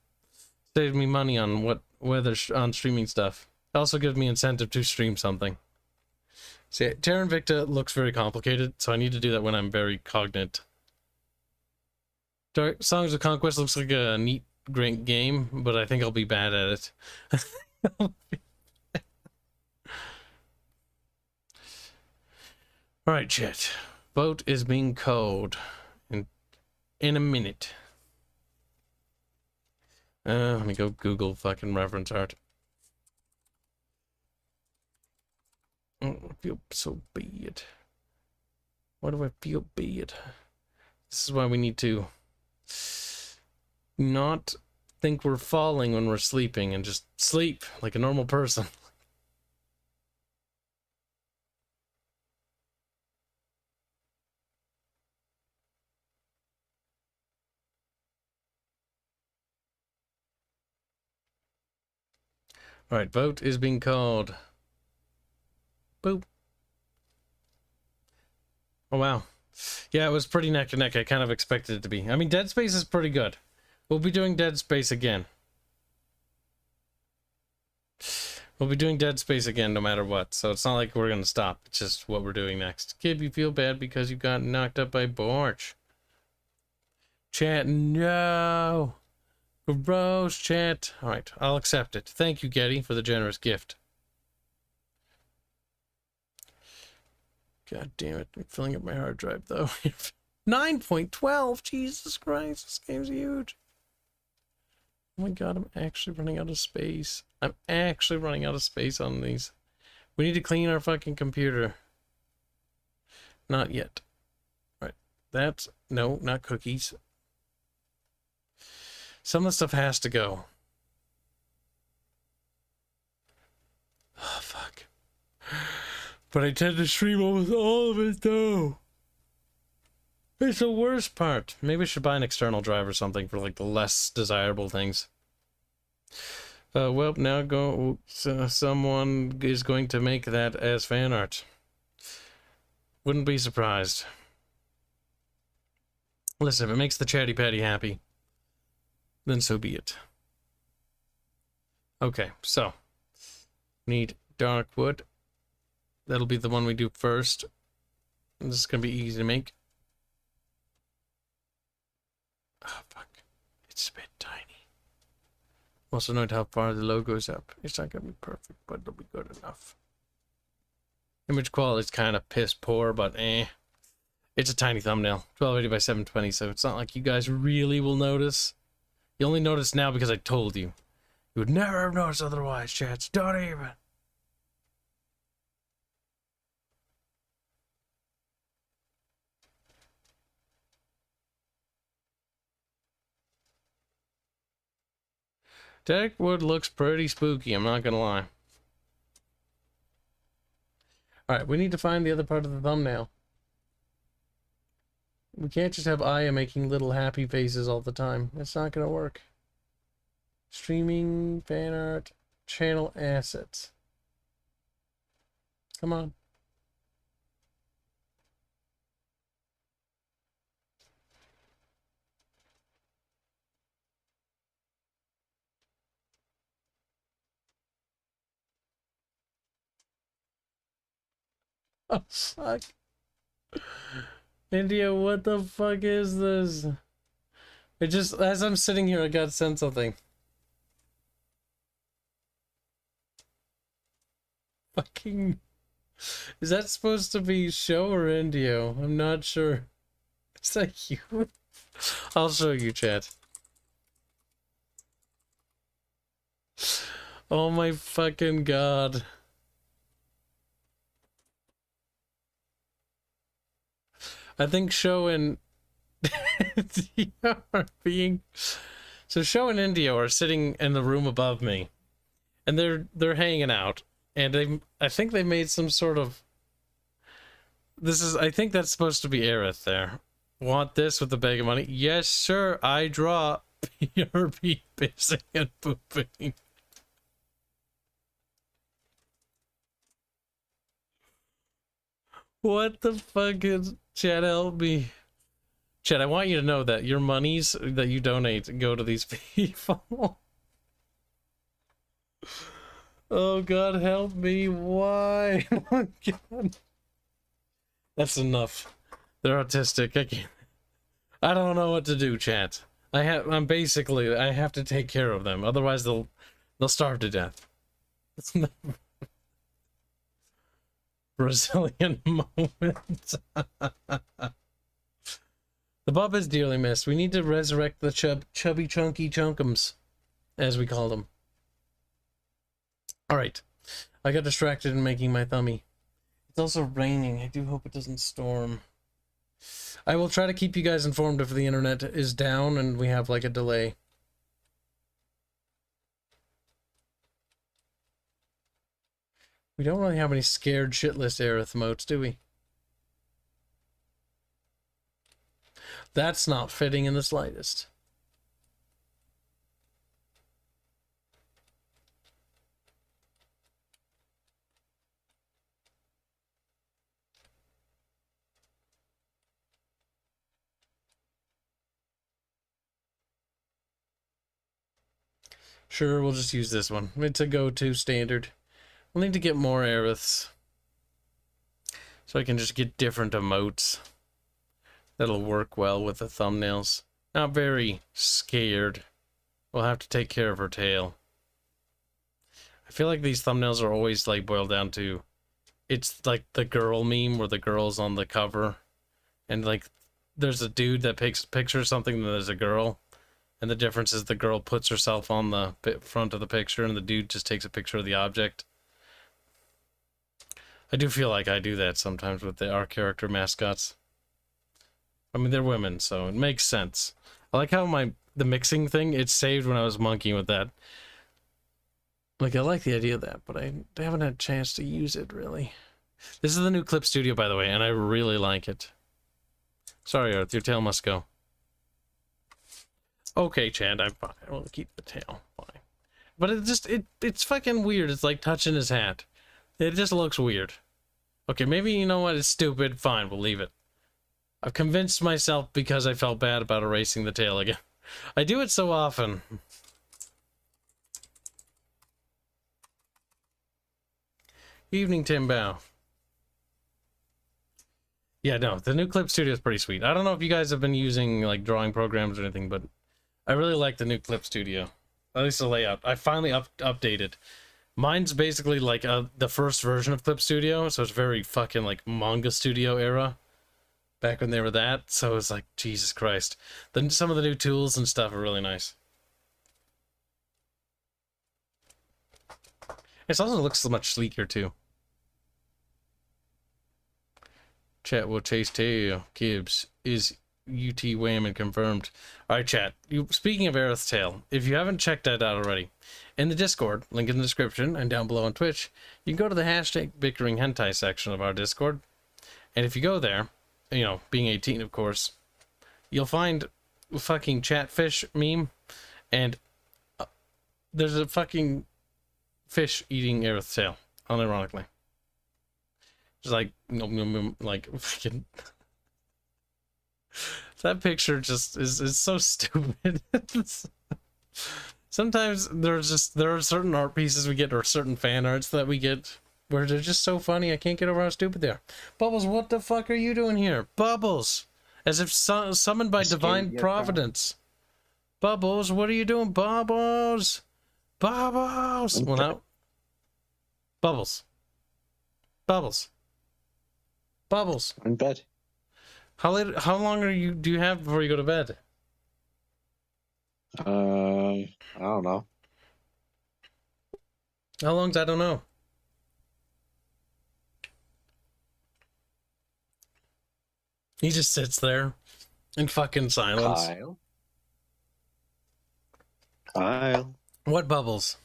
Saved me money on on streaming stuff. It also gives me incentive to stream something. See, Terra Invicta looks very complicated, so I need to do that when I'm very cognate. Dark Songs of Conquest looks like a neat, great game, but I think I'll be bad at it. Alright, chat. Vote is being called in a minute. Let me go Google fucking reference art. feel so bad? Why do I feel bad? This is why we need to not think we're falling when we're sleeping and just sleep like a normal person. All right, vote is being called. Boop. Oh, wow. Yeah, it was pretty neck to neck. I kind of expected it to be. I mean, Dead Space is pretty good. We'll be doing Dead Space again. We'll be doing Dead Space again no matter what, so it's not like we're going to stop. It's just what we're doing next. Kib, you feel bad because you got knocked up by Borch. Chat, no. Gross, chat. Alright, I'll accept it. Thank you, Getty, for the generous gift. God damn it. I'm filling up my hard drive, though. 9.12! Jesus Christ, this game's huge. Oh my god, I'm actually running out of space. I'm actually running out of space on these. We need to clean our fucking computer. Not yet. Alright, that's... No, not cookies. Some of the stuff has to go. Oh, fuck. But I tend to stream almost all of it, though. It's the worst part. Maybe I should buy an external drive or something for, like, the less desirable things. Well, now someone is going to make that as fan art. Wouldn't be surprised. Listen, if it makes the chatty patty happy, then so be it. Okay, so need dark wood. That'll be the one we do first. This is gonna be easy to make. Oh fuck. It's a bit tiny. Also note how far the logo's up. It's not gonna be perfect, but it'll be good enough. Image quality is kind of piss poor, but eh. It's a tiny thumbnail. 1280 by 720, so it's not like you guys really will notice. You only notice now because I told you. You would never have noticed otherwise, chats. Don't even. Deckwood looks pretty spooky, I'm not gonna lie. Alright, we need to find the other part of the thumbnail. We can't just have Aya making little happy faces all the time. It's not gonna work. Streaming, fan art, channel assets. Come on. Oh, fuck. India, what the fuck is this? It just, as I'm sitting here, I got sent something. Fucking... Is that supposed to be show or Indio? I'm not sure. Is that you? I'll show you, chat. Oh my fucking god. I think Show and Indio are being... So Show and Indio are sitting in the room above me. And they're hanging out. And I think they made some sort of... I think that's supposed to be Aerith there. Want this with a bag of money? Yes, sir, I draw. PRP pissing and pooping. What the fuck is... Chat, help me. Chat, I want you to know that your monies that you donate go to these people. Oh god, help me. Why? Oh god. That's enough. They're autistic. I don't know what to do, chat. I have to take care of them. Otherwise they'll starve to death. Brazilian moment. The bub is dearly missed. We need to resurrect the chubby chunky chunkums, as we call them. Alright. I got distracted in making my thummy. It's also raining. I do hope it doesn't storm. I will try to keep you guys informed if the internet is down and we have like a delay. We don't really have any scared shitless Aerith emotes, do we? That's not fitting in the slightest. Sure, we'll just use this one. It's a go-to standard. We'll need to get more Aeriths, so I can just get different emotes. That'll work well with the thumbnails. Not very scared. We'll have to take care of her tail. I feel like these thumbnails are always like boiled down to, it's like the girl meme where the girl's on the cover, and like there's a dude that takes a picture of something and there's a girl. And the difference is the girl puts herself on the front of the picture and the dude just takes a picture of the object. I do feel like I do that sometimes with our character mascots. I mean, they're women, so it makes sense. I like how the mixing thing, it's saved when I was monkeying with that. Like, I like the idea of that, but I haven't had a chance to use it, really. This is the new Clip Studio, by the way, and I really like it. Sorry, Earth, your tail must go. Okay, Chad, I'm fine. I will keep the tail. Fine. But it's fucking weird. It's like touching his hat. It just looks weird. Okay, maybe you know what? It's stupid. Fine, we'll leave it. I've convinced myself because I felt bad about erasing the tail again. I do it so often. Evening, Tim Bao. Yeah, no, the new Clip Studio is pretty sweet. I don't know if you guys have been using like drawing programs or anything, but I really like the new Clip Studio. At least the layout. I finally updated. Mine's basically like the first version of Clip Studio, so it's very fucking like Manga Studio era. Back when they were that, so it's like, Jesus Christ. Then some of the new tools and stuff are really nice. It also looks so much sleeker too. Chat will chase tail. Kibs is UT Wham confirmed. Alright, chat. Speaking of Aerith's Tail, if you haven't checked that out already, in the Discord, link in the description, and down below on Twitch, you can go to the hashtag Bickering Hentai section of our Discord. And if you go there, you know, being 18, of course, you'll find a fucking chatfish meme, and there's a fucking fish eating Aerith's tail, unironically. Just like, like, fucking... That picture just is so stupid. Sometimes there are certain art pieces we get, or certain fan arts that we get, where they're just so funny. I can't get over how stupid they are. Bubbles, what the fuck are you doing here? Bubbles! As if summoned by divine providence. Bubbles, what are you doing? Bubbles! Bubbles! Well, now... Bubbles. Bubbles. Bubbles. In bed. How long do you have before you go to bed? I don't know. How long's I don't know. He just sits there in fucking silence. Kyle. What Bubbles?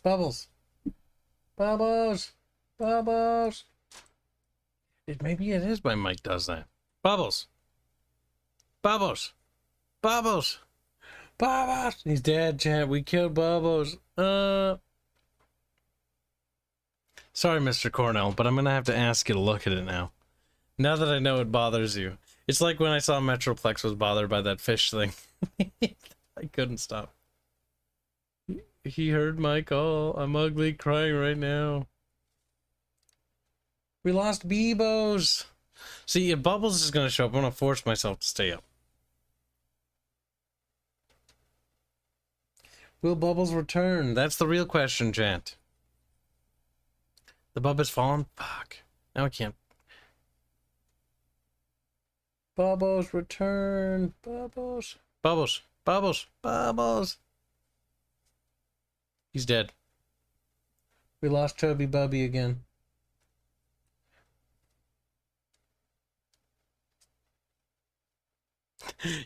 Bubbles. Bubbles. Bubbles. Maybe it is my mic does that. Bubbles. Bubbles. Bubbles. Bubbles. He's dead, chat. We killed Bubbles. Sorry, Mr. Cornell, but I'm gonna have to ask you to look at it now. Now that I know it bothers you. It's like when I saw Metroplex was bothered by that fish thing. I couldn't stop. He heard my call. I'm ugly crying right now. We lost Beebos. See, if Bubbles is going to show up, I'm going to force myself to stay up. Will Bubbles return? That's the real question, chat. The bub has fallen? Fuck. Now I can't. Bubbles, return. Bubbles. Bubbles. Bubbles. Bubbles. He's dead. We lost Chubby Bubby again.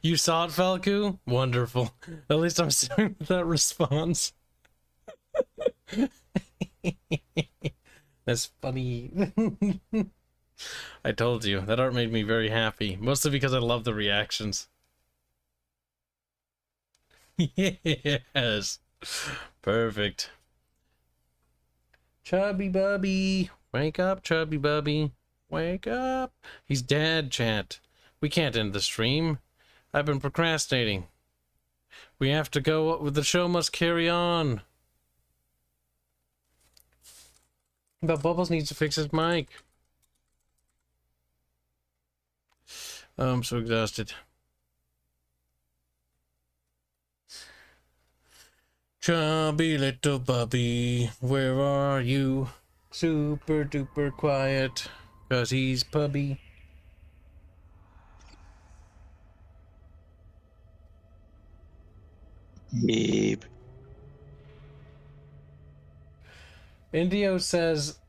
You saw it, Falco? Wonderful. At least I'm assuming that response. That's funny. I told you, that art made me very happy. Mostly because I love the reactions. Yes. Perfect. Chubby Bubby. Wake up, Chubby Bubby. Wake up. He's dead, chat. We can't end the stream. I've been procrastinating. We have to go. The show must carry on. But Bubbles needs to fix his mic. Oh, I'm so exhausted. Chubby little Bubby, where are you? Super duper quiet, 'cause he's pubby. Beep. Indio says,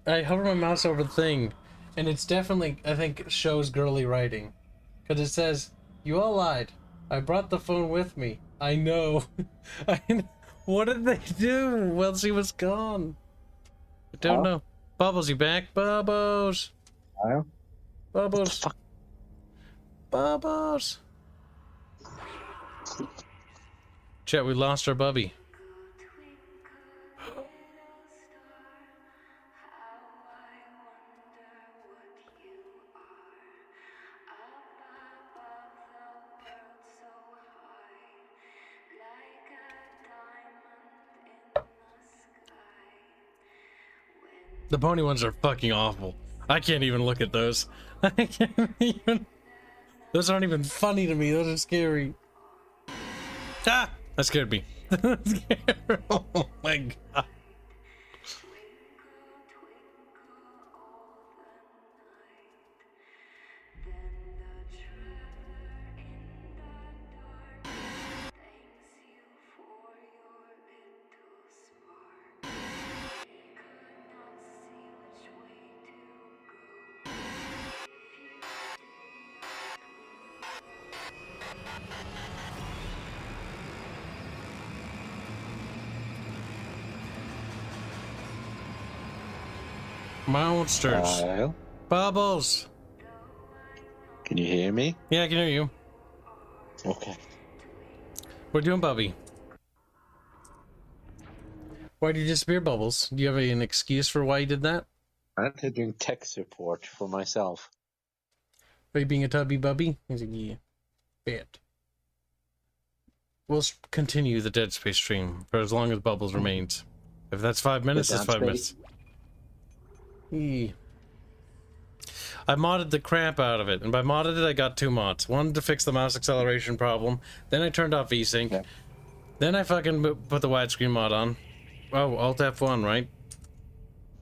I hover my mouse over the thing, and it's definitely, I think, shows girly writing. Because it says, you all lied. I brought the phone with me. I know. What did they do? Well, she was gone. I don't know. Bubbles, you back? Bubbles. Kyle? Bubbles. Fuck. Bubbles. Chat, we lost our Bubby. The pony ones are fucking awful. I can't even look at those. I can't even. Those aren't even funny to me. Those are scary. Ah! That scared me. Oh my god. Monsters. Kyle? Bubbles. Can you hear me? Yeah, I can hear you. Okay. We're doing Bubby. Why did you disappear, Bubbles? Do you have an excuse for why you did that? I'm doing tech support for myself. Are you being a tubby Bubby? He's like, yeah. Bet. We'll continue the Dead Space stream for as long as Bubbles remains. If that's 5 minutes, that's 5 minutes. I modded the crap out of it, and by modded it I got 2 mods. One to fix the mouse acceleration problem, then I turned off Vsync, Yeah. then I fucking put the widescreen mod on. Oh, Alt F1, right?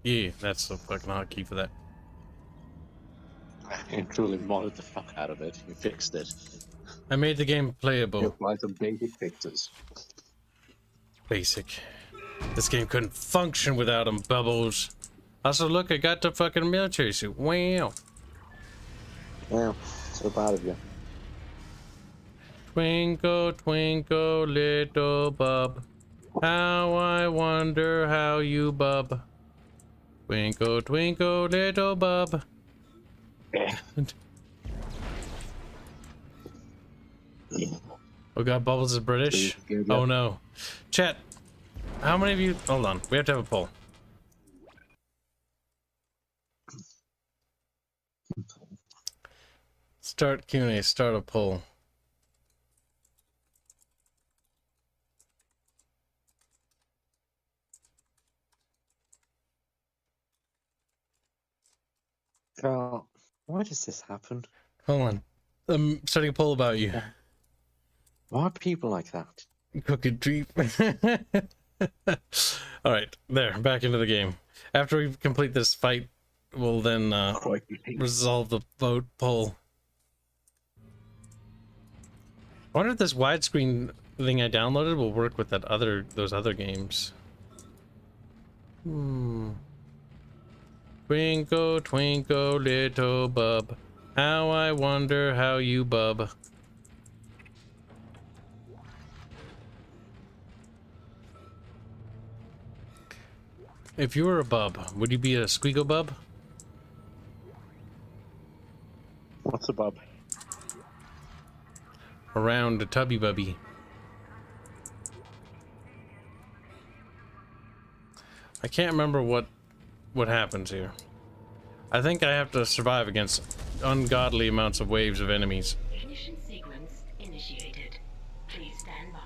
Yeah, that's the fucking hotkey for that. You truly modded the fuck out of it. You fixed it. I made the game You playable. applied some basic fixes. Basic. This game couldn't function without them, Bubbles. Also, look, I got the fucking military suit. Wow. Well, so bad of you. Twinkle, twinkle, little bub. How I wonder how you bub. Twinkle, twinkle, little bub. Oh god, Bubbles is British? Oh no. Chat, how many of you... Hold on, we have to have a poll. Start Q&A, start a poll. Carl, why does this happen? Hold on. I'm starting a poll about you. Why are people like that? Cookie treat. Alright, there, back into the game. After we complete this fight, we'll then resolve the vote poll. I wonder if this widescreen thing I downloaded will work with those other games. Twinkle, twinkle, little bub. How I wonder how you bub. If you were a bub, would you be a squeago bub? What's a bub? Around a tubby bubby. I can't remember what happens here. I think I have to survive against ungodly amounts of waves of enemies. Ignition sequence initiated. Please stand by.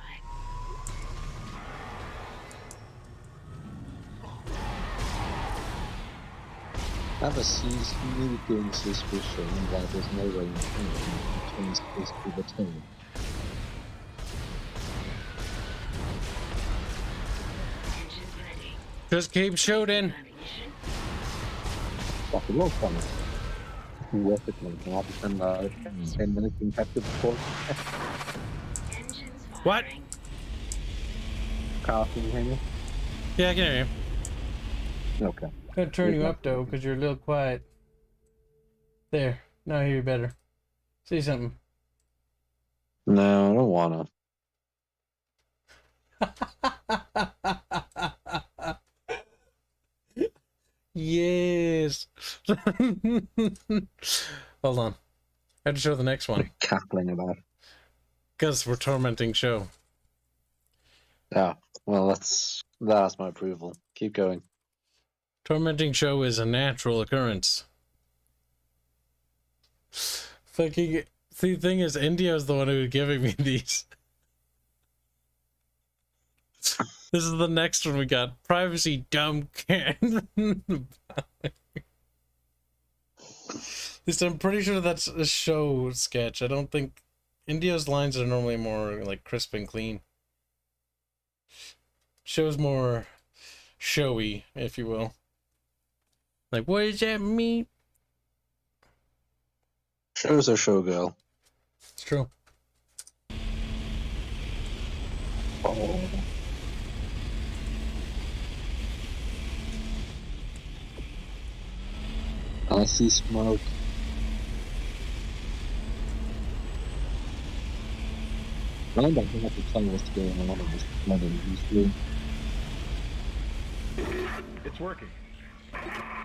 I have a sneaking suspicion that there's no way in change this to the team. Engines ready. Just keep shooting. Ignition. That's a lot of fun. Worth it, man. I'll be 10 minutes infected before. Engines What? firing. Carl, can you hear me? Yeah, I can hear you. Okay. Gotta turn you up though, because you're a little quiet. There. Now I hear you better. Say something. No, I don't wanna. Yes. Hold on. I have to show the next one. Cackling about. Because we're tormenting show. Yeah. Well, that's my approval. Keep going. Tormenting show is a natural occurrence. Fucking. See, the thing is, Indio's the one who was giving me these. This is the next one we got. Privacy dumb can. This, I'm pretty sure that's a show sketch. I don't think Indio's lines are normally more like crisp and clean. Show's more showy, if you will. Like, what does that mean? Show's a showgirl. It's true. Oh. I see smoke. I don't have to tell me what's going on in this flooding room. It's working.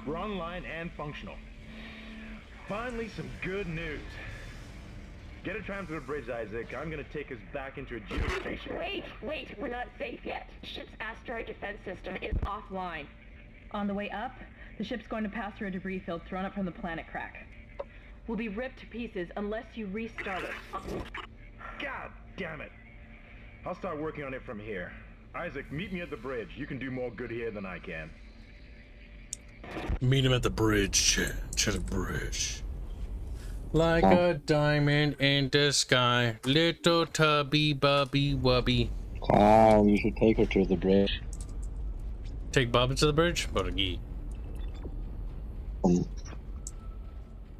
We're online and functional. Finally, some good news. Get a tram to the bridge, Isaac. I'm gonna take us back into a geostation. Wait, we're not safe yet. Ship's asteroid defense system is offline. On the way up, the ship's going to pass through a debris field thrown up from the planet crack. We'll be ripped to pieces unless you restart it. God damn it. I'll start working on it from here. Isaac, meet me at the bridge. You can do more good here than I can. Meet him at the bridge. To the bridge. Like a diamond in the sky. Little tubby bubby wubby. Wow, you should take her to the bridge. Take Bubba to the bridge? Buggy.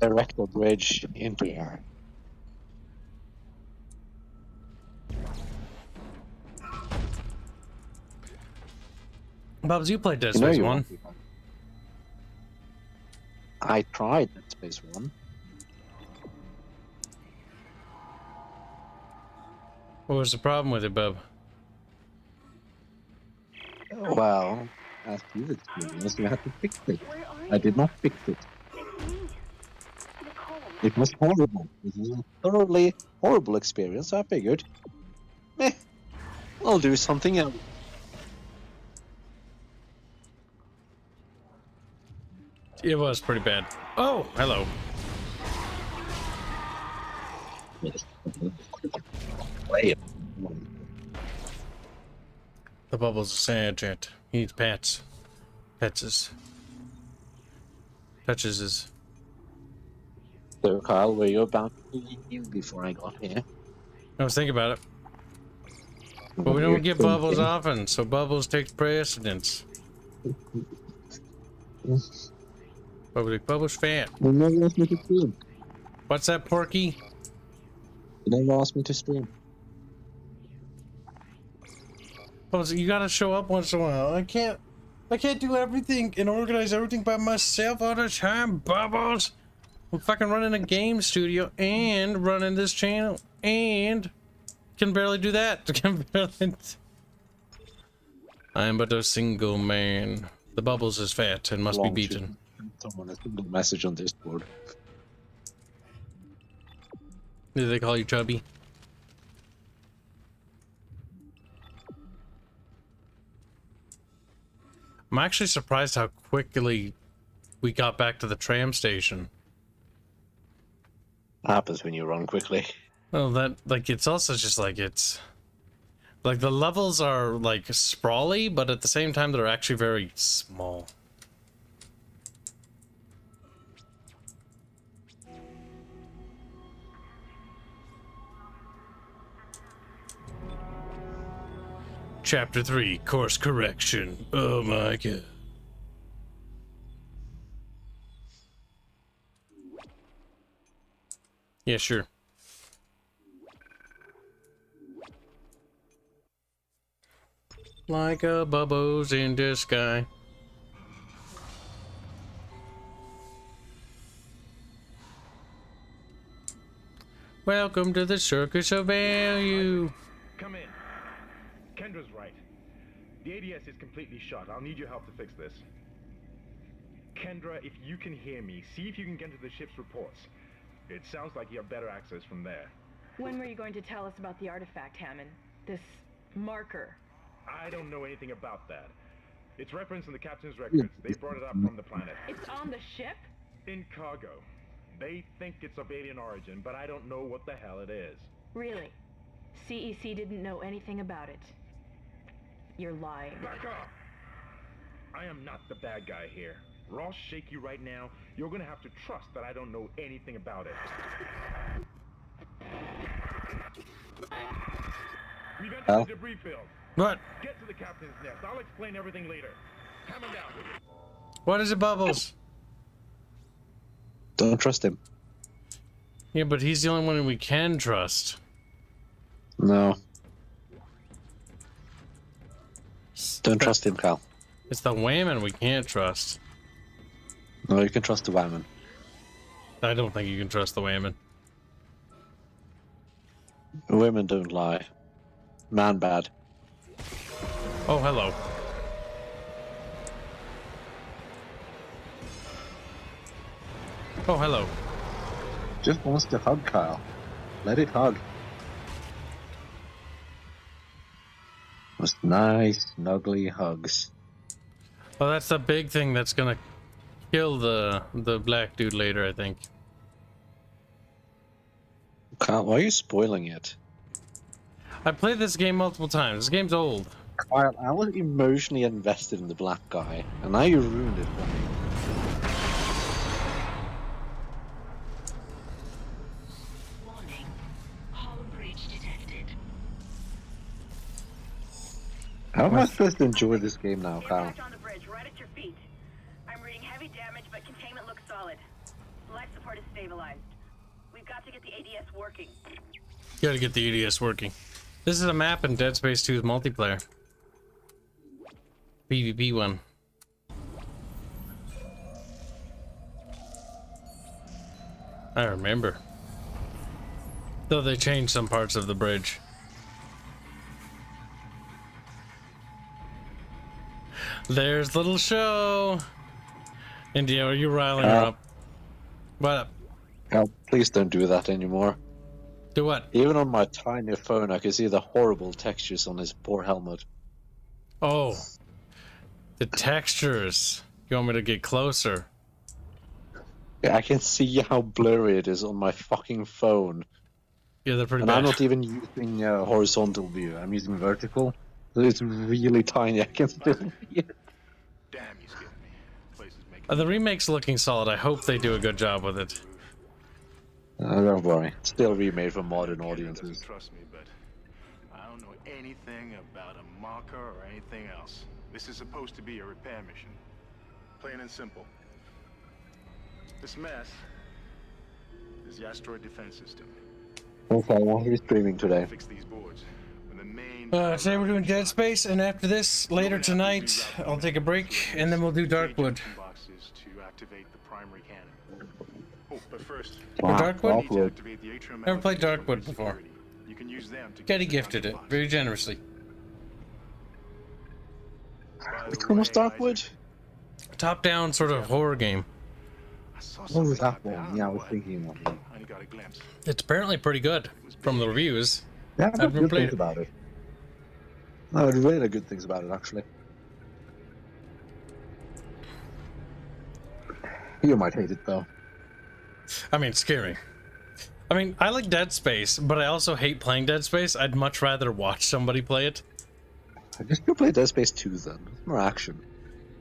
Direct the bridge into her. Bubs, you played Dead You know Space you 1. want to. I tried Dead Space 1. What was the problem with it, Bub? Well, as you've experienced, you had to fix it. I did not fix it. It was horrible. It was a thoroughly horrible experience. I figured, I'll do something else. It was pretty bad. Oh, hello. Play it. The Bubble's a sad jet. He needs pets. Petses. Touches. So, Kyle, were you about to leave before I got here? I was thinking about it. But we don't get Bubbles often, so Bubbles takes precedence. Bubbles fat. You never asked me to stream. What's that, Porky? You never asked me to stream. Bubbles, you gotta show up once in a while. I can't do everything and organize everything by myself all the time, Bubbles. I'm fucking running a game studio and running this channel and can barely do that. I am but a single man. The Bubbles is fat and must be beaten. Someone has put a message on Discord. Do they call you chubby? I'm actually surprised how quickly we got back to the tram station. Happens when you run quickly. Well, that, like, it's also just like, it's... Like, the levels are, like, sprawly, but at the same time, they're actually very small. Chapter 3, Course Correction. Oh my god. Yeah, sure. Like a bubbles in the sky. Welcome to the circus of value. Come in. Kendra's right. The ADS is completely shut. I'll need your help to fix this. Kendra, if you can hear me, see if you can get to the ship's reports. It sounds like you have better access from there. When were you going to tell us about the artifact, Hammond? This marker? I don't know anything about that. It's referenced in the captain's records. They brought it up from the planet. It's on the ship? In cargo. They think it's of alien origin, but I don't know what the hell it is. Really? CEC didn't know anything about it. You're lying. Back off! I am not the bad guy here. Ross shake you right now. You're gonna have to trust that I don't know anything about it. We've entered the debris field. What? Get to the captain's nest. I'll explain everything later. Hammond out. What is it, Bubbles? Don't trust him. Yeah, but he's the only one we can trust. No. Don't trust him, Cal. It's the Wayman we can't trust. No, you can trust the Wayman. I don't think you can trust the Wayman. Women don't lie. Man bad. Oh, hello. Oh, hello. Just wants to hug Kyle. Let it hug. Just nice, snuggly hugs. Oh, that's the big thing that's gonna kill the black dude later, I think. Kyle, why are you spoiling it? I played this game multiple times. This game's old. Kyle, I was emotionally invested in the black guy, and now you ruined it for me. Warning. Hull breach detected. How am I supposed to enjoy this game now, Kyle? Impact on the bridge, right at your feet. I'm reading heavy damage, but containment looks solid. Life support is stabilized. We've got to get the ADS working. Gotta get the ADS working. This is a map in Dead Space 2's multiplayer. PvP one. I remember. Though they changed some parts of the bridge. There's little show. India, are you riling her up? What up? Kyle, please don't do that anymore. Do what? Even on my tiny phone, I can see the horrible textures on his poor helmet. Oh. The textures. You want me to get closer? Yeah, I can see how blurry it is on my fucking phone. Yeah, they're pretty And bad. I'm not even using horizontal view. I'm using vertical. So it's really tiny. I can still see it. Damn, you scared me. Place is making The remake's looking solid. I hope they do a good job with it. Don't worry. It's still remade for modern audiences. doesn't trust me, but I don't know anything about a marker or anything else. This is supposed to be a repair mission. Plain and simple. This mess is the asteroid defense system. Okay, what are you streaming today? Fix these boards. When the main Today we're doing Dead Space, and after this, later tonight, I'll take a break, and then we'll do Darkwood. boxes to activate the primary cannon. Oh, but first, Or Darkwood? you need to activate the atrium Never played elevators for Darkwood before. security. You can use them to Getty get gifted it very generously. By the Which one was way, Darkwood? Isaac, Top-down sort of horror game. I saw What something was that like that. one? Yeah, I was What? thinking of it. I only got a glimpse. It's apparently pretty good from the reviews. Yeah, I've I've heard never good played things it. about it. No, I've really good things about it, actually. You might hate it, though. I mean, it's scary. I mean, I like Dead Space, but I also hate playing Dead Space. I'd much rather watch somebody play it. I guess you play Dead Space 2 then. It's more action.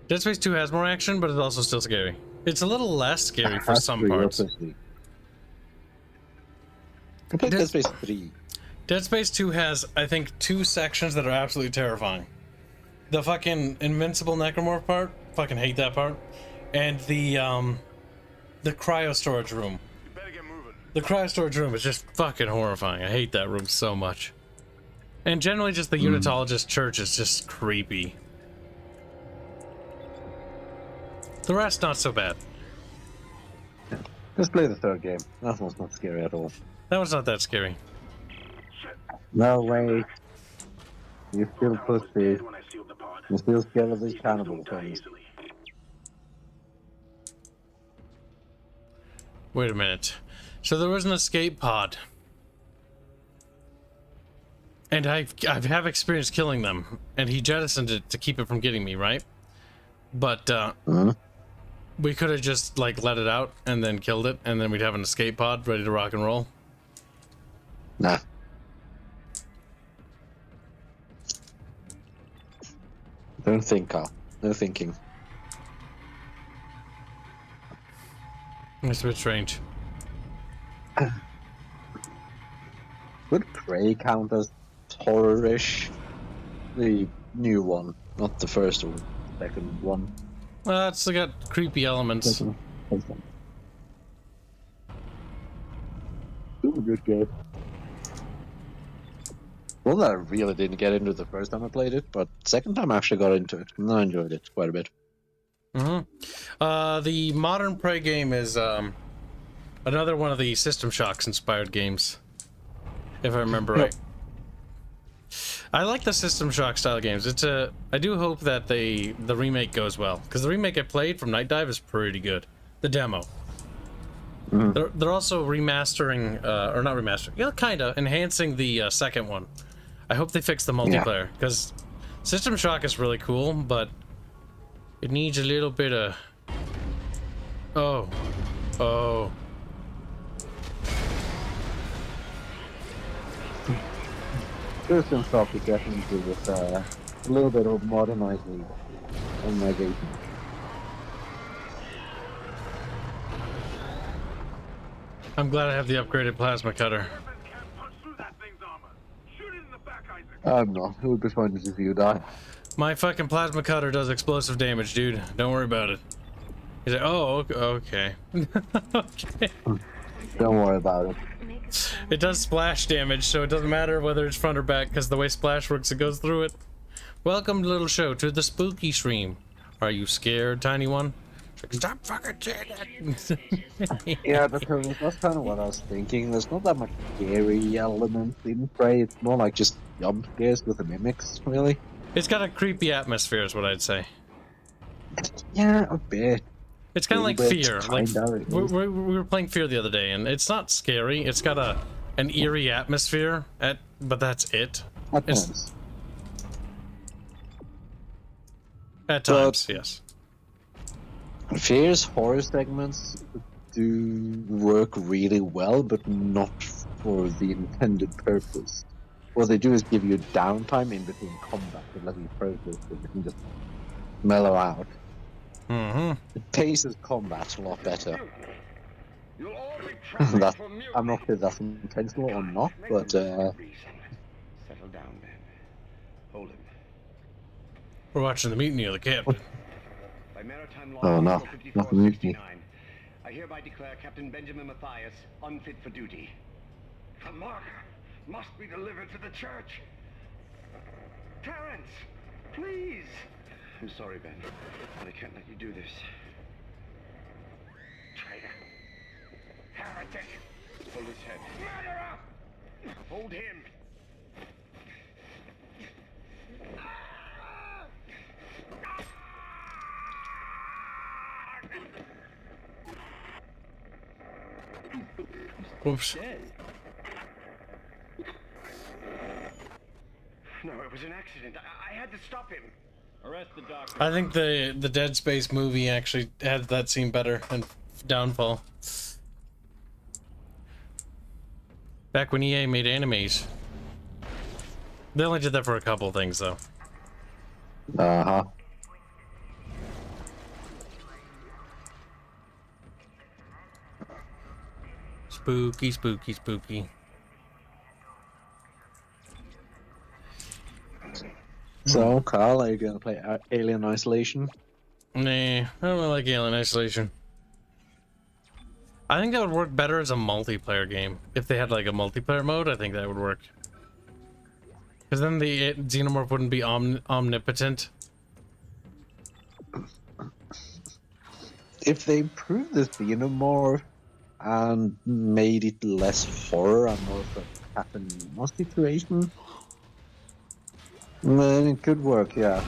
Dead Space 2 has more action, but it's also still scary. It's a little less scary for some parts. I played Dead Space 3. Dead Space 2 has, I think, 2 sections that are absolutely terrifying. The fucking Invincible Necromorph part, fucking hate that part. And the cryo storage room. You better get moving. The cryo storage room is just fucking horrifying. I hate that room so much. And generally just the Unitologist church is just creepy. The rest, not so bad. Let's play the third game. That one's not scary at all. That one's not that scary. No way. You still pussy. When I sealed the pod. You're still scared of these These things cannibal don't die things. easily. Wait a minute. So there was an escape pod. And I have experience killing them. And he jettisoned it to keep it from getting me, right? But, we could have just, like, let it out and then killed it. And then we'd have an escape pod ready to rock and roll. Nah. Don't think, Carl. No thinking. It's a bit strange. Would Prey count as horror-ish? The new one, not the first one. Second one. Well, it's got creepy elements. Still a good game. Well, I really didn't get into the first time I played it, but second time I actually got into it, and I enjoyed it quite a bit. The modern Prey game is another one of the System Shocks inspired games, if I remember right. I like the System Shock style games. I do hope that the remake goes well, because the remake I played from Night Dive is pretty good. The demo. They're also remastering, or not remastering, yeah, kinda enhancing the second one. I hope they fix the multiplayer, because System Shock is really cool, but it needs a little bit of... Oh. System Shock is definitely with a little bit of modernization. I'm glad I have the upgraded plasma cutter. I'm not. It would be fine if you die. My fucking plasma cutter does explosive damage, dude. Don't worry about it. He's like, oh, okay. Okay. Don't worry about it. It does splash damage, so it doesn't matter whether it's front or back, because the way splash works, it goes through it. Welcome, little show, to the spooky stream. Are you scared, tiny one? Stop fucking saying that. Yeah, that's kind of what I was thinking. There's not that much scary element in Prey. It's more like just jump scares with the mimics, really. It's got a creepy atmosphere, is what I'd say. Yeah, a bit. It's kind of like Fear. Like we were playing Fear the other day, and it's not scary. It's got an eerie atmosphere, but that's it. At times, yes. Fear's horror segments do work really well, but not for the intended purpose. What they do is give you downtime in between combat to let you process so you can just mellow out. It paces combat a lot better. I'm not sure if that's intentional or not, but Settle down, man. Hold him. We're watching the mutiny of the captain. By maritime law, Oh no, Article not the mutiny. 5469, I hereby declare Captain Benjamin Matthias unfit for duty. The marker must be delivered to the church. Terrence, please. I'm sorry, Ben, but I can't let you do this. Traitor. Heretic. Pull his head. Murderer! Hold him. Whoops. Dead. No, it was an accident. I had to stop him. Arrest the doctor. I think the Dead Space movie actually had that scene better than Downfall. Back when EA made animes. They only did that for a couple things, though. Uh-huh. Spooky, spooky, spooky. So, Carl, are you gonna play Alien Isolation? Nah, I don't really like Alien Isolation. I think that would work better as a multiplayer game. If they had like a multiplayer mode, I think that would work. Because then the Xenomorph wouldn't be omnipotent. If they improved the Xenomorph and made it less horror and more of a cat and mouse situation, then it could work, yeah.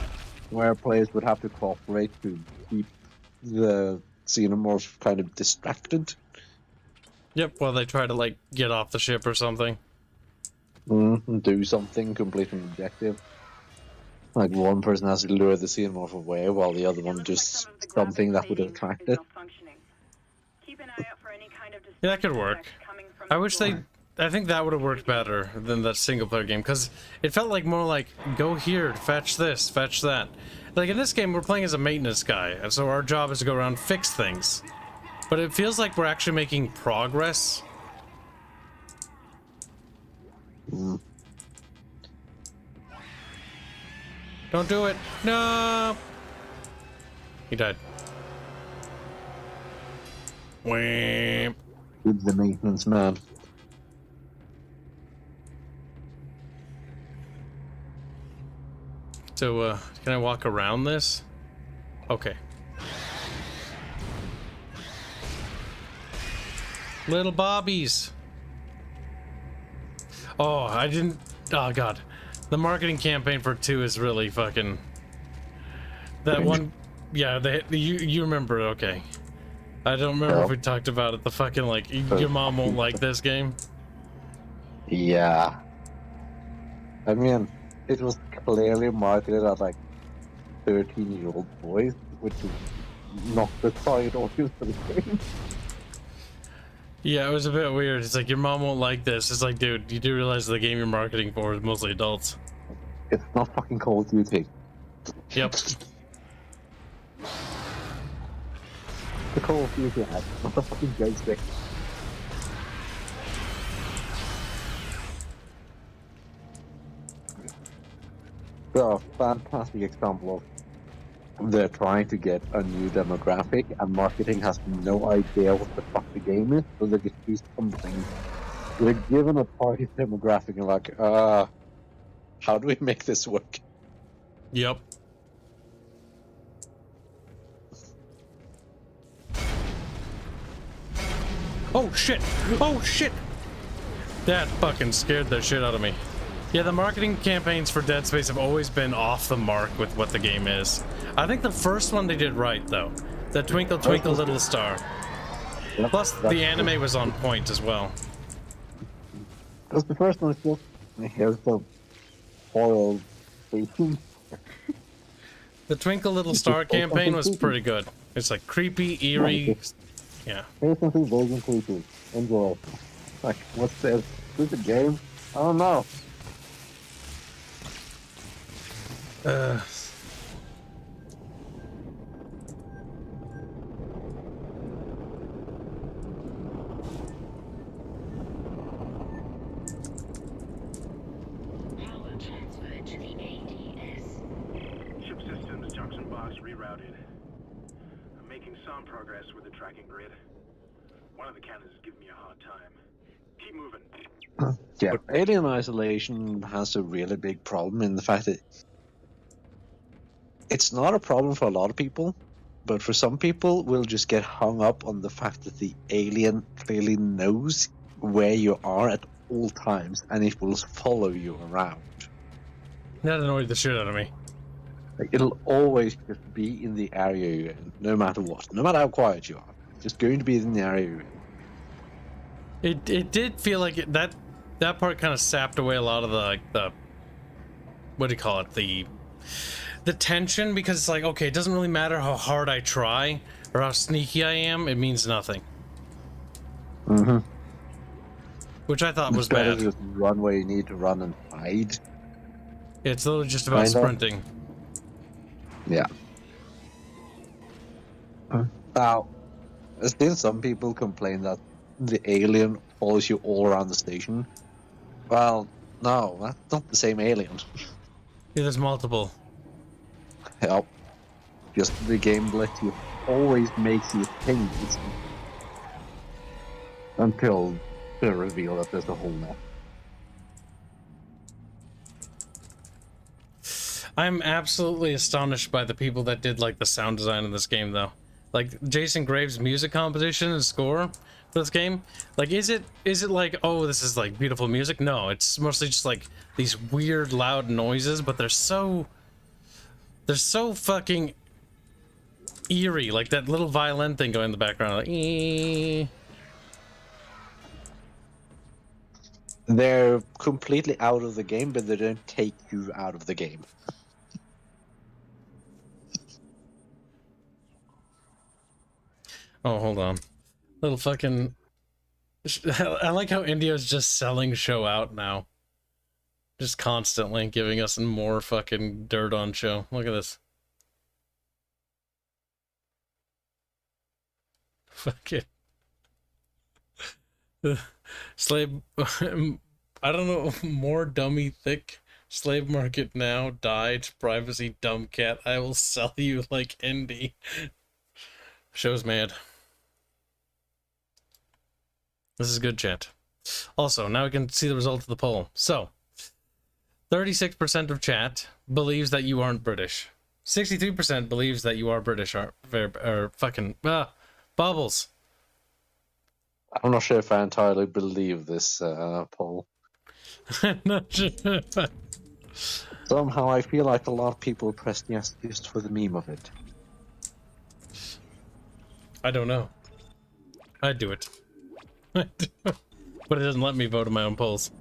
Where players would have to cooperate to keep the Xenomorph kind of distracted. Yep, while they try to like get off the ship or something. Do something, complete an objective. Like one person has to lure the Xenomorph away while the other one just something that would attract it. Keep an eye out for any kind of Yeah, that could work. I wish they... I think that would have worked better than that single player game, because it felt like more like, go here, fetch this, fetch that. Like in this game, we're playing as a maintenance guy, and so our job is to go around and fix things. But it feels like we're actually making progress. Don't do it. No. He died. Wham. With the maintenance man. So, can I walk around this? Okay. Little Bobbies. Oh, I didn't... Oh, God. The marketing campaign for 2 is really fucking... That one... Yeah, you remember, okay. I don't remember if we talked about it. The fucking, like, your mom won't like this game. Yeah. I mean, it was clearly marketed at, like, 13-year-old boys, which is not the target audience for the game. Yeah, it was a bit weird. It's like, your mom won't like this. It's like, dude, you do realize the game you're marketing for is mostly adults. It's not fucking Call of Duty. Yep. The Call of Duty ad, not the fucking joystick. So, fantastic example of they're trying to get a new demographic and marketing has no idea what the fuck the game is, so they just do something. They're given a target demographic and like, how do we make this work? Yep. Oh shit! Oh shit! That fucking scared the shit out of me. Yeah, the marketing campaigns for Dead Space have always been off the mark with what the game is. I think the first one they did right, though. The Twinkle Twinkle Little Star. Yep, Plus, the anime was on point as well. Because the first one is just, here's the horror station. The Twinkle Little Star campaign was pretty good. It's like creepy, eerie. Yeah. Here's something vague and creepy. Enjoy. Like, what's this? Is this a game? I don't know. Power transferred to the ADS. Ship systems, junction box rerouted. I'm making some progress with the tracking grid. One of the cannons is giving me a hard time. Keep moving. Yeah, Alien Isolation has a really big problem in the fact that it's not a problem for a lot of people, but for some people, we'll just get hung up on the fact that the alien clearly knows where you are at all times, and it will follow you around. That annoyed the shit out of me. Like, it'll always just be in the area you're in, no matter what. No matter how quiet you are. It's just going to be in the area you're in. It did feel like that part kind of sapped away a lot of the what do you call it, the tension, because it's like, okay, it doesn't really matter how hard I try or how sneaky I am, it means nothing. Mm-hmm. Which I thought was It's better bad. to just run where you need to run and hide. It's literally just about Kinda. sprinting. Yeah. Now, still some people complain that the alien follows you all around the station. Well, no, that's not the same alien. Yeah, there's multiple. Help. Just the game lets you always makes you think it's until they reveal that there's a whole map. I'm absolutely astonished by the people that did like the sound design in this game, though. Like Jason Graves' music composition and score for this game. Like, is it like, oh, this is like beautiful music? No, it's mostly just like these weird, loud noises, but they're so fucking eerie. Like that little violin thing going in the background, like, ee. They're completely out of the game, but they don't take you out of the game. Oh, hold on. Little fucking... I like how India's just selling show out now. Just constantly giving us more fucking dirt on show. Look at this. Fucking... Slave... I don't know. More dummy thick. Slave market now. Died. Privacy dumb cat. I will sell you like Indy. Show's mad. This is good, chat. Also, now we can see the result of the poll. So, 36% of chat believes that you aren't British. 63% believes that you are British. Or fucking... Bubbles. I'm not sure if I entirely believe this poll. Not sure. Somehow I feel like a lot of people pressed yes just for the meme of it. I don't know. I'd do it. But it doesn't let me vote in my own polls.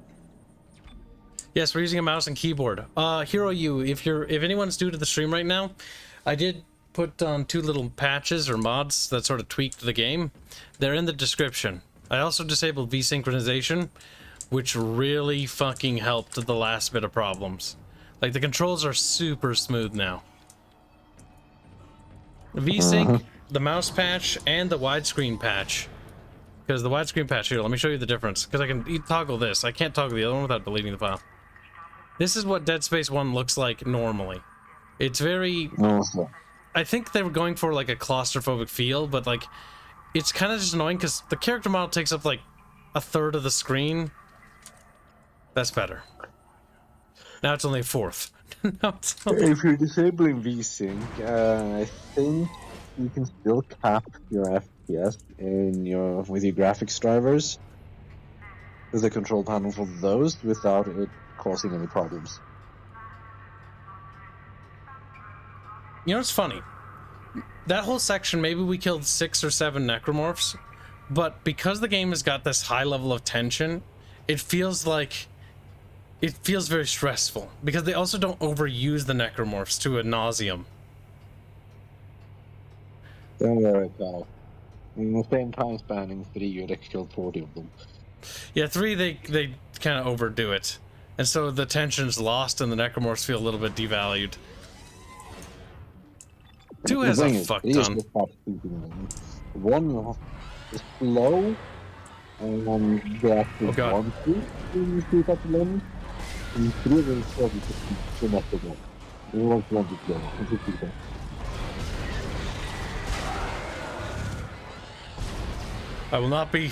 Yes, we're using a mouse and keyboard. Hero U, if anyone's new to the stream right now, I did put on 2 little patches or mods that sort of tweaked the game. They're in the description. I also disabled V-synchronization, which really fucking helped the last bit of problems. Like, the controls are super smooth now. Vsync, the mouse patch, and the widescreen patch. Because the widescreen patch, here, let me show you the difference. Because I can toggle this. I can't toggle the other one without deleting the file. This is what Dead Space 1 looks like normally. It's very... I think they were going for like a claustrophobic feel, but like, it's kind of just annoying because the character model takes up like 1/3 of the screen. That's better. Now it's only 1/4. If you're disabling VSync, I think you can still cap your FPS with your graphics drivers with the control panel for those without it causing any problems. You know what's funny? That whole section, maybe we killed 6 or 7 necromorphs, but because the game has got this high level of tension, it feels very stressful, because they also don't overuse the necromorphs to ad nauseum. Don't worry, pal. In the same time span in 3, you'd have killed 40 of them. Yeah, 3, they kind of overdo it. And so the tension's lost and the necromorphs feel a little bit devalued. 2 has a fuck ton. 1 is slow, and they actually want to shoot at the limit. And 3 will probably just the necromorph. They won't want to kill. I will not be...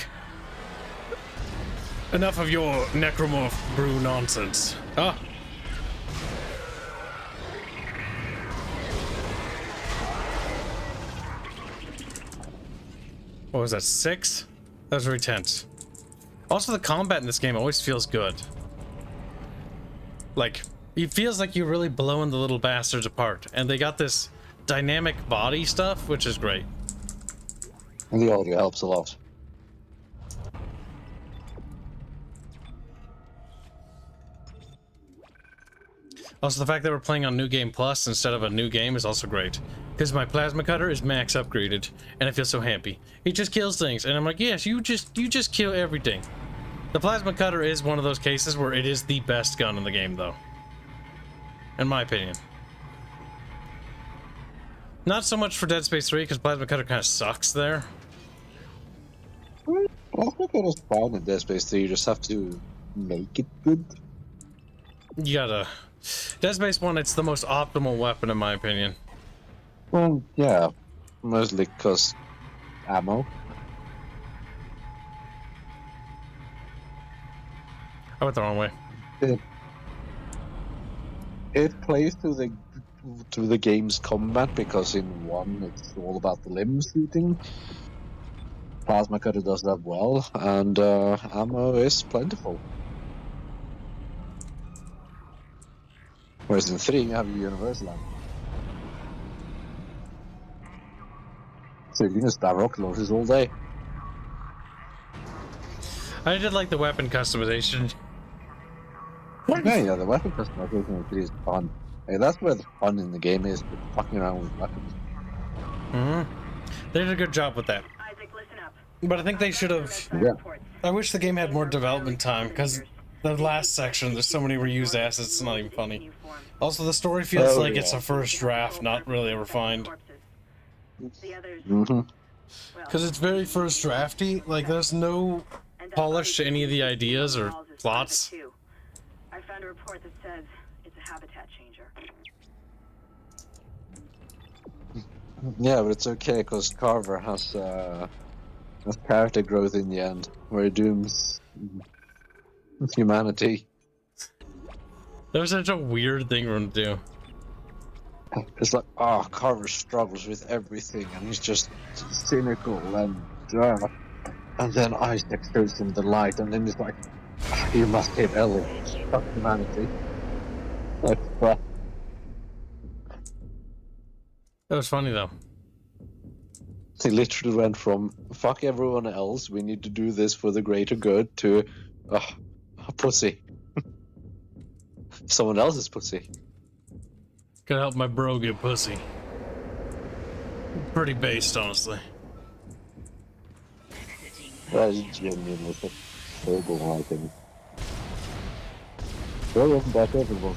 Enough of your necromorph brew nonsense. Ah! What was that, 6? That was very tense. Also, the combat in this game always feels good. Like, it feels like you're really blowing the little bastards apart. And they got this dynamic body stuff, which is great. And the audio helps a lot. Also, the fact that we're playing on New Game Plus instead of a new game is also great. Because my plasma cutter is max upgraded, and I feel so happy. It just kills things, and I'm like, yes, you just kill everything. The plasma cutter is one of those cases where it is the best gun in the game, though. In my opinion. Not so much for Dead Space 3, because plasma cutter kind of sucks there. Plasma cutter is fine in Dead Space 3, you just have to make it good. You gotta... Dead Space 1, it's the most optimal weapon, in my opinion. Well, yeah. Mostly because ammo. I went the wrong way. It plays to the game's combat, because in 1 it's all about the limb shooting. Plasma cutter does that well, and ammo is plentiful. Whereas in 3 you have a universal ammo. So you can stab rocket launchers all day. I did like the weapon customization. Yeah, the weapon customization is fun. Hey, that's where the fun in the game is, fucking around with weapons. They did a good job with that. Isaac, listen up. But I think they should have... Yeah. I wish the game had more development time, because the last section, there's so many reused assets, it's not even funny. Also, the story feels like it's a first draft, not really refined. Because it's very first drafty, like there's no polish to any of the ideas or plots. I found a report that says it's a habitat changer. Yeah, but it's okay, because Carver has character growth in the end, where he dooms humanity. That was such a weird thing for him to do. It's like, Carver struggles with everything, and he's just cynical, and then Isaac shows him the light, and then he's like, you must hate Ellie. Fuck humanity. Like, That was funny, though. He literally went from, fuck everyone else, we need to do this for the greater good, to, a pussy. Someone else's pussy. Gotta help my bro get pussy. Pretty based, honestly. That is genuinely terrible, I think. Well, wasn't that if it was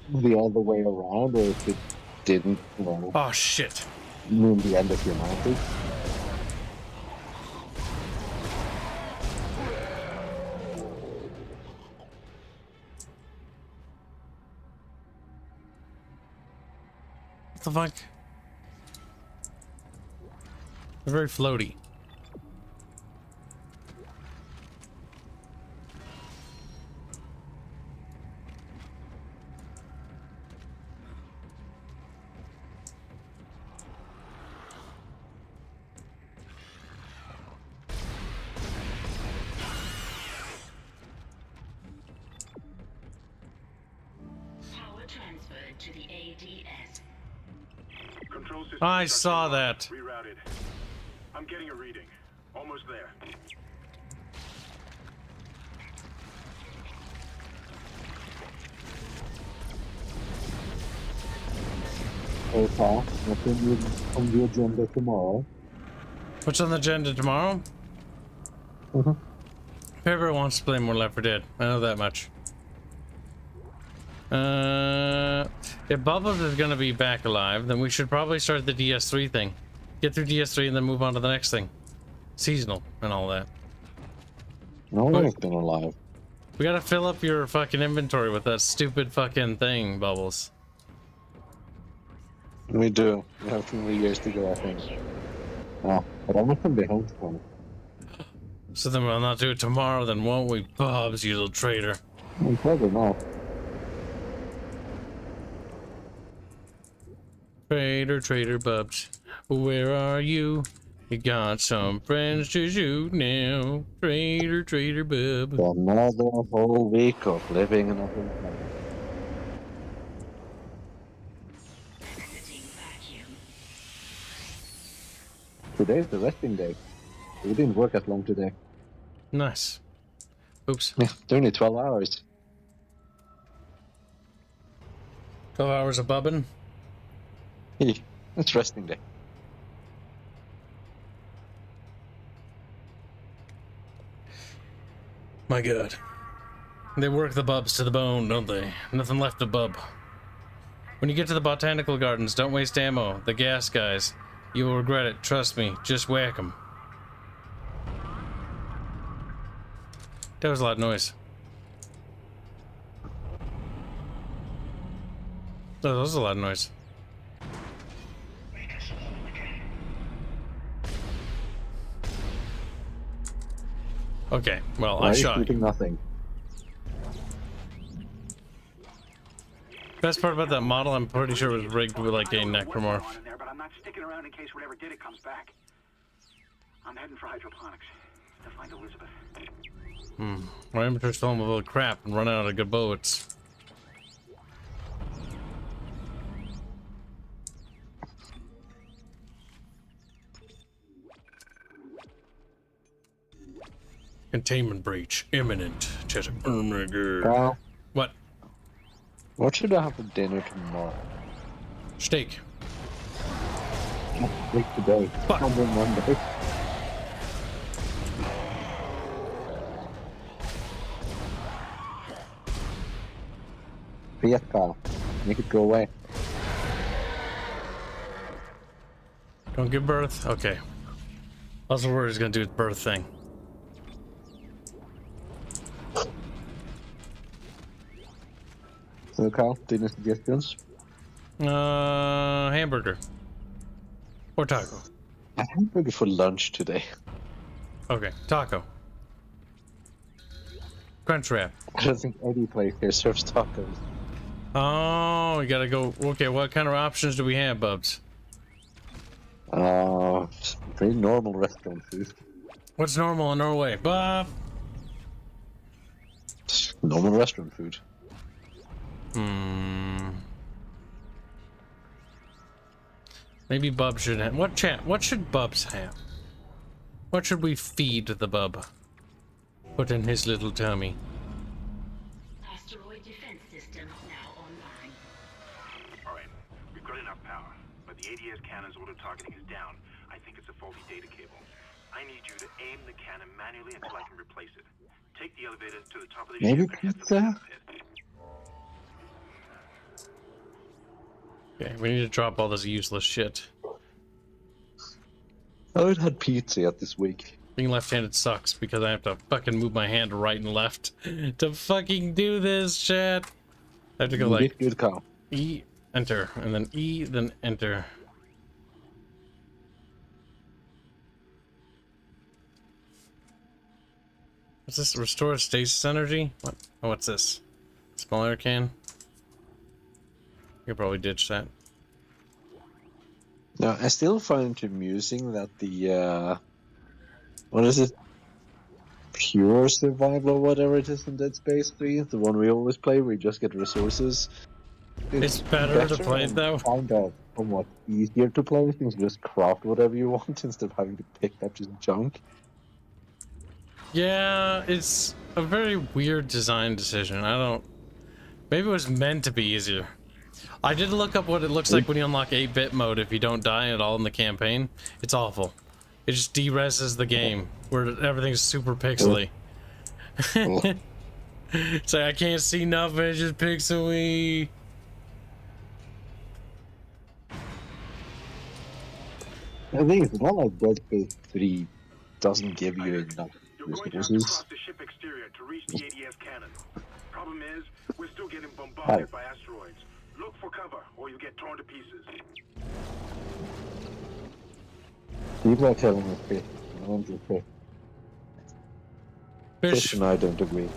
the other way around, or if it didn't, Oh, shit. mean the end of humanity? What the fuck? They're very floaty. Transferred to the ADS. Control system I saw that. rerouted. I'm getting a reading. Almost there. Hey, Paul, nothing on the agenda tomorrow. What's on the agenda tomorrow? Pepper wants to play more Left 4 Dead. I know that much. If Bubbles is gonna be back alive, then we should probably start the DS3 thing. Get through DS3 and then move on to the next thing. Seasonal and all that. No one's been alive. We gotta fill up your fucking inventory with that stupid fucking thing, Bubbles. We do. We have 2 more years to go, I think. Oh, but I'm not gonna be home tomorrow. So then we'll not do it tomorrow, then won't we, Bubs, you little traitor? Probably not. Traitor, traitor, Bubs. Where are you? You got some friends to shoot now. Traitor, traitor, Bub. Another whole week of living in a hotel. Today's the resting day. We didn't work as long today. Nice. Oops. Yeah, only 12 hours. 12 hours of bubbin'. It's resting day. My god. They work the bubs to the bone, don't they? Nothing left to bub. When you get to the botanical gardens, don't waste ammo. The gas guys. You will regret it, trust me. Just whack them. That was a lot of noise. Oh, that was a lot of noise. Okay, well, I shot. Nothing. Best part about that model, I'm pretty sure it was rigged with like a necromorph. But I'm not sticking around in case whatever did it comes back. I'm heading for hydroponics to find Elizabeth. My inventory's filling with a little crap and running out of good bullets. Containment breach imminent. Wow. What? What should I have for dinner tomorrow? Steak. Steak today. Fuck. On Monday. Fiesta. Make it go away. Don't give birth? Okay. Also worried he's gonna do his birth thing. So, Carl, dinner suggestions? Hamburger. Or taco. I had hamburger for lunch today. Okay, taco. Crunch wrap. I don't think any place here serves tacos. Oh, we gotta go. Okay, what kind of options do we have, Bubs? Pretty normal restaurant food. What's normal in Norway? Bob? Normal restaurant food. Maybe Bub should have. What should Bubs have? What should we feed the Bub? Put in his little tummy. Asteroid defense system now online. Alright, we've got enough power, but the ADS cannon's auto targeting is down. I think it's a faulty data cable. I need you to aim the cannon manually until I can replace it. Take the elevator to the top of the Maybe ship and head for the pizza? pit. Okay, we need to drop all this useless shit. I haven't had pizza yet this week. Being left-handed sucks because I have to fucking move my hand right and left to fucking do this shit. I have to go like Good call. E, enter, and then E, then enter. What's this? Restore stasis energy? What? Oh, what's this? Small air can? You could probably ditch that. Now, I still find it amusing that the, what is it? Pure survival or whatever it is in Dead Space 3, the one we always play where you just get resources. It's better to play it though. Find out somewhat easier to play things, just craft whatever you want instead of having to pick up just junk. Yeah, it's a very weird design decision. I don't... Maybe it was meant to be easier. I did look up what it looks like when you unlock 8-bit mode if you don't die at all in the campaign. It's awful. It just de-reses the game, where everything's super pixely. It's like, I can't see nothing, it's just pixely. I think it's not like Dead Space 3 doesn't give you enough You're going to have to resources. cross the ship exterior to reach the ADS cannon. Problem is, we're still getting bombarded by asteroids. Look for cover, or you'll get torn to pieces. People are telling us fish. I don't do fish. Fish Fish. and I don't agree.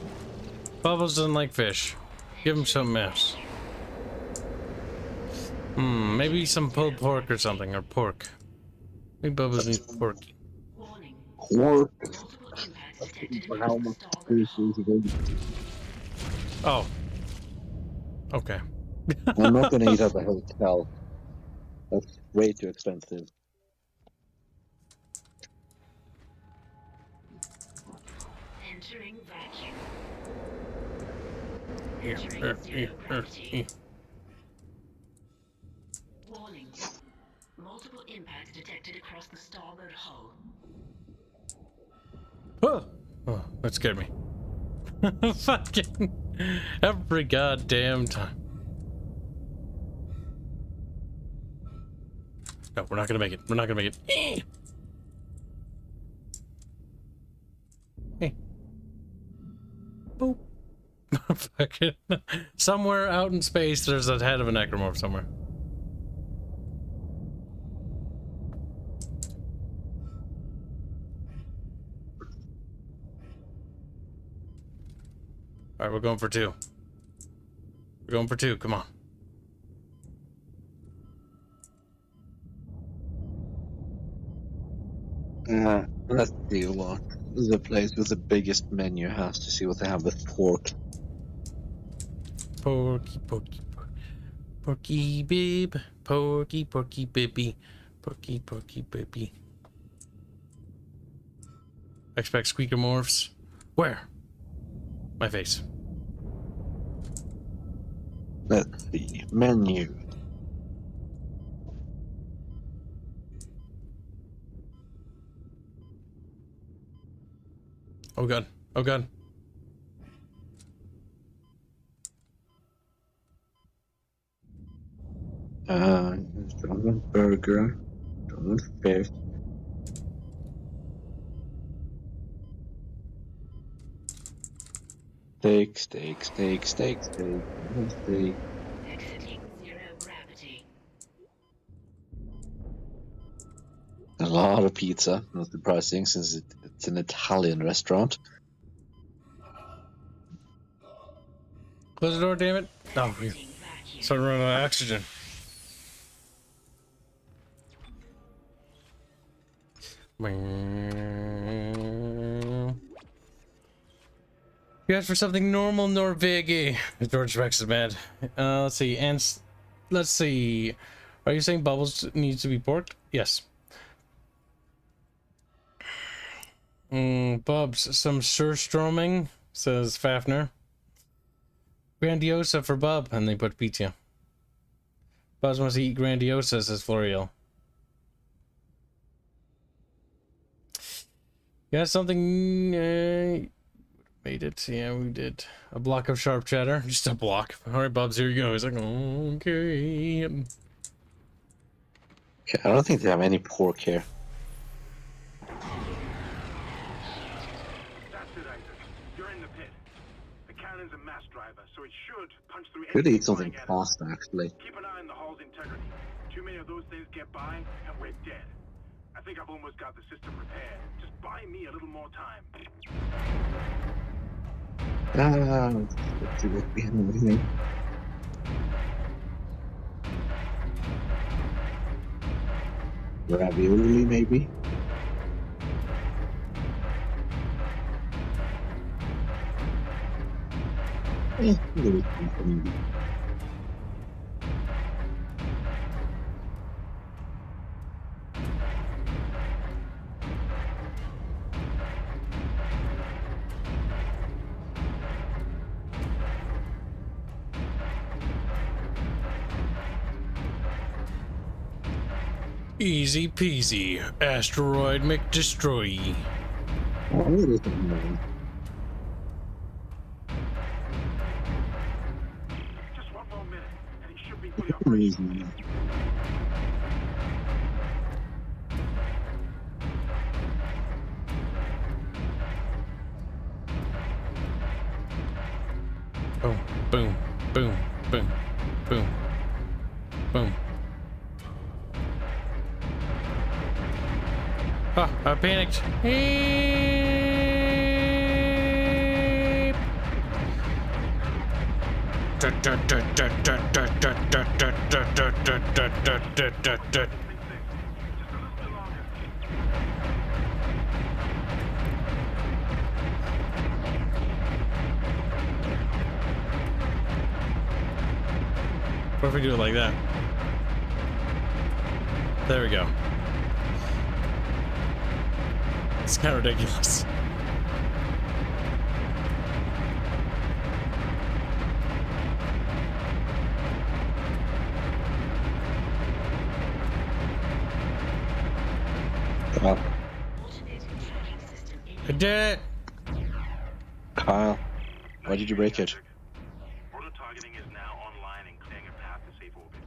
Bubbles doesn't like fish. Give him something else. Maybe some pulled pork or something, or pork. Maybe Bubbles needs pork. Warning. Pork. Multiple impacts detected For across how the much starboard fish hull. is available? Oh. Okay. I'm not gonna eat at the hotel. That's way too expensive. Entering vacuum. Here, Entering here, zero here, gravity. impacts detected across the starboard hull. Oh, that scared me. Fucking every goddamn time. No, we're not gonna make it. We're not gonna make it. Hey. Boop. Fucking. Somewhere out in space, there's a head of a necromorph somewhere. Alright, we're going for 2. We're going for 2, come on. Let's see what the place with the biggest menu has to see what they have with pork. Porky, porky, porky bib. Porky, porky bibby. Porky, porky bibby. Expect SQEKROMORPHS. Where? My face. Let's see. Menu. Oh god. Oh god. Don't want burger. Don't want fish. Steak, steak, steak, steak, steak, steak. Exiting zero gravity. A lot of pizza, not surprising since it's an Italian restaurant. Close the door, damn it. Oh, we started running out of oxygen. You asked for something normal, Norvegi. George Rex is mad. Let's see. And let's see. Are you saying Bubbles needs to be porked? Yes. Bubs, some surstroming, says Fafner. Grandiosa for Bub, and they put pizza. Bubs wants to eat Grandiosa, says Floriel. You got something, made it, yeah, we did. A block of sharp cheddar, just a block. Alright, Bubs, here you go. He's like, okay. Okay, I don't think they have any pork here. That's it, Isaac. You're in the pit. The cannon's a mass driver, so it should punch through Could anything eat something flying at fast, actually. Keep an eye on the hull's integrity. Too many of those things get by, and we're dead. I think I've almost got the system repaired. Just buy me a little more time. Let's see what we have here. Ravioli, maybe? Little company. Easy peasy. Asteroid McDestroy. Oh, it is amazing. Just one more minute, and it should be fully operational. Amazing. Boom, boom, boom, boom, boom, boom. Ah, I panicked. What if we do it like that? There we go. It's kind of ridiculous. Oh, I did it! Kyle, why did you break it? Auto targeting is now online and clearing a path to safe orbit.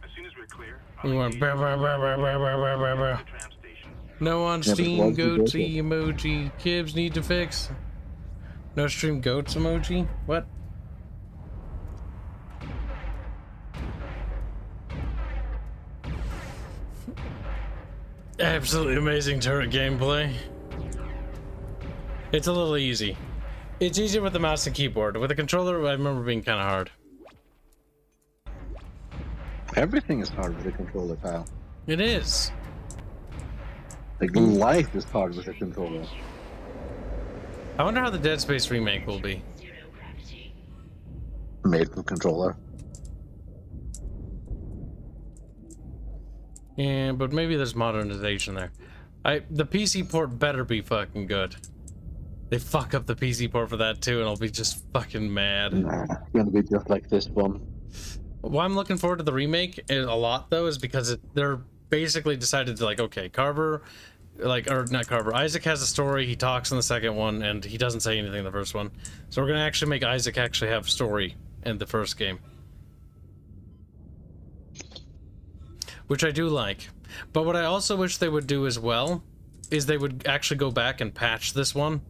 As soon as we're clear, We went brr, brr, brr, brr, brr, brr, brr, brr, brr. the tram station. No on Yeah, but why Steam did you break goatee emoji. Kibs need to fix. No stream goats emoji? What? Absolutely amazing turret gameplay. It's a little easy. It's easier with the mouse and keyboard. With the controller, I remember being kind of hard. Everything is hard with a controller, Kyle. It is. Like, life is hard with a controller. I wonder how the Dead Space remake will be. Made from controller. Yeah, but maybe there's modernization there. The PC port better be fucking good. They fuck up the PC port for that too, and I'll be just fucking mad. Nah, it's gonna be just like this one. Why I'm looking forward to the remake a lot though is because they're basically decided to, like, okay, Carver, or not Carver, Isaac has a story, he talks in the second one, and he doesn't say anything in the first one. So we're gonna actually make Isaac actually have story in the first game. Which I do like. But what I also wish they would do as well is they would actually go back and patch this one.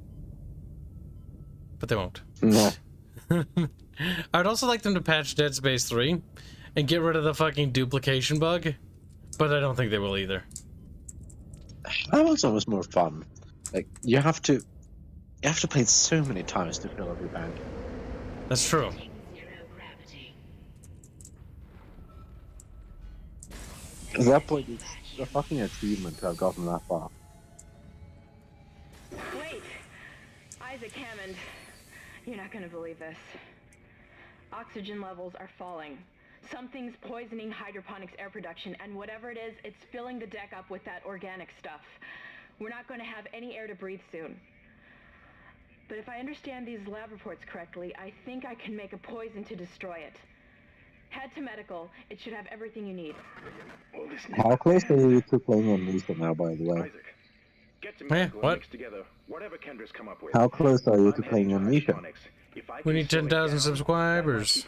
But they won't. No. I'd also like them to patch Dead Space 3 and get rid of the fucking duplication bug, but I don't think they will either. That was almost more fun. Like, you have to play it so many times to fill every bank. That's true. At that point, it's a fucking achievement to have gotten that far. Wait! Isaac Hammond, you're not gonna believe this. Oxygen levels are falling. Something's poisoning hydroponics air production, and whatever it is, it's filling the deck up with that organic stuff. We're not going to have any air to breathe soon. But if I understand these lab reports correctly, I think I can make a poison to destroy it. Head to medical. It should have everything you need. How close are you to playing on Lisa now, by the way? Isaac, get to medical what? and mix together whatever Kendra's come up with. How close are you to playing on Lisa? We need 10,000 subscribers.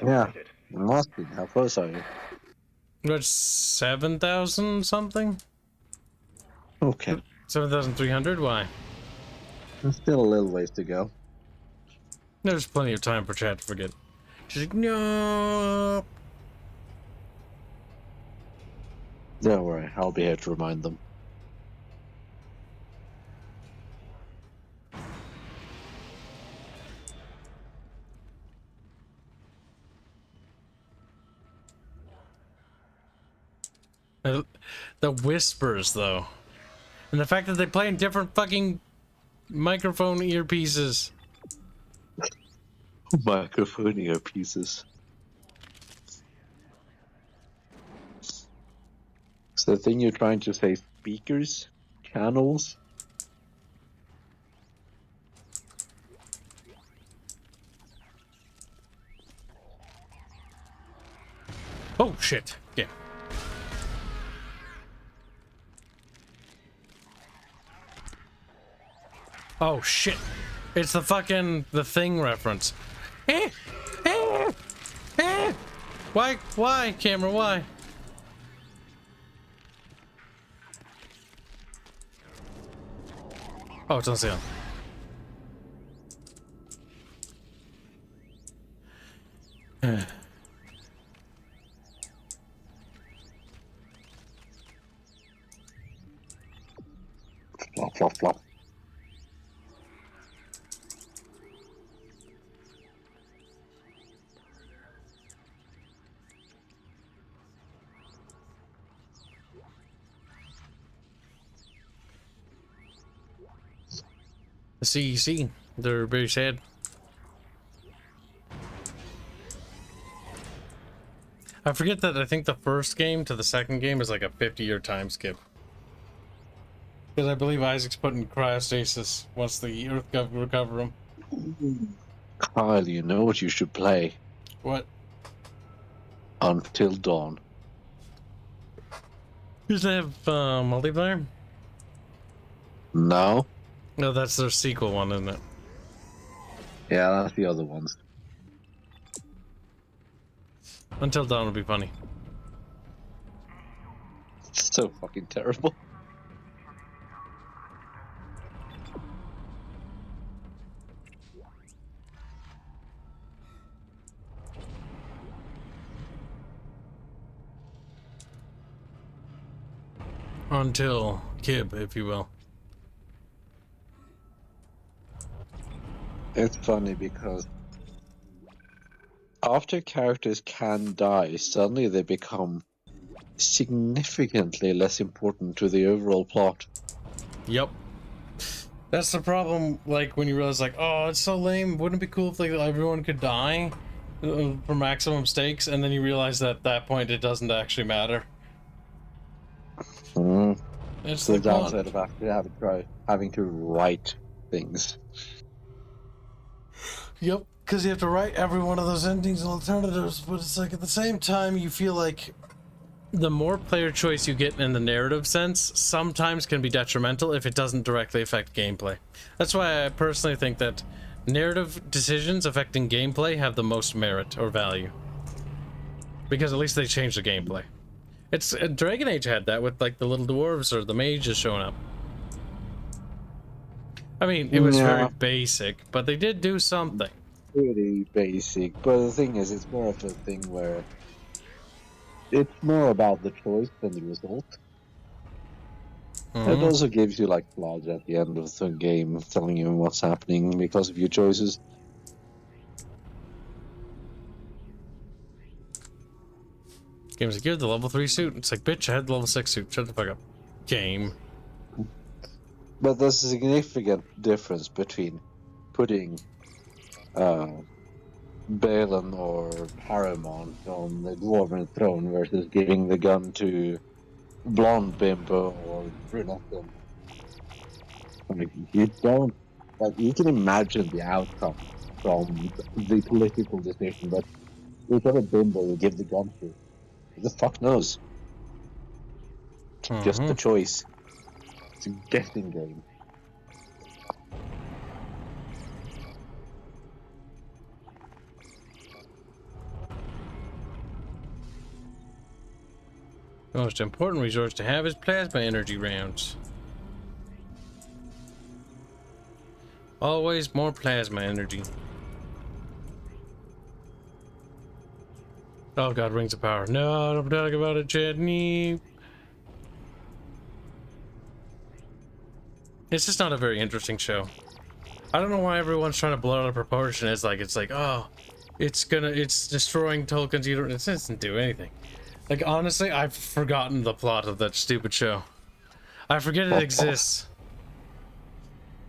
Yeah, it must be. How close are you? What, 7,000 something? Okay. 7,300? Why? There's still a little ways to go. There's plenty of time for chat to forget. She's like, no. Don't worry, I'll be here to remind them. The whispers, though. And the fact that they play in different fucking microphone earpieces. Microphone earpieces. So the thing you're trying to say, speakers? Channels? Oh, shit. Yeah. Oh, shit. It's the fucking The Thing reference. Why? Why, camera? Why? Oh, it's on sale. Flop, flop, flop. The CEC, they're very sad. I forget that I think the first game to the second game is like a 50-year time skip. Because I believe Isaac's put in cryostasis once the Earth recover him. Kyle, you know what you should play? What? Until Dawn. Does it have multiplayer? No. No, that's their sequel one, isn't it? Yeah, that's the other ones. Until Dawn will be funny. It's so fucking terrible. Until Kib, if you will. It's funny because after characters can die, suddenly they become significantly less important to the overall plot. Yep. That's the problem, like, when you realize, like, oh, it's so lame, wouldn't it be cool if, like, everyone could die for maximum stakes, and then you realize that at that point it doesn't actually matter. It's the the downside of actually having to write things. Yep, because you have to write every one of those endings and alternatives, but it's like, at the same time, you feel like the more player choice you get in the narrative sense sometimes can be detrimental if it doesn't directly affect gameplay. That's why I personally think that narrative decisions affecting gameplay have the most merit or value, because at least they change the gameplay. It's Dragon Age had that with, like, the little dwarves or the mages showing up. I mean, it was very basic, but they did do something. Pretty basic, but the thing is, it's more of a thing where it's more about the choice than the result. It also gives you, like, flags at the end of the game telling you what's happening because of your choices. Game's like, you're the level 3 suit. It's like, bitch, I had the level 6 suit. Shut the fuck up. Game. But there's a significant difference between putting Balin or Paramount on the Dwarven throne versus giving the gun to Blonde Bimbo or Brunette. Like, you don't, like, you can imagine the outcome from the political decision, but whichever Bimbo you give the gun to, who the fuck knows? Just the choice. It's a guessing game. The most important resource to have is plasma energy rounds. Always more plasma energy. Oh god, Rings of Power. No, don't talk about it, Jedney. It's just not a very interesting show. I don't know why everyone's trying to blow it out of proportion. It's like, oh, it's destroying Tolkien's universe. It doesn't do anything. Like, honestly, I've forgotten the plot of that stupid show. I forget it exists.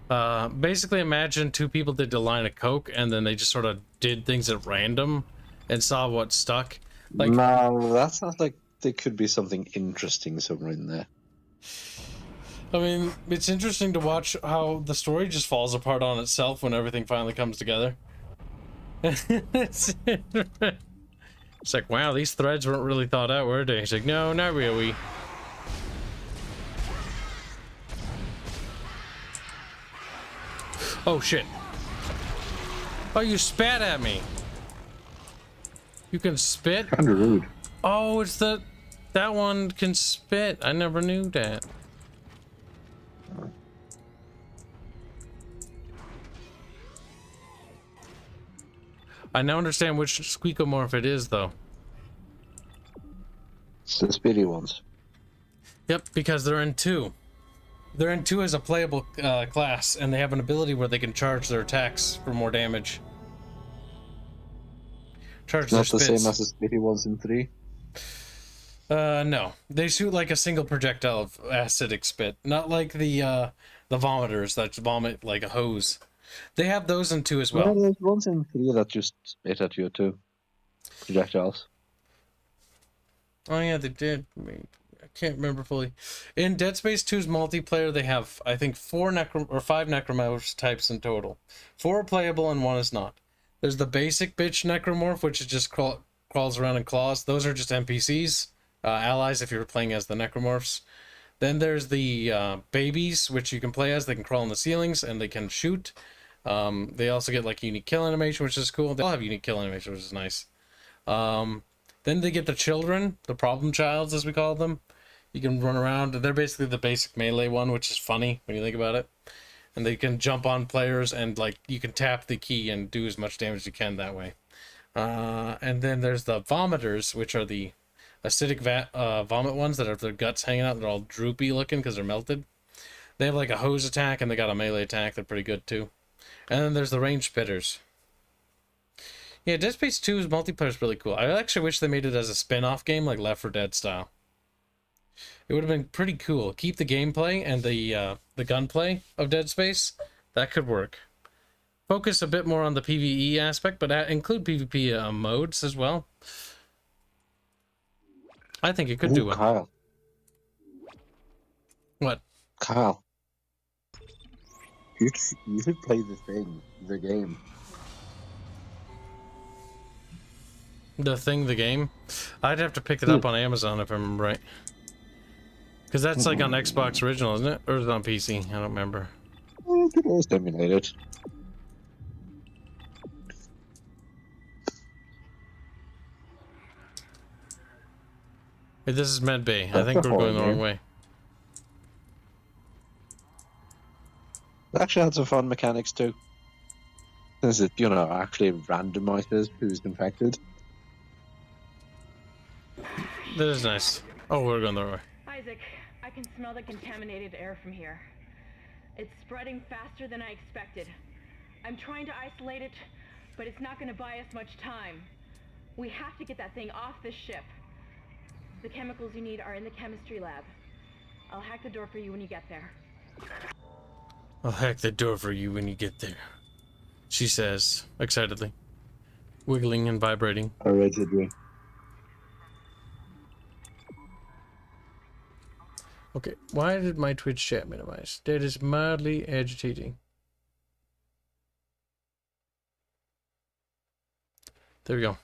Basically, imagine two people did a line of coke, and then they just sort of did things at random and saw what stuck. Like, no, that sounds like there could be something interesting somewhere in there. I mean, it's interesting to watch how the story just falls apart on itself when everything finally comes together. It's like, wow, these threads weren't really thought out, were they? It's like, no, not really. Oh, shit. Oh, you spat at me. You can spit? Kinda rude. Oh, it's that one can spit. I never knew that. I now understand which SQEKROMORPH it is, though. It's the speedy ones. Yep, because they're in 2. They're in 2 as a playable class, and they have an ability where they can charge their attacks for more damage. Charge their Not the spits. same as the speedy ones in 3? No. They shoot like a single projectile of acidic spit. Not like the vomiters that vomit like a hose. They have those in 2 as well. There's ones in 3 that just spit at you too. Projectiles. Oh yeah, they did. I can't remember fully. In Dead Space 2's multiplayer, they have, I think, 5 necromorphs types in total. 4 are playable and 1 is not. There's the basic bitch necromorph, which is just crawls around and claws. Those are just NPCs, allies if you're playing as the necromorphs. Then there's the babies, which you can play as. They can crawl on the ceilings and they can shoot. They also get like unique kill animation, which is cool. They all have unique kill animation, which is nice. Then they get the children, the problem childs, as we call them. You can run around. They're basically the basic melee one, which is funny when you think about it. And they can jump on players and like you can tap the key and do as much damage as you can that way. And then there's the vomiters, which are the acidic vomit ones that have their guts hanging out. They're all droopy looking because they're melted. They have like a hose attack and they got a melee attack. They're pretty good too. And then there's the range spitters. Yeah, Dead Space 2's multiplayer is really cool. I actually wish they made it as a spin-off game like Left 4 Dead style. It would have been pretty cool. Keep the gameplay and the gunplay of Dead Space. That could work. Focus a bit more on the PvE aspect, but include PvP modes as well. I think it could do well. Kyle. What? Kyle. You should play the game. The game? I'd have to pick it up on Amazon if I remember right. Because that's like on Xbox original, isn't it? Or is it on PC? I don't remember. You could always emulate it. Hey, this is Med Bay. I think we're going the wrong way. It actually had some fun mechanics too. Since it, actually randomizes who's infected. That is nice. Oh, we're going the wrong way. Isaac, I can smell the contaminated air from here. It's spreading faster than I expected. I'm trying to isolate it, but it's not going to buy us much time. We have to get that thing off this ship. The chemicals you need are in the chemistry lab. I'll hack the door for you when you get there. I'll hack the door for you when you get there, she says, excitedly, wiggling and vibrating. Allegedly. Okay, why did my Twitch chat minimize? That is mildly agitating. There we go.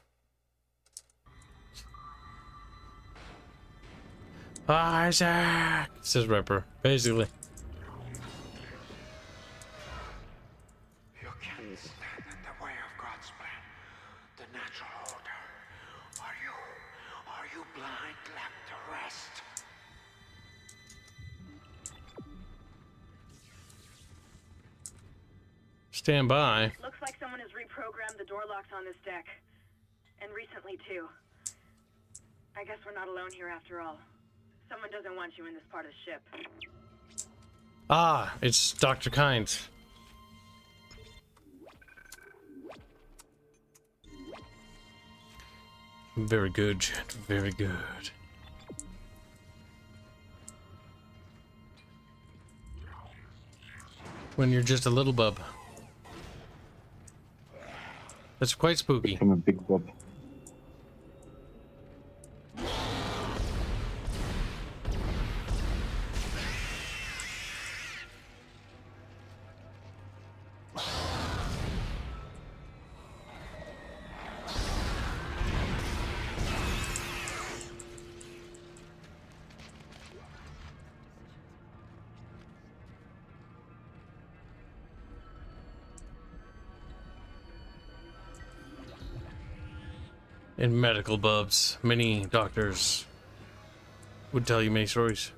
Isaac, says Ripper, basically. You can't stand in the way of God's plan, the natural order. Are you blind like the rest? Stand by. Looks like someone has reprogrammed the door locks on this deck. And recently, too. I guess we're not alone here after all. Someone doesn't want you in this part of the ship. Ah, it's Dr. Kynes. Very good, Jet. Very good. When you're just a little bub. That's quite spooky. I'm a big bub. In medical bubs, many doctors would tell you many stories.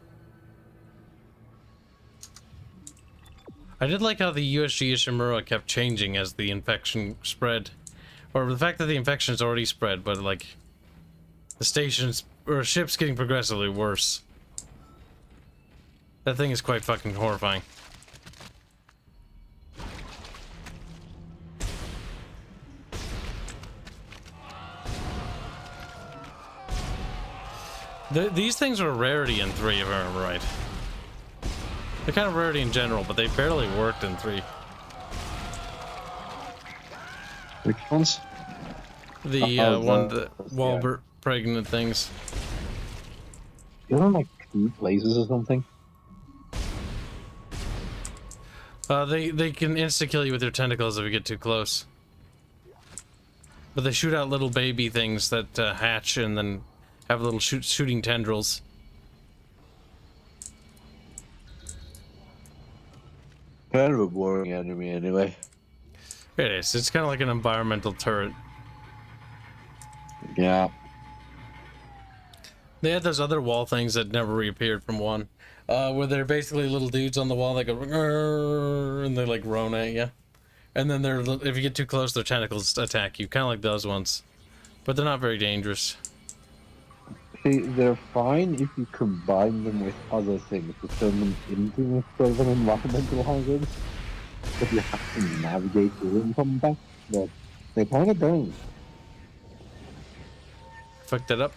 I did like how the USG Ishimura kept changing as the infection spread. Or the fact that the infection is already spread, but like the stations or ships getting progressively worse. That thing is quite fucking horrifying. These things are a rarity in 3, if I remember right. They're kind of a rarity in general, but they barely worked in 3. Which ones? The Walbert pregnant things. They're on like 2 places or something. They can insta-kill you with their tentacles if you get too close. But they shoot out little baby things that hatch and then have little shooting tendrils. kind of a boring enemy anyway. It is. It's kind of like an environmental turret. Yeah. They had those other wall things that never reappeared from 1. Where they're basically little dudes on the wall that go "Rrrr," and they like roan at you. And then they're, if you get too close, their tentacles attack you, kind of like those ones. But they're not very dangerous. See, they're fine if you combine them with other things to turn them into sort of an environmental hazard. But you have to navigate through in combat. But they kind of don't. Fucked it up.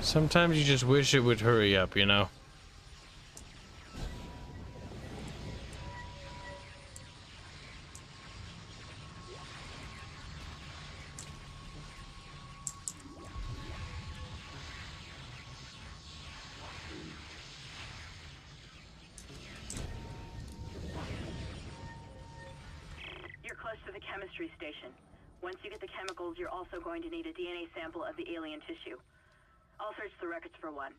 Sometimes you just wish it would hurry up, you know? You're close to the chemistry station. Once you get the chemicals, you're also going to need a DNA sample of the alien tissue. I'll search the records for one.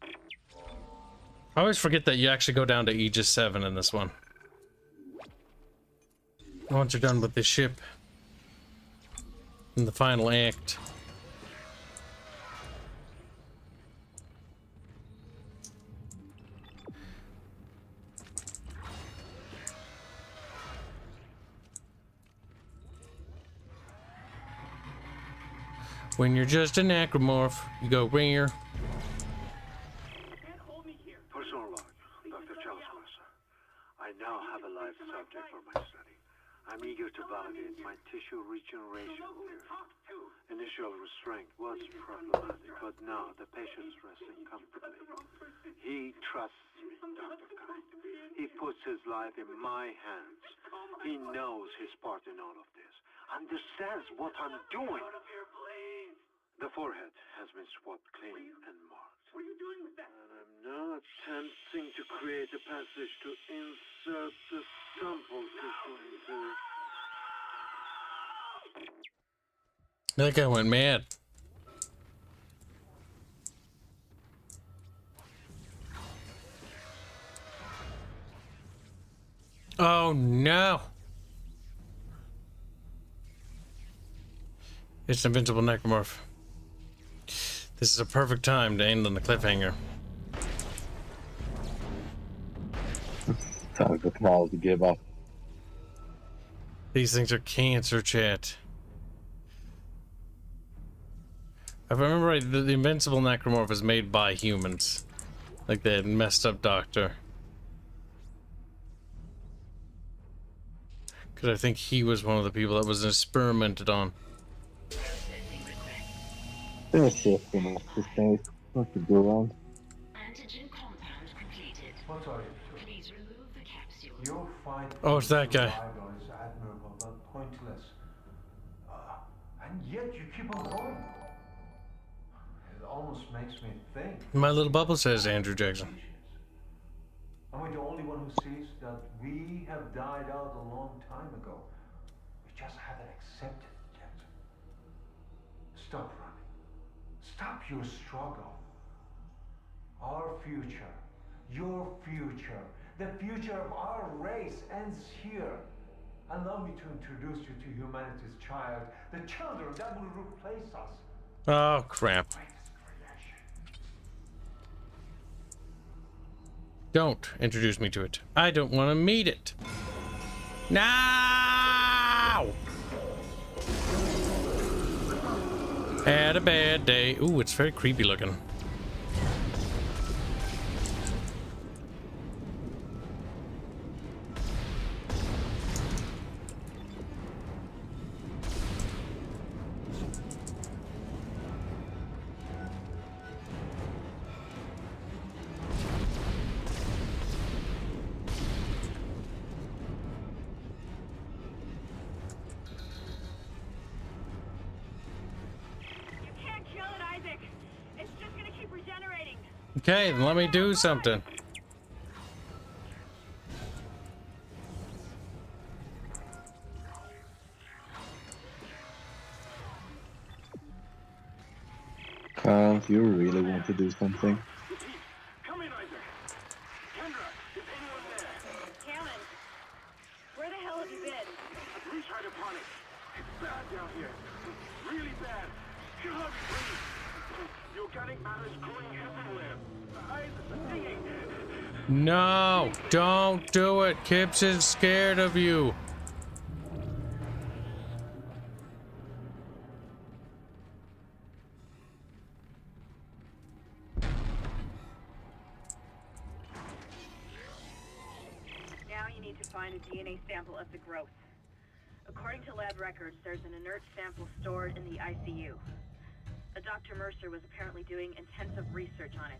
I always forget that you actually go down to Aegis 7 in this one. Once you're done with the ship. In the final act. When you're just an acromorph, you go rare. Personal log, Dr. Charles Mercer. I now have a live subject for my study. I'm eager to validate my tissue regeneration theory. Initial restraint was problematic, but now the patient's resting comfortably. He trusts me, Dr. Kai. He puts his life in my hands. He knows his part in all of this. Understands what I'm doing. The forehead has been swabbed clean and marked. What are you doing with that? And I'm now attempting to create a passage to insert the sample tissue into. That guy went mad. Oh no! It's an invincible necromorph. This is a perfect time to end on the cliffhanger. Time for Kamal to give up. These things are cancer, chat. If I remember right, the invincible necromorph is made by humans. Like that messed up doctor. Because I think he was one of the people that was experimented on. They're safe enough to say. What to do wrong? Antigen compound completed. What are you doing? Please remove the capsule. Your fight Oh, it's that guy. survival is admirable but pointless. And yet you keep on going. It almost makes me think. My little bubble says Andrew Jackson. Am I the only one who sees that we have died out a long time ago? We just haven't accepted it yet. Stop running. Stop your struggle. Our future, your future, the future of our race ends here. Allow me to introduce you to humanity's child, the children that will replace us. Oh, crap. Don't introduce me to it. I don't want to meet it. Now! Had a bad day. Ooh, it's very creepy looking. Okay, then let me do something. Kyle, you really want to do something? Come in, Isaac. Cutting matters growing everywhere. Eyes stinging. No, don't do it. Kibs is scared of you. Now you need to find a DNA sample of the growth. According to lab records, there's an inert sample stored in the ICU. Dr. Mercer was apparently doing intensive research on it.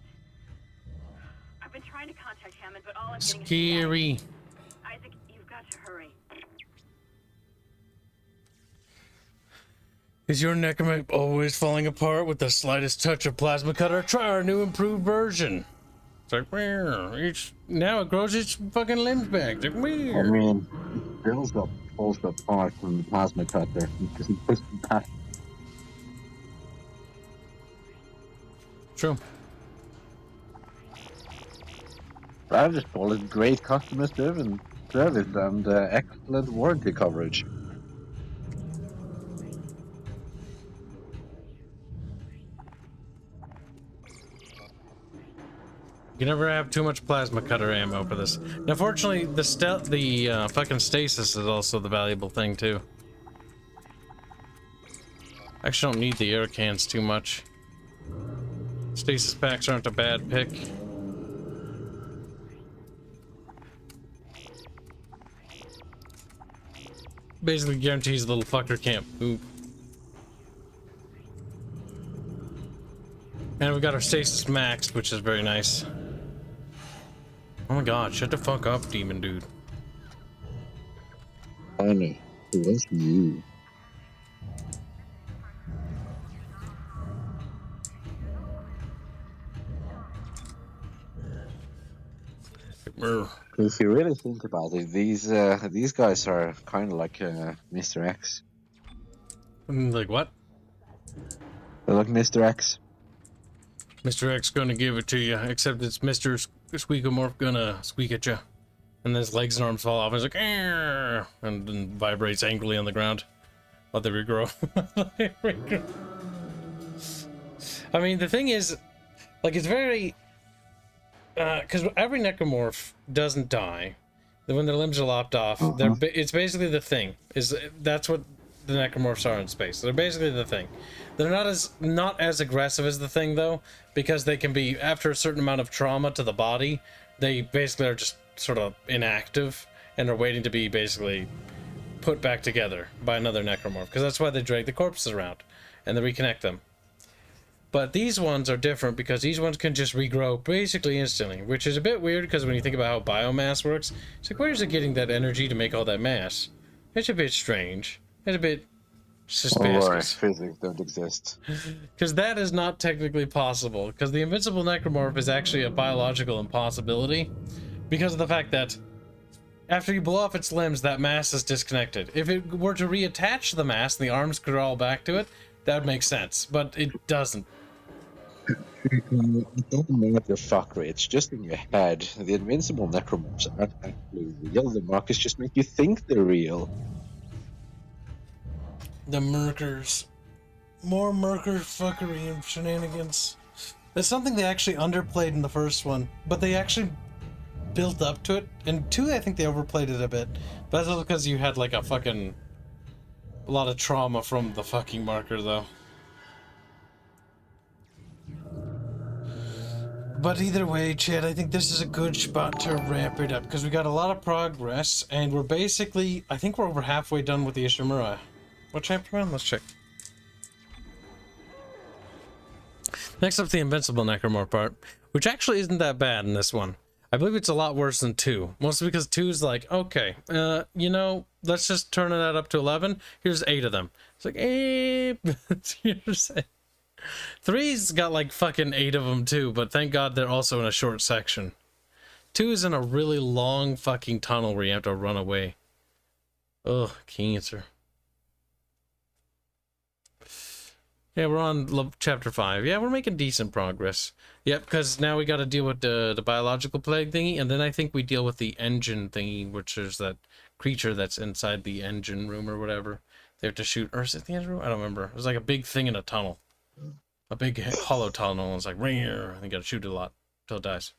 I've been trying to contact Hammond, but all I'm getting is Scary. Isaac, you've got to hurry. Is your necromorph always falling apart with the slightest touch of plasma cutter? Try our new improved version. It's like, now it grows its fucking limbs back. It's like, I mean, it builds up, falls apart from the plasma cutter because he pushed it back. True. I just call it great customer service and excellent warranty coverage. You never have too much plasma cutter ammo for this. Now, fortunately, the fucking stasis is also the valuable thing too. Actually, don't need the air cans too much. Stasis packs aren't a bad pick. Basically guarantees the little fucker can't poop. And we got our stasis maxed, which is very nice. Oh my god, shut the fuck up, demon dude. Finally, it was you. If you really think about it, these guys are kind of like Mr. X. Like what? They're like Mr. X. Mr. X gonna give it to you, except it's Mr. SQEKROMORPH gonna squeak at you. And then his legs and arms fall off, and it's like, "Arr!" and then vibrates angrily on the ground while they regrow. I mean, the thing is, like, it's very... because every necromorph doesn't die. When their limbs are lopped off, it's basically the thing. That's what the necromorphs are in space. They're basically the thing. They're not as aggressive as the thing, though, because they can be, after a certain amount of trauma to the body, they basically are just sort of inactive and are waiting to be basically put back together by another necromorph, because that's why they drag the corpses around and they reconnect them. But these ones are different because these ones can just regrow basically instantly, which is a bit weird because when you think about how biomass works, it's like, where's it getting that energy to make all that mass? It's a bit strange. It's a bit suspicious. Physics don't exist. Because that is not technically possible, because the invincible necromorph is actually a biological impossibility because of the fact that after you blow off its limbs, that mass is disconnected. If it were to reattach the mass and the arms could all back to it, that would make sense, but it doesn't. It doesn't matter, fucker. It's just in your head. The invincible necromorphs aren't actually real. The markers just make you think they're real. The Merkers. More Merker fuckery and shenanigans. That's something they actually underplayed in the first one, but they actually built up to it. In 2, I think they overplayed it a bit. But that's because you had like a lot of trauma from the fucking marker, though. But either way, Chad, I think this is a good spot to wrap it up, because we got a lot of progress, and we're basically, I think we're over halfway done with the Ishimura. What chapter am I on? Let's check. Next up, the Invincible Necromorph part, which actually isn't that bad in this one. I believe it's a lot worse than 2, mostly because 2 is like, okay, you know, let's just turn that up to 11. Here's 8 of them. It's like, here's 3's got like fucking 8 of them too, but thank God they're also in a short section. 2 is in a really long fucking tunnel where you have to run away. Ugh, cancer. Yeah, we're on chapter 5. Yeah, we're making decent progress. Yep, because now we got to deal with the biological plague thingy, and then I think we deal with the engine thingy, which is that creature that's inside the engine room or whatever. They have to shoot, or is it the engine room? I don't remember. It was like a big thing in a tunnel. a big hollow tunnel, and it's like, and you gotta shoot it a lot until it dies.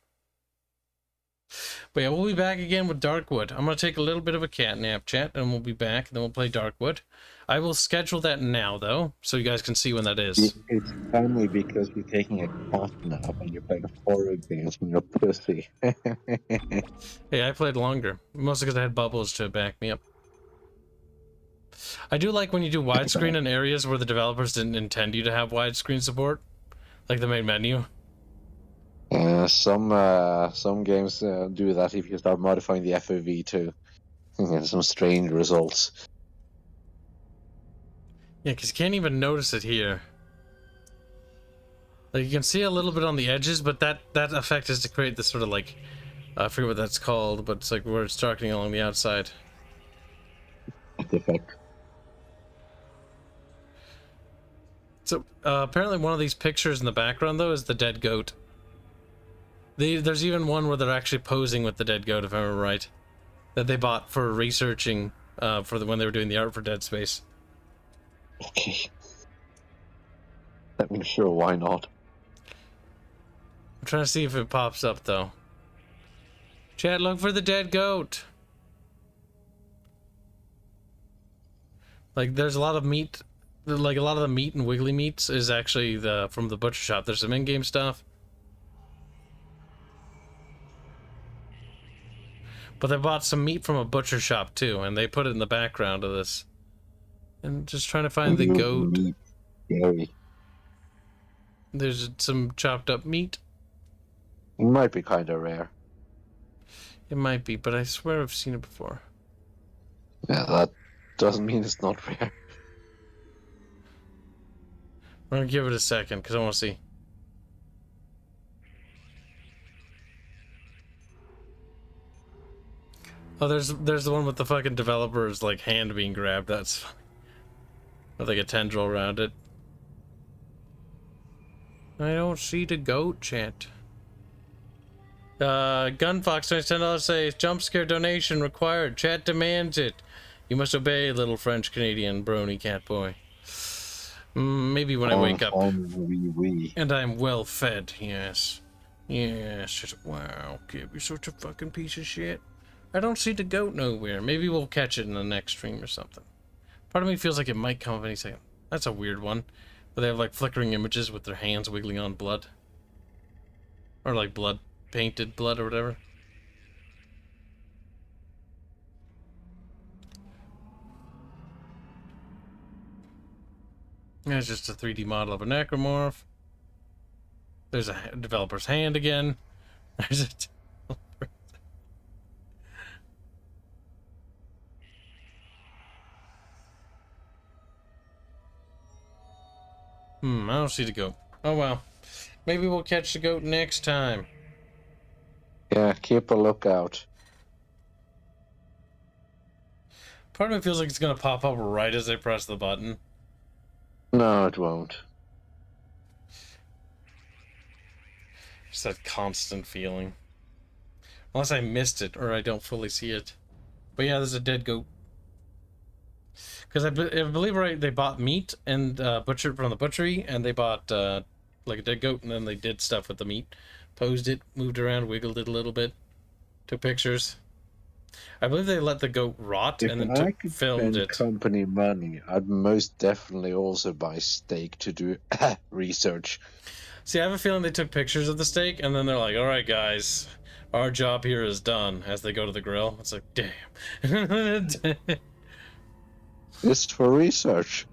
But yeah, we'll be back again with Darkwood. I'm gonna take a little bit of a cat nap, chat, and we'll be back, and then we'll play Darkwood. I will schedule that now, though, so you guys can see when that is. It's funny because you're taking a cat nap and you're playing horror games when you're pussy. Hey, I played longer, mostly because I had bubbles to back me up. I do like when you do widescreen in areas where the developers didn't intend you to have widescreen support, like the main menu. Some games do that if you start modifying the FOV too. Some strange results. Yeah, because you can't even notice it here. Like, you can see a little bit on the edges, but that effect is to create this sort of like, I forget what that's called, but it's like where it's darkening along the outside. Effect. So, apparently one of these pictures in the background, though, is the dead goat. There's even one where they're actually posing with the dead goat, if I remember right, that they bought for researching when they were doing the art for Dead Space. Okay. I mean, sure, why not? I'm trying to see if it pops up, though. Chat, look for the dead goat. Like, there's a lot of meat. Like, a lot of the meat and wiggly meats is actually from the butcher shop. There's some in-game stuff. But they bought some meat from a butcher shop, too, and they put it in the background of this. And just trying to find the goat. Scary. There's some chopped up meat. It might be kind of rare. It might be, but I swear I've seen it before. Yeah, that doesn't mean it's not rare. I'm gonna give it a second, because I want to see. Oh, there's the one with the fucking developer's, like, hand being grabbed. That's funny. With, like, a tendril around it. I don't see the goat, chat. Gunfox, $10 says, jump scare donation required. Chat demands it. You must obey, little French Canadian brony cat boy. Maybe when I wake up. And I'm well fed, yes. Yes, just, wow, Kib, you're such a fucking piece of shit. I don't see the goat nowhere. Maybe we'll catch it in the next stream or something. Part of me feels like it might come up any second. That's a weird one. But they have like flickering images with their hands wiggling on blood. Or like blood. Painted blood or whatever. It's just a 3D model of a necromorph. There's a developer's hand again. There's a I don't see the goat. Oh well. Maybe we'll catch the goat next time. Yeah, keep a lookout. Part of me feels like it's gonna pop up right as I press the button. No, it won't. Just that constant feeling. Unless I missed it or I don't fully see it. But yeah, there's a dead goat. Because I believe right, they bought meat and butchered from the butchery, and they bought like a dead goat, and then they did stuff with the meat, posed it, moved around, wiggled it a little bit, took pictures. I believe they let the goat rot and then filmed it. Company money, I'd most definitely also buy steak to do research. See, I have a feeling they took pictures of the steak, and then they're like, "All right, guys, our job here is done." As they go to the grill, it's like, damn. Just for research.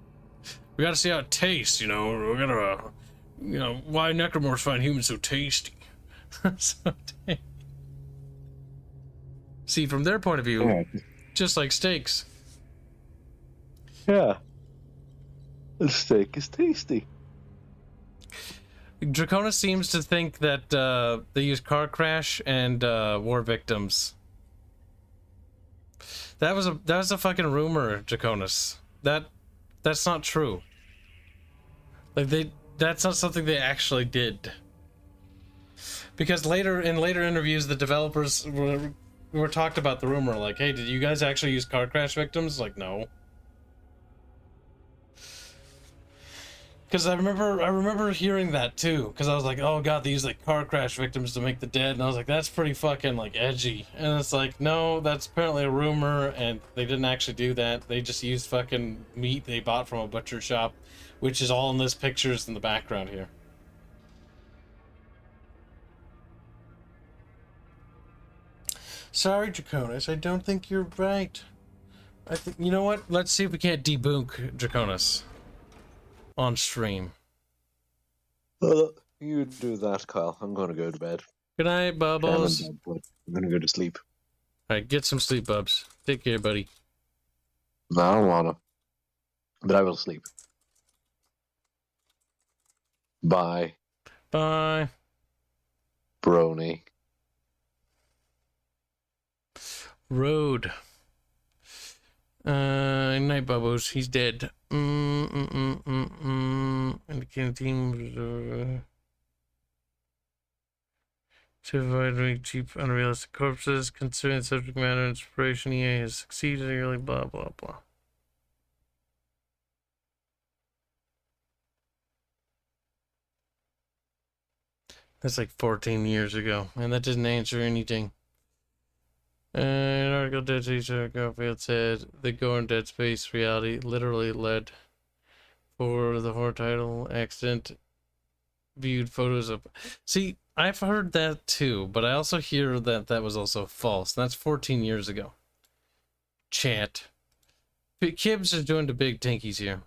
We gotta see how it tastes, you know. We're gonna, you know, why necromorphs find humans so tasty. So, damn. See, from their point of view, yeah. Just like steaks. Yeah. The steak is tasty. Draconis seems to think that they use car crash and war victims. That was a fucking rumor, Draconis. That's not true. Like that's not something they actually did. Because in later interviews, the developers were talked about the rumor, like, hey, did you guys actually use car crash victims? Like, no. Because I remember hearing that too. Because I was like, oh god, they use like car crash victims to make the dead, and I was like, that's pretty fucking like edgy. And it's like, no, that's apparently a rumor, and they didn't actually do that. They just used fucking meat they bought from a butcher shop, which is all in this pictures in the background here. Sorry, Draconis, I don't think you're right. I think, you know what? Let's see if we can't debunk Draconis on stream. You do that, Kyle. I'm gonna go to bed. Good night, Bubbles. I'm gonna go to sleep. Alright, get some sleep, Bubs. Take care, buddy. No, I don't wanna. But I will sleep. Bye. Bye. Brony. Road. Night, Bubbles. He's dead. Indicating team. To avoid cheap, unrealistic corpses, considering subject matter inspiration, EA has succeeded early, blah, blah, blah. That's like 14 years ago, and that doesn't answer anything. An article Dead Teacher Garfield said the gore in Dead Space reality literally led for the horror title accident. Viewed photos of. See, I've heard that too, but I also hear that that was also false. That's 14 years ago. Chat. Kibs is doing the big tinkies here.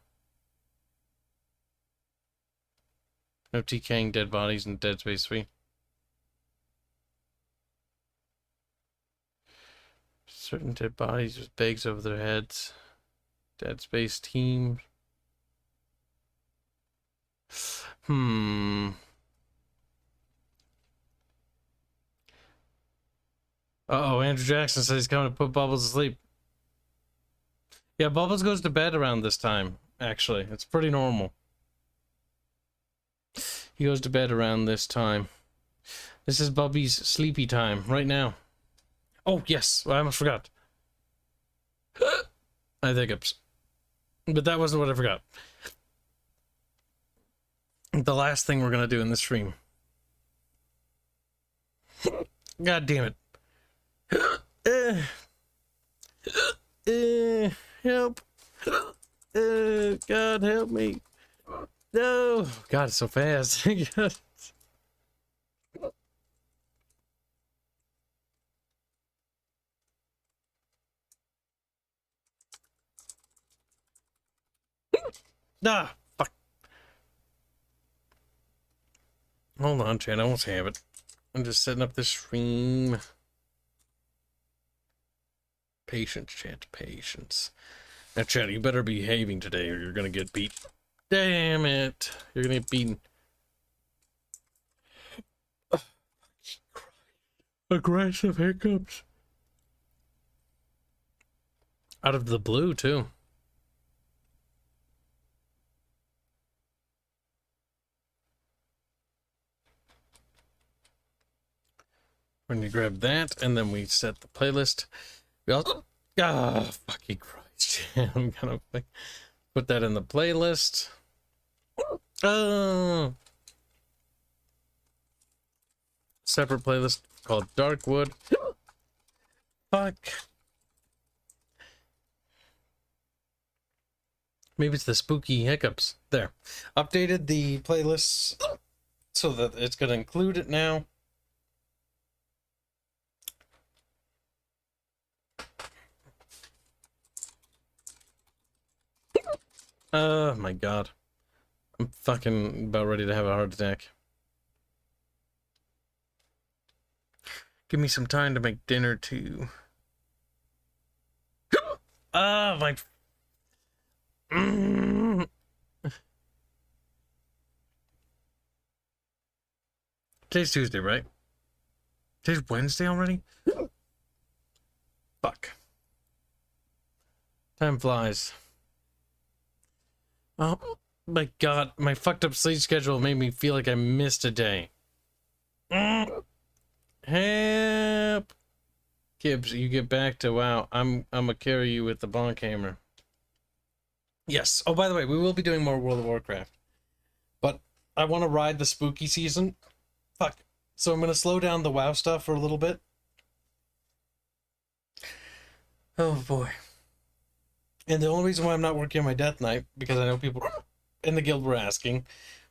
No TKing dead bodies in Dead Space 3. Certain dead bodies with bags over their heads. Dead Space team. Uh-oh, Andrew Jackson says he's coming to put Bubbles to sleep. Yeah, Bubbles goes to bed around this time, actually. It's pretty normal. He goes to bed around this time. This is Bubby's sleepy time, right now. Oh, yes, I almost forgot. I think it's... But that wasn't what I forgot. The last thing we're gonna do in this stream. God damn it. Help. God help me. No. God, it's so fast. Ah, fuck. Hold on, chat. I almost have it. I'm just setting up this stream. Patience, chat. Patience. Now, chat, you better be behaving today or you're gonna get beat. Damn it. You're gonna get beaten. Aggressive hiccups. Out of the blue, too. When you grab that, and then we set the playlist. We also... Ah, fucking Christ. I'm gonna put that in the playlist. Separate playlist called Darkwood. Fuck. Maybe it's the spooky hiccups. There. Updated the playlists so that it's gonna include it now. Oh my god. I'm fucking about ready to have a heart attack. Give me some time to make dinner too. Ah, my... Today's Tuesday, right? Today's Wednesday already? Fuck. Time flies. Oh my god, my fucked up sleep schedule made me feel like I missed a day. Help! Kibs, you get back to WoW. I'm gonna carry you with the bonk hammer. Yes. Oh, by the way, we will be doing more World of Warcraft. I want to ride the spooky season. Fuck. So I'm going to slow down the WoW stuff for a little bit. Oh boy. And the only reason why I'm not working on my Death Knight, because I know people in the guild were asking,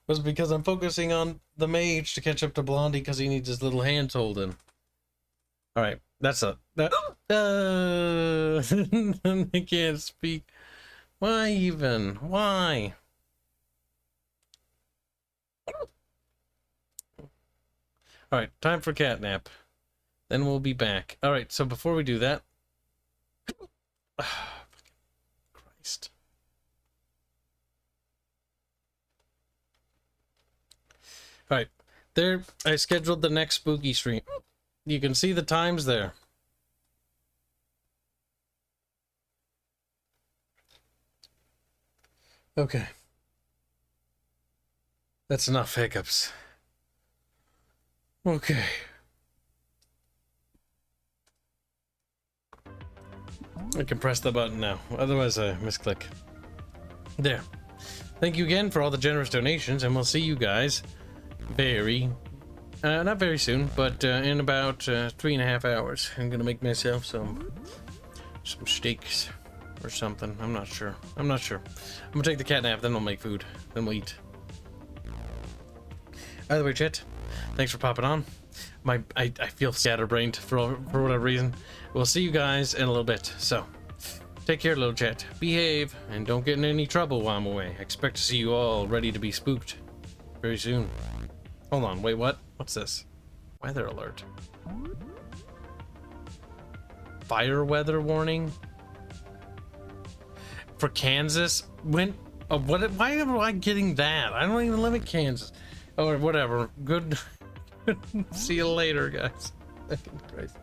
was because I'm focusing on the mage to catch up to Blondie because he needs his little hands holding. Alright, that's a... I can't speak. Why even? Why? Alright, time for catnap. Then we'll be back. Alright, so before we do that... Christ. Alright, there, I scheduled the next spooky stream. You can see the times there. Okay. That's enough hiccups. Okay. I can press the button now, otherwise I misclick. There. Thank you again for all the generous donations, and we'll see you guys not very soon, but in about 3.5 hours. I'm gonna make myself some steaks or something. I'm not sure. I'm gonna take the cat nap, then we'll make food, then we'll eat. Either way, chat, thanks for popping on. I feel scatterbrained for whatever reason. We'll see you guys in a little bit. So, take care, little chat. Behave, and don't get in any trouble while I'm away. I expect to see you all ready to be spooked very soon. Hold on, wait, what? What's this? Weather alert. Fire weather warning? For Kansas? When? What? Why am I getting that? I don't even live in Kansas. Oh, whatever. Good. See you later, guys. Christ.